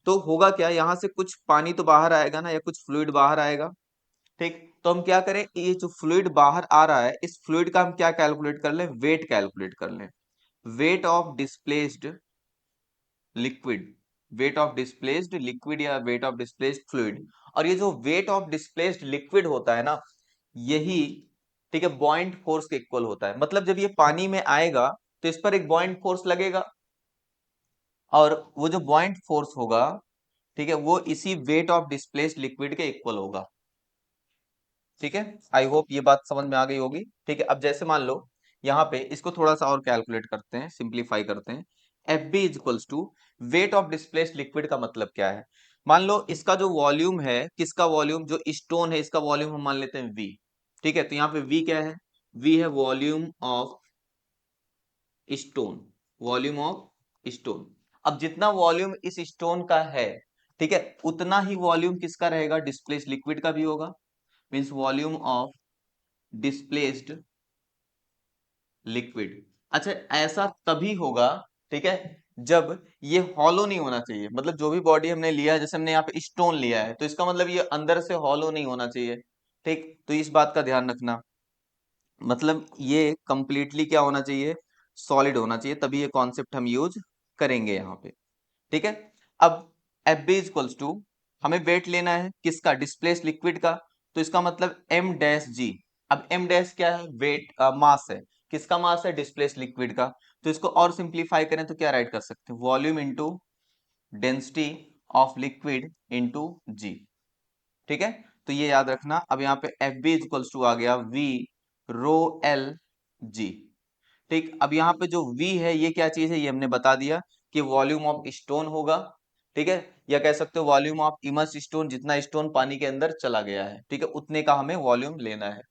तो होगा क्या, यहाँ से कुछ पानी तो बाहर आएगा ना, या कुछ फ्लूइड बाहर आएगा। ठीक, तो हम क्या करें, ये जो फ्लूइड बाहर आ रहा है इस फ्लूइड का हम क्या कैलकुलेट कर लें, वेट कैलकुलेट कर लें, wait of displaced liquid, wait of displaced liquid या वेट ऑफ डिस्प्लेस्ड फ्लूइड। और ये जो वेट ऑफ डिस्प्लेस्ड लिक्विड होता है ना, यही, ठीक है, बॉइंट फोर्स के इक्वल होता है। मतलब जब ये पानी में आएगा तो इस पर एक बॉइंट फोर्स लगेगा, और वो जो बॉइंट फोर्स होगा, ठीक है, वो इसी वेट ऑफ डिस्प्लेस्ड लिक्विड के इक्वल होगा। ठीक है, आई होप ये बात समझ में आ गई होगी। ठीक है, अब जैसे मान लो यहाँ पे इसको थोड़ा सा और कैलकुलेट करते हैं, सिंप्लीफाई करते हैं। F B is equals to weight of displaced liquid का मतलब क्या है, मान लो इसका जो वॉल्यूम है, किसका वॉल्यूम, जो स्टोन है इसका वॉल्यूम हम मान लेते हैं वी। ठीक है, तो यहाँ पे वी क्या है, वी है volume of stone, volume of stone. अब जितना वॉल्यूम इस स्टोन का है, ठीक है, उतना ही वॉल्यूम किसका रहेगा, डिस्प्लेस्ड लिक्विड का भी होगा। Means volume of displaced liquid. अच्छा, ऐसा तभी होगा, ठीक है, जब ये हॉलो नहीं होना चाहिए, मतलब जो भी बॉडी हमने लिया है, जैसे हमने यहाँ पे स्टोन लिया है तो इसका मतलब ये अंदर से हॉलो नहीं होना चाहिए। ठीक, तो इस बात का ध्यान रखना, मतलब ये कंप्लीटली क्या होना चाहिए, सॉलिड होना चाहिए, तभी ये कॉन्सेप्ट हम यूज करेंगे यहाँ पे। ठीक है, अब एफ बी इक्वल्स टू, हमें वेट लेना है किसका, डिस्प्लेस लिक्विड का, तो इसका मतलब एम डैश जी। अब एम डैश क्या है, वेट, मास है, किसका मास है, डिस्प्लेस लिक्विड का। तो इसको और सिंप्लीफाई करें तो क्या राइट कर सकते हैं, volume into density of liquid into g. ठीक है, तो ये याद रखना। अब यहाँ पे एफ बी इक्वल्स टू आ गया वी रो एल जी। ठीक, अब यहाँ पे जो V है ये क्या चीज है, ये हमने बता दिया कि वॉल्यूम ऑफ स्टोन होगा। ठीक है, या कह सकते हो वॉल्यूम ऑफ इमर्स स्टोन, जितना स्टोन पानी के अंदर चला गया है, ठीक है, उतने का हमें वॉल्यूम लेना है।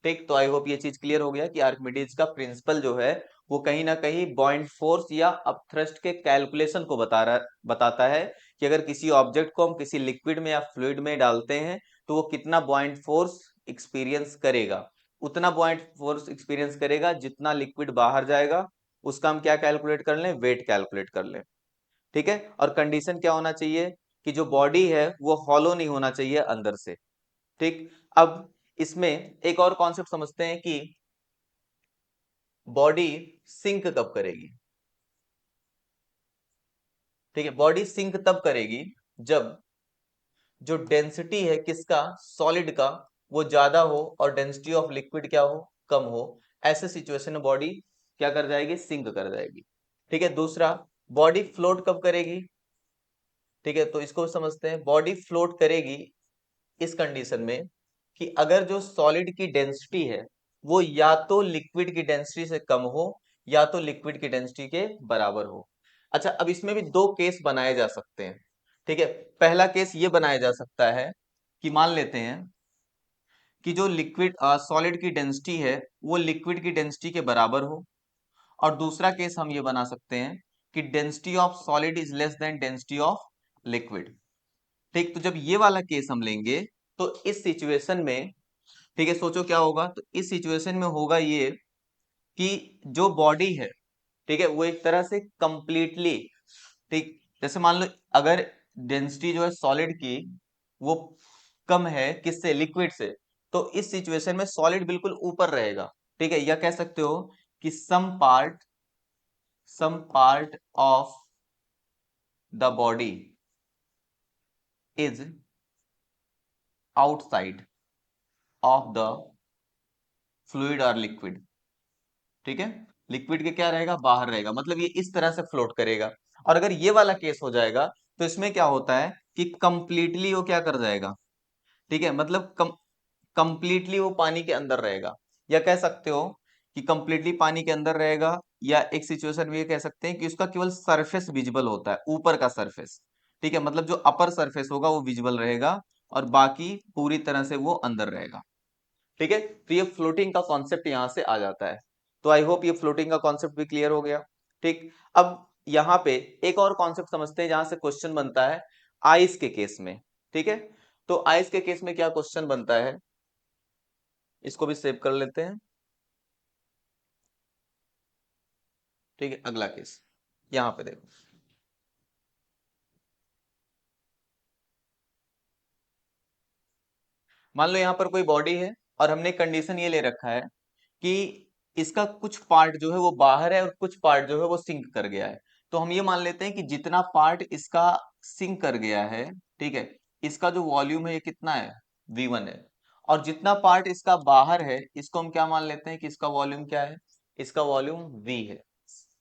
ठीक, तो आई होप ये चीज क्लियर हो गया कि आर्किमिडीज का प्रिंसिपल जो है वो कहीं ना कहीं बॉइंट फोर्स या अपथ्रस्ट के कैलकुलेशन को बताता है कि अगर किसी ऑब्जेक्ट को हम किसी लिक्विड में या फ्लूइड में डालते हैं तो वो कितना बॉइंट फोर्स एक्सपीरियंस करेगा, उतना बुआइंट फोर्स एक्सपीरियंस करेगा जितना लिक्विड बाहर जाएगा, उसका हम क्या कैलकुलेट कर लें, वेट कैलकुलेट कर लें। ठीक है, और कंडीशन क्या होना चाहिए कि जो बॉडी है वो हॉलो नहीं होना चाहिए अंदर से। ठीक, अब इसमें एक और कॉन्सेप्ट समझते हैं कि बॉडी सिंक कब करेगी। ठीक है, बॉडी सिंक तब करेगी जब जो डेंसिटी है किसका, सॉलिड का, वो ज्यादा हो और डेंसिटी ऑफ लिक्विड क्या हो, कम हो। ऐसे सिचुएशन में बॉडी क्या कर जाएगी, सिंक कर जाएगी। ठीक है, दूसरा, बॉडी फ्लोट कब करेगी। ठीक है, तो इसको समझते हैं, बॉडी फ्लोट करेगी इस कंडीशन में कि अगर जो सॉलिड की डेंसिटी है वो या तो लिक्विड की डेंसिटी से कम हो या तो लिक्विड की डेंसिटी के बराबर हो। अच्छा, अब इसमें भी दो केस बनाए जा सकते हैं। ठीक है, पहला केस ये बनाया जा सकता है कि मान लेते हैं कि जो लिक्विड सॉलिड की डेंसिटी है वो लिक्विड की डेंसिटी के बराबर हो। और दूसरा केस हम ये बना सकते हैं कि density of solid is less than density of liquid. ठीक, तो जब ये वाला केस हम लेंगे तो इस सिचुएशन में, ठीक है, सोचो क्या होगा, तो इस सिचुएशन में होगा ये कि जो बॉडी है, ठीक है, वो एक तरह से कंप्लीटली, ठीक, जैसे मान लो अगर डेंसिटी जो है सॉलिड की वो कम है किससे, लिक्विड से, तो इस सिचुएशन में सॉलिड बिल्कुल ऊपर रहेगा। ठीक है, या कह सकते हो कि some part of the body is outside of the fluid और लिक्विड। ठीक है, लिक्विड के क्या रहेगा, बाहर रहेगा, मतलब ये इस तरह से फ्लोट करेगा। और अगर ये वाला केस हो जाएगा तो इसमें क्या होता है कि कंप्लीटली वो क्या कर जाएगा, ठीक है, मतलब कंप्लीटली वो पानी के अंदर रहेगा। या कह सकते हो कि कंप्लीटली पानी के अंदर रहेगा, या एक सिचुएशन में ये कह सकते हैं कि उसका केवल सरफेस विजिबल होता है, ऊपर का सरफेस। ठीक है, मतलब जो अपर सरफेस होगा वो विजिबल रहेगा और बाकी पूरी तरह से वो अंदर रहेगा। ठीक है, तो ये फ्लोटिंग का कॉन्सेप्ट यहां से आ जाता है। तो आई होप ये फ्लोटिंग का कॉन्सेप्ट भी क्लियर हो गया। ठीक, अब यहाँ पे एक और कॉन्सेप्ट समझते हैं जहां से क्वेश्चन बनता है आइस के केस में। ठीक है, तो आइस के केस में क्या क्वेश्चन बनता है, इसको भी सेव कर लेते हैं। ठीक है, अगला केस यहाँ पे देखो, मान लो यहाँ पर कोई बॉडी है और हमने कंडीशन ये ले रखा है कि इसका कुछ पार्ट जो है वो बाहर है और कुछ पार्ट जो है वो सिंक कर गया है। तो हम ये मान लेते हैं कि जितना पार्ट इसका सिंक कर गया है, ठीक है, इसका जो वॉल्यूम है ये कितना है, V1 है। और जितना पार्ट इसका बाहर है इसको हम क्या मान लेते हैं कि इसका वॉल्यूम क्या है, इसका वॉल्यूम V है।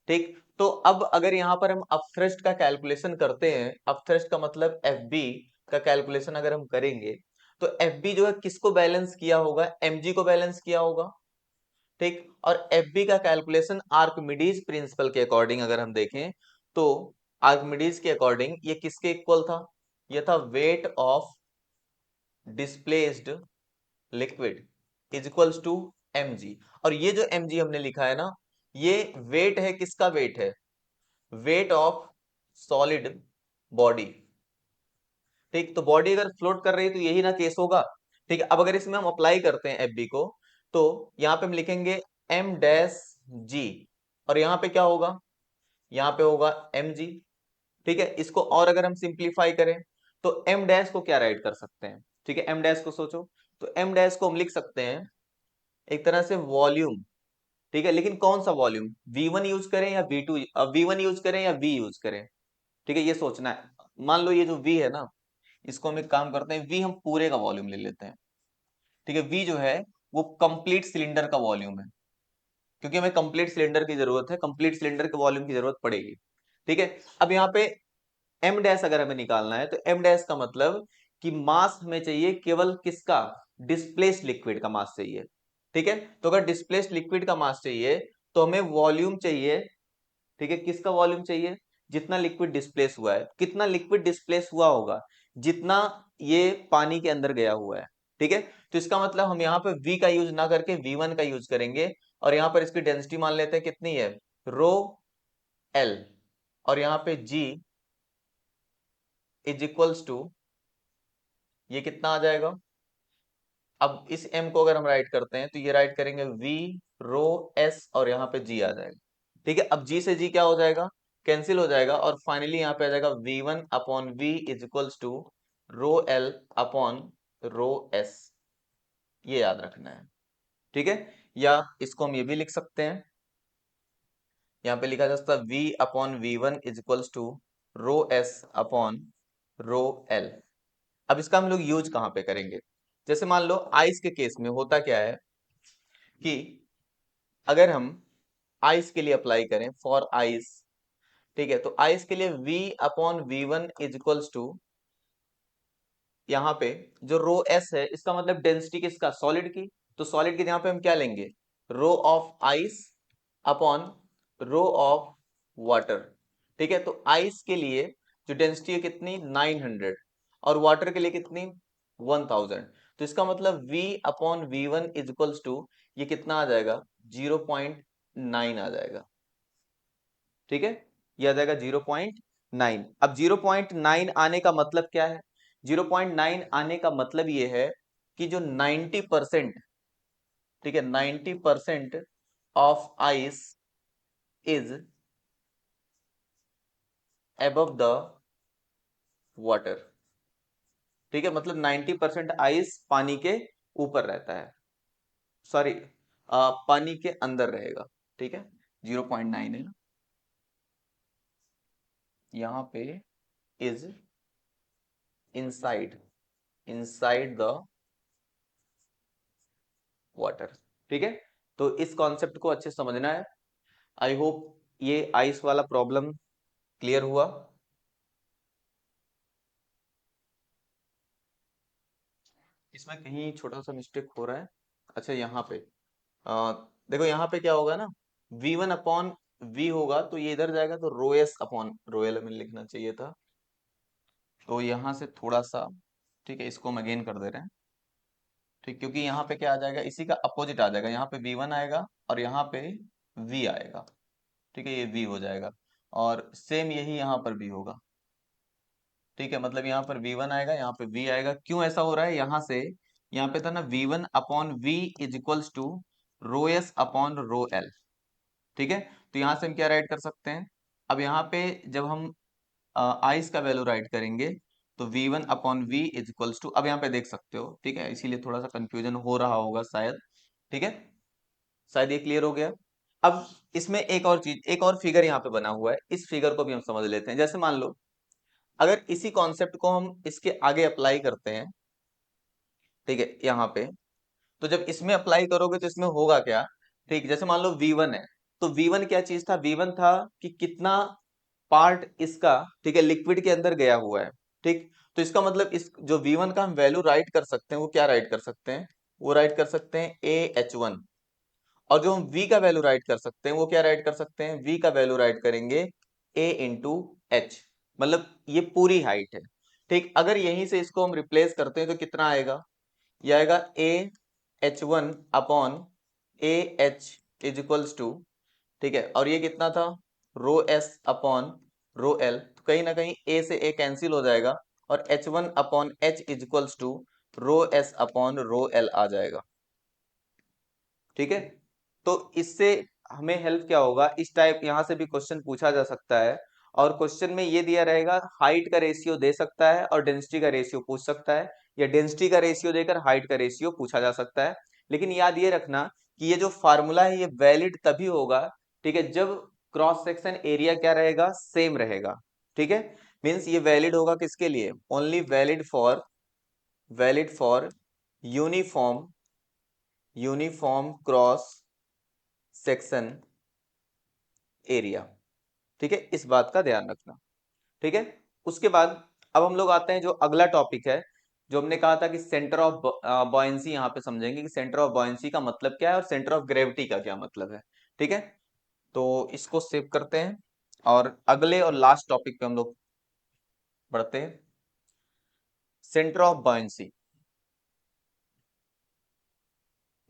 ठीक, तो अब अगर यहाँ पर हम अपथ्रस्ट का कैलकुलेशन करते हैं, अपथ्रस्ट का मतलब FB का कैलकुलेशन अगर हम करेंगे, तो FB जो है किसको बैलेंस किया होगा, mg को बैलेंस किया होगा। ठीक, और FB का कैलकुलेशन आर्किमिडीज प्रिंसिपल के अकॉर्डिंग अगर हम देखें तो आर्किमिडीज के अकॉर्डिंग ये किसके इक्वल था, ये था weight of displaced liquid is equals to mg। और ये जो mg हमने लिखा है ना, ये वेट है, किसका वेट है, वेट ऑफ सॉलिड बॉडी। ठीक, तो बॉडी अगर फ्लोट कर रही है तो यही ना केस होगा। ठीक है, अब अगर इसमें हम अप्लाई करते हैं FB को, तो यहाँ पे हम लिखेंगे m डैश g, और यहाँ पे क्या होगा, यहाँ पे होगा mg। ठीक है, इसको और अगर हम सिंप्लीफाई करें तो m डैश को क्या राइट कर सकते हैं, ठीक है, m डैश को सोचो, तो m डैश को हम लिख सकते हैं एक तरह से वॉल्यूम। ठीक है, लेकिन कौन सा वॉल्यूम, V1 यूज करें या V2, V1 यूज करें या V यूज करें। ठीक है, ये सोचना है। मान लो ये जो V है ना, इसको हम एक काम करते हैं, V हम पूरे का वॉल्यूम ले लेते हैं। ठीक है, V जो है वो कंप्लीट सिलेंडर का वॉल्यूम है, क्योंकि हमें कंप्लीट सिलेंडर की जरूरत है, कंप्लीट सिलेंडर के वॉल्यूम की जरूरत पड़ेगी। ठीक है, अब यहाँ पे एम डैश अगर हमें निकालना है तो एम डैश का मतलब कि मास हमें चाहिए केवल किसका, डिस्प्लेस्ड लिक्विड का मास चाहिए। ठीक है, तो अगर डिस्प्लेस्ड लिक्विड का मास चाहिए तो हमें वॉल्यूम चाहिए। ठीक है, किसका वॉल्यूम चाहिए, जितना लिक्विड डिस्प्लेस हुआ है, कितना लिक्विड डिस्प्लेस हुआ होगा, जितना ये पानी के अंदर गया हुआ है। ठीक है, तो इसका मतलब हम यहाँ पे V का यूज ना करके V1 का यूज करेंगे, और यहाँ पर इसकी डेंसिटी मान लेते हैं कितनी है, रो L, और यहाँ पे G इज इक्वल्स टू, ये कितना आ जाएगा, अब इस m को अगर हम राइट करते हैं तो ये राइट करेंगे v रो s और यहाँ पे g आ जाएगा। ठीक है, अब g से g क्या हो जाएगा, कैंसिल हो जाएगा और फाइनली यहाँ पे आ जाएगा v1 upon v is equals to rho l upon rho s। ये याद रखना है। ठीक है, या इसको हम ये भी लिख सकते हैं, यहाँ पे लिखा जा सकता है v upon v1 is equals to rho s upon rho l। अब इसका हम लोग यूज कहाँ पे करेंगे, जैसे मान लो आइस के केस में होता क्या है कि अगर हम आइस के लिए अप्लाई करें फॉर आइस, ठीक है, तो आइस के लिए v upon V one is equals to यहाँ पे जो रो एस है इसका मतलब डेंसिटी किसका, सॉलिड की। तो सॉलिड के यहाँ पे हम क्या लेंगे, row of ice upon row of water. ठीक है, तो आइस के लिए जो डेंसिटी है कितनी 900 और वाटर के लिए कितनी 1000। तो इसका मतलब v upon V one is equals to ये कितना आ जाएगा 0.9 आ जाएगा। ठीक है, ये आ जाएगा 0.9। अब 0.9 आने का मतलब क्या है, 0.9 आने का मतलब ये है कि जो 90%, ठीक है, 90% of ice is above the water. ठीक है, मतलब 90% आइस पानी के ऊपर रहता है, सॉरी पानी के अंदर रहेगा। ठीक है, 0.9 है ना, यहाँ पे is inside, inside the water. ठीक है, तो इस कॉन्सेप्ट को अच्छे से समझना है। आई होप ये आइस वाला प्रॉब्लम क्लियर हुआ। इसमें कहीं छोटा सा मिस्टेक हो रहा है। अच्छा यहाँ पे देखो यहाँ पे क्या होगा ना, v1 अपॉन v होगा तो ये इधर जाएगा तो रो एस अपॉन रो एल हमें लिखना चाहिए था। तो यहाँ से थोड़ा सा, ठीक है, इसको हम अगेन कर दे रहे हैं। ठीक, क्योंकि यहाँ पे क्या आ जाएगा, इसी का अपोजिट आ जाएगा, यहाँ पे v1 आएगा और यहाँ पे v आएगा। ठीक है, ये v हो जाएगा और सेम यही यहाँ पर भी होगा। ठीक है, मतलब यहाँ पर v1 आएगा, यहाँ पे v आएगा। क्यों ऐसा हो रहा है, यहाँ से यहाँ पे था ना v1 upon v is equals to row S upon row L. ठीक है, तो यहाँ से हम क्या राइट कर सकते हैं, अब यहाँ पे जब हम आइस का वैल्यू राइट करेंगे तो v1 upon v is equals to, अब यहाँ पे देख सकते हो, ठीक है, इसीलिए थोड़ा सा कंफ्यूजन हो रहा होगा शायद। ठीक है, शायद ये क्लियर हो गया। अब इसमें एक और चीज, एक और फिगर यहाँ पे बना हुआ है, इस फिगर को भी हम समझ लेते हैं। जैसे मान लो अगर इसी कॉन्सेप्ट को हम इसके आगे अप्लाई करते हैं, ठीक है, यहाँ पे, तो जब इसमें अप्लाई करोगे तो इसमें होगा क्या, ठीक, जैसे मान लो v1 है, तो v1 क्या चीज था, v1 था कि कितना पार्ट इसका, ठीक है, लिक्विड के अंदर गया हुआ है। ठीक, तो इसका मतलब इस जो v1 का हम वैल्यू राइट कर सकते हैं वो क्या राइट कर सकते हैं, वो राइट कर सकते हैं AH1। और जो हम v का वैल्यू राइट कर सकते हैं वो क्या राइट कर सकते हैं, v का वैल्यू राइट करेंगे a इंटू एच, मतलब ये पूरी हाइट है। ठीक, अगर यहीं से इसको हम रिप्लेस करते हैं तो कितना आएगा, ये आएगा AH1 upon AH is equals to, ठीक है, और ये कितना था रो एस अपॉन रो एल, तो कहीं ना कहीं ए से ए कैंसिल हो जाएगा और H1 upon h is equals to row S upon row L आ जाएगा। ठीक है, तो इससे हमें हेल्प क्या होगा, इस टाइप यहाँ से भी क्वेश्चन पूछा जा सकता है और क्वेश्चन में ये दिया रहेगा हाइट का रेशियो दे सकता है और डेंसिटी का रेशियो पूछ सकता है, या डेंसिटी का रेशियो देकर हाइट का रेशियो पूछा जा सकता है। लेकिन याद ये रखना कि ये जो फार्मूला है ये वैलिड तभी होगा, ठीक है, जब क्रॉस सेक्शन एरिया क्या रहेगा, सेम रहेगा। ठीक है, मीन्स ये वैलिड होगा किसके लिए, only valid for, valid for uniform, uniform cross section area. ठीक है, इस बात का ध्यान रखना। ठीक है, उसके बाद अब हम लोग आते हैं जो अगला टॉपिक है, जो हमने कहा था कि सेंटर ऑफ बॉयंसी, यहाँ पे समझेंगे कि सेंटर ऑफ बॉयंसी का मतलब क्या है और सेंटर ऑफ ग्रेविटी का क्या मतलब है। ठीक है, तो इसको सेव करते हैं और अगले और लास्ट टॉपिक पे हम लोग बढ़ते हैं, सेंटर ऑफ बॉयंसी।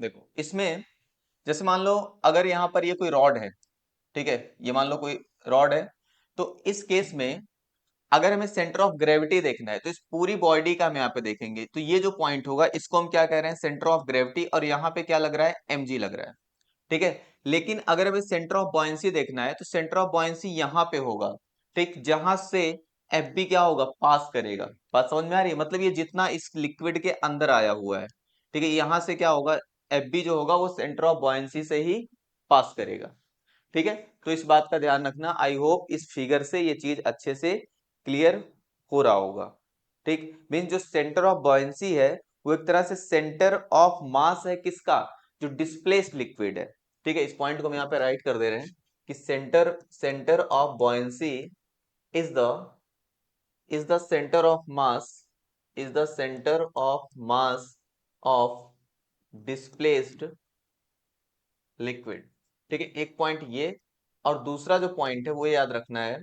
देखो इसमें जैसे मान लो अगर यहाँ पर ये कोई रॉड है, ठीक है, ये मान लो कोई रॉड है, तो इस केस में अगर हमें सेंटर ऑफ ग्रेविटी देखना है तो इस पूरी बॉडी का हम यहाँ पे देखेंगे, तो ये जो पॉइंट होगा इसको हम क्या कह रहे हैं, सेंटर ऑफ ग्रेविटी, और यहाँ पे क्या लग रहा है, mg लग रहा है, ठीक है। लेकिन अगर हमें सेंटर ऑफ बॉयंसी देखना है तो सेंटर ऑफ बॉयंसी यहाँ पे होगा, ठीक, जहां से एफ बी क्या होगा, पास करेगा। बात समझ में आ रही है, मतलब ये जितना इस लिक्विड के अंदर आया हुआ है, ठीक है, यहां से क्या होगा, एफ बी जो होगा वो सेंटर ऑफ बॉयंसी से ही पास करेगा, ठीक है। तो इस बात का ध्यान रखना। आई होप इस फिगर से ये चीज अच्छे से क्लियर हो रहा होगा, ठीक। मीन जो सेंटर ऑफ बॉयंसी है वो एक तरह से सेंटर ऑफ मास है किसका, जो डिस्प्लेस्ड लिक्विड है, ठीक है। इस पॉइंट को हम यहाँ पे राइट कर दे रहे हैं कि centre centre of buoyancy is the centre of mass, is the centre of mass of displaced liquid, ठीक है। एक पॉइंट ये, और दूसरा जो पॉइंट है वो याद रखना है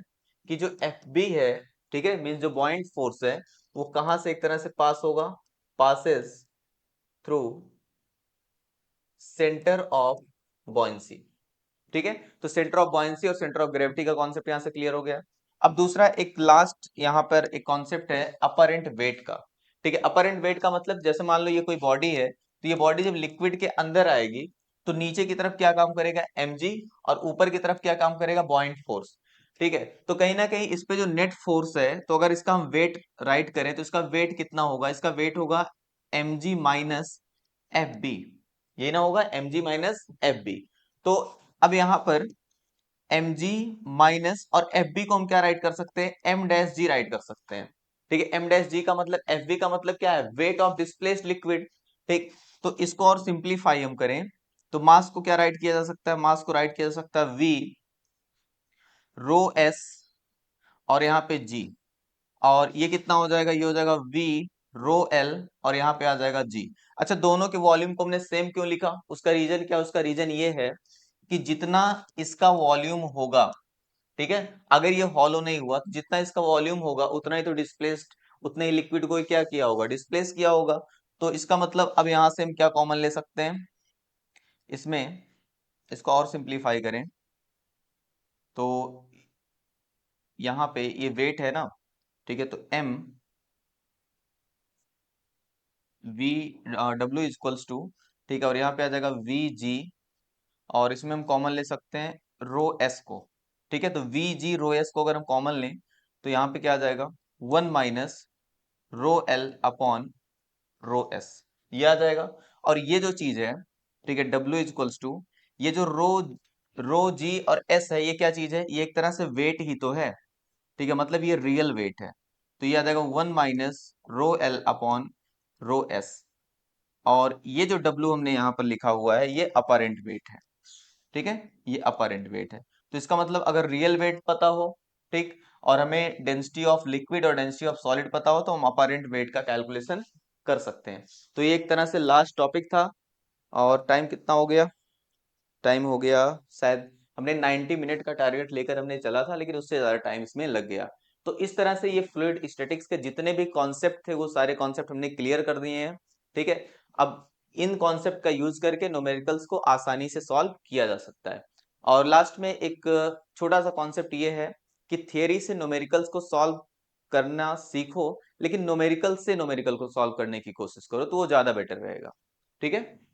कि जो एफ बी है, ठीक है, मीन जो बॉइंट फोर्स है वो कहां से एक तरह से पास होगा, passes through centre of buoyancy, ठीक है। तो सेंटर ऑफ बॉयंसी और सेंटर ऑफ ग्रेविटी का कॉन्सेप्ट यहां से क्लियर हो गया। अब दूसरा एक लास्ट यहां पर एक कॉन्सेप्ट है अपरेंट वेट का, ठीक है। अपरेंट वेट का मतलब जैसे मान लो ये कोई बॉडी है, तो ये बॉडी जब लिक्विड के अंदर आएगी तो नीचे की तरफ क्या काम करेगा, mg, और ऊपर की तरफ क्या काम करेगा, बॉइंट फोर्स, ठीक है। तो कहीं ना कहीं इस पे जो नेट फोर्स है, तो अगर इसका हम वेट राइट करें तो इसका वेट कितना होगा, इसका वेट होगा mg माइनस एफ बी, ये ना होगा mg माइनस एफ बी। तो अब यहां पर mg माइनस और fb को हम क्या राइट कर सकते हैं, m डैश जी राइट कर सकते हैं, ठीक है। m डैश जी का मतलब, fb का मतलब क्या है, वेट ऑफ डिस्प्लेस्ड लिक्विड, ठीक। तो इसको और सिंप्लीफाई हम करें तो मास को क्या राइट किया जा सकता है, मास को राइट किया जा सकता है v रो s, और यहाँ पे g, और ये कितना हो जाएगा, ये हो जाएगा v रो l, और यहाँ पे आ जाएगा g। अच्छा, दोनों के वॉल्यूम को हमने सेम क्यों लिखा, उसका रीजन क्या, उसका रीजन ये है कि जितना इसका वॉल्यूम होगा, ठीक है, अगर ये हॉलो नहीं हुआ तो जितना इसका वॉल्यूम होगा उतना ही तो डिस्प्लेस्ड, उतने ही लिक्विड को क्या किया होगा, डिस्प्लेस किया होगा। तो इसका मतलब अब यहां से हम क्या कॉमन ले सकते हैं इसमें, इसको और सिंप्लीफाई करें तो यहाँ पे ये वेट है ना, ठीक है, तो m v w equals to, ठीक है, और यहाँ पे आ जाएगा v g, और इसमें हम कॉमन ले सकते हैं रो s को, ठीक है। तो v g रो s को अगर हम कॉमन लें तो यहाँ पे क्या आ जाएगा, 1 minus rho L upon rho S, ये आ जाएगा। और ये जो चीज है, ठीक है, W इक्वल्स टू, ये जो रो जी और एस है, ये क्या चीज है, ये एक तरह से वेट ही तो है, ठीक है, मतलब ये रियल वेट है। तो ये आ जाएगा 1 minus rho L upon rho S, और ये जो W हमने यहाँ पर लिखा हुआ है ये अपरेंट वेट है, ठीक है, ये अपरेंट वेट है। तो इसका मतलब अगर रियल वेट पता हो, ठीक, और हमें डेंसिटी ऑफ लिक्विड और डेंसिटी ऑफ सॉलिड पता हो तो हम अपरेंट वेट का कैलकुलेशन कर सकते हैं। तो ये एक तरह से लास्ट टॉपिक था। और टाइम कितना हो गया, टाइम हो गया शायद, हमने 90 मिनट का टारगेट लेकर हमने चला था लेकिन उससे ज्यादा टाइम इसमें लग गया। तो इस तरह से ये फ्लूइड स्टैटिक्स के जितने भी कॉन्सेप्ट थे वो सारे कॉन्सेप्ट हमने क्लियर कर दिए हैं, ठीक है। अब इन कॉन्सेप्ट का यूज करके न्यूमेरिकल्स को आसानी से सॉल्व किया जा सकता है। और लास्ट में एक छोटा सा कॉन्सेप्ट ये है कि थियरी से न्यूमेरिकल्स को सॉल्व करना सीखो, लेकिन न्यूमेरिकल से न्यूमेरिकल को सॉल्व करने की कोशिश करो, तो वो ज्यादा बेटर रहेगा, ठीक है।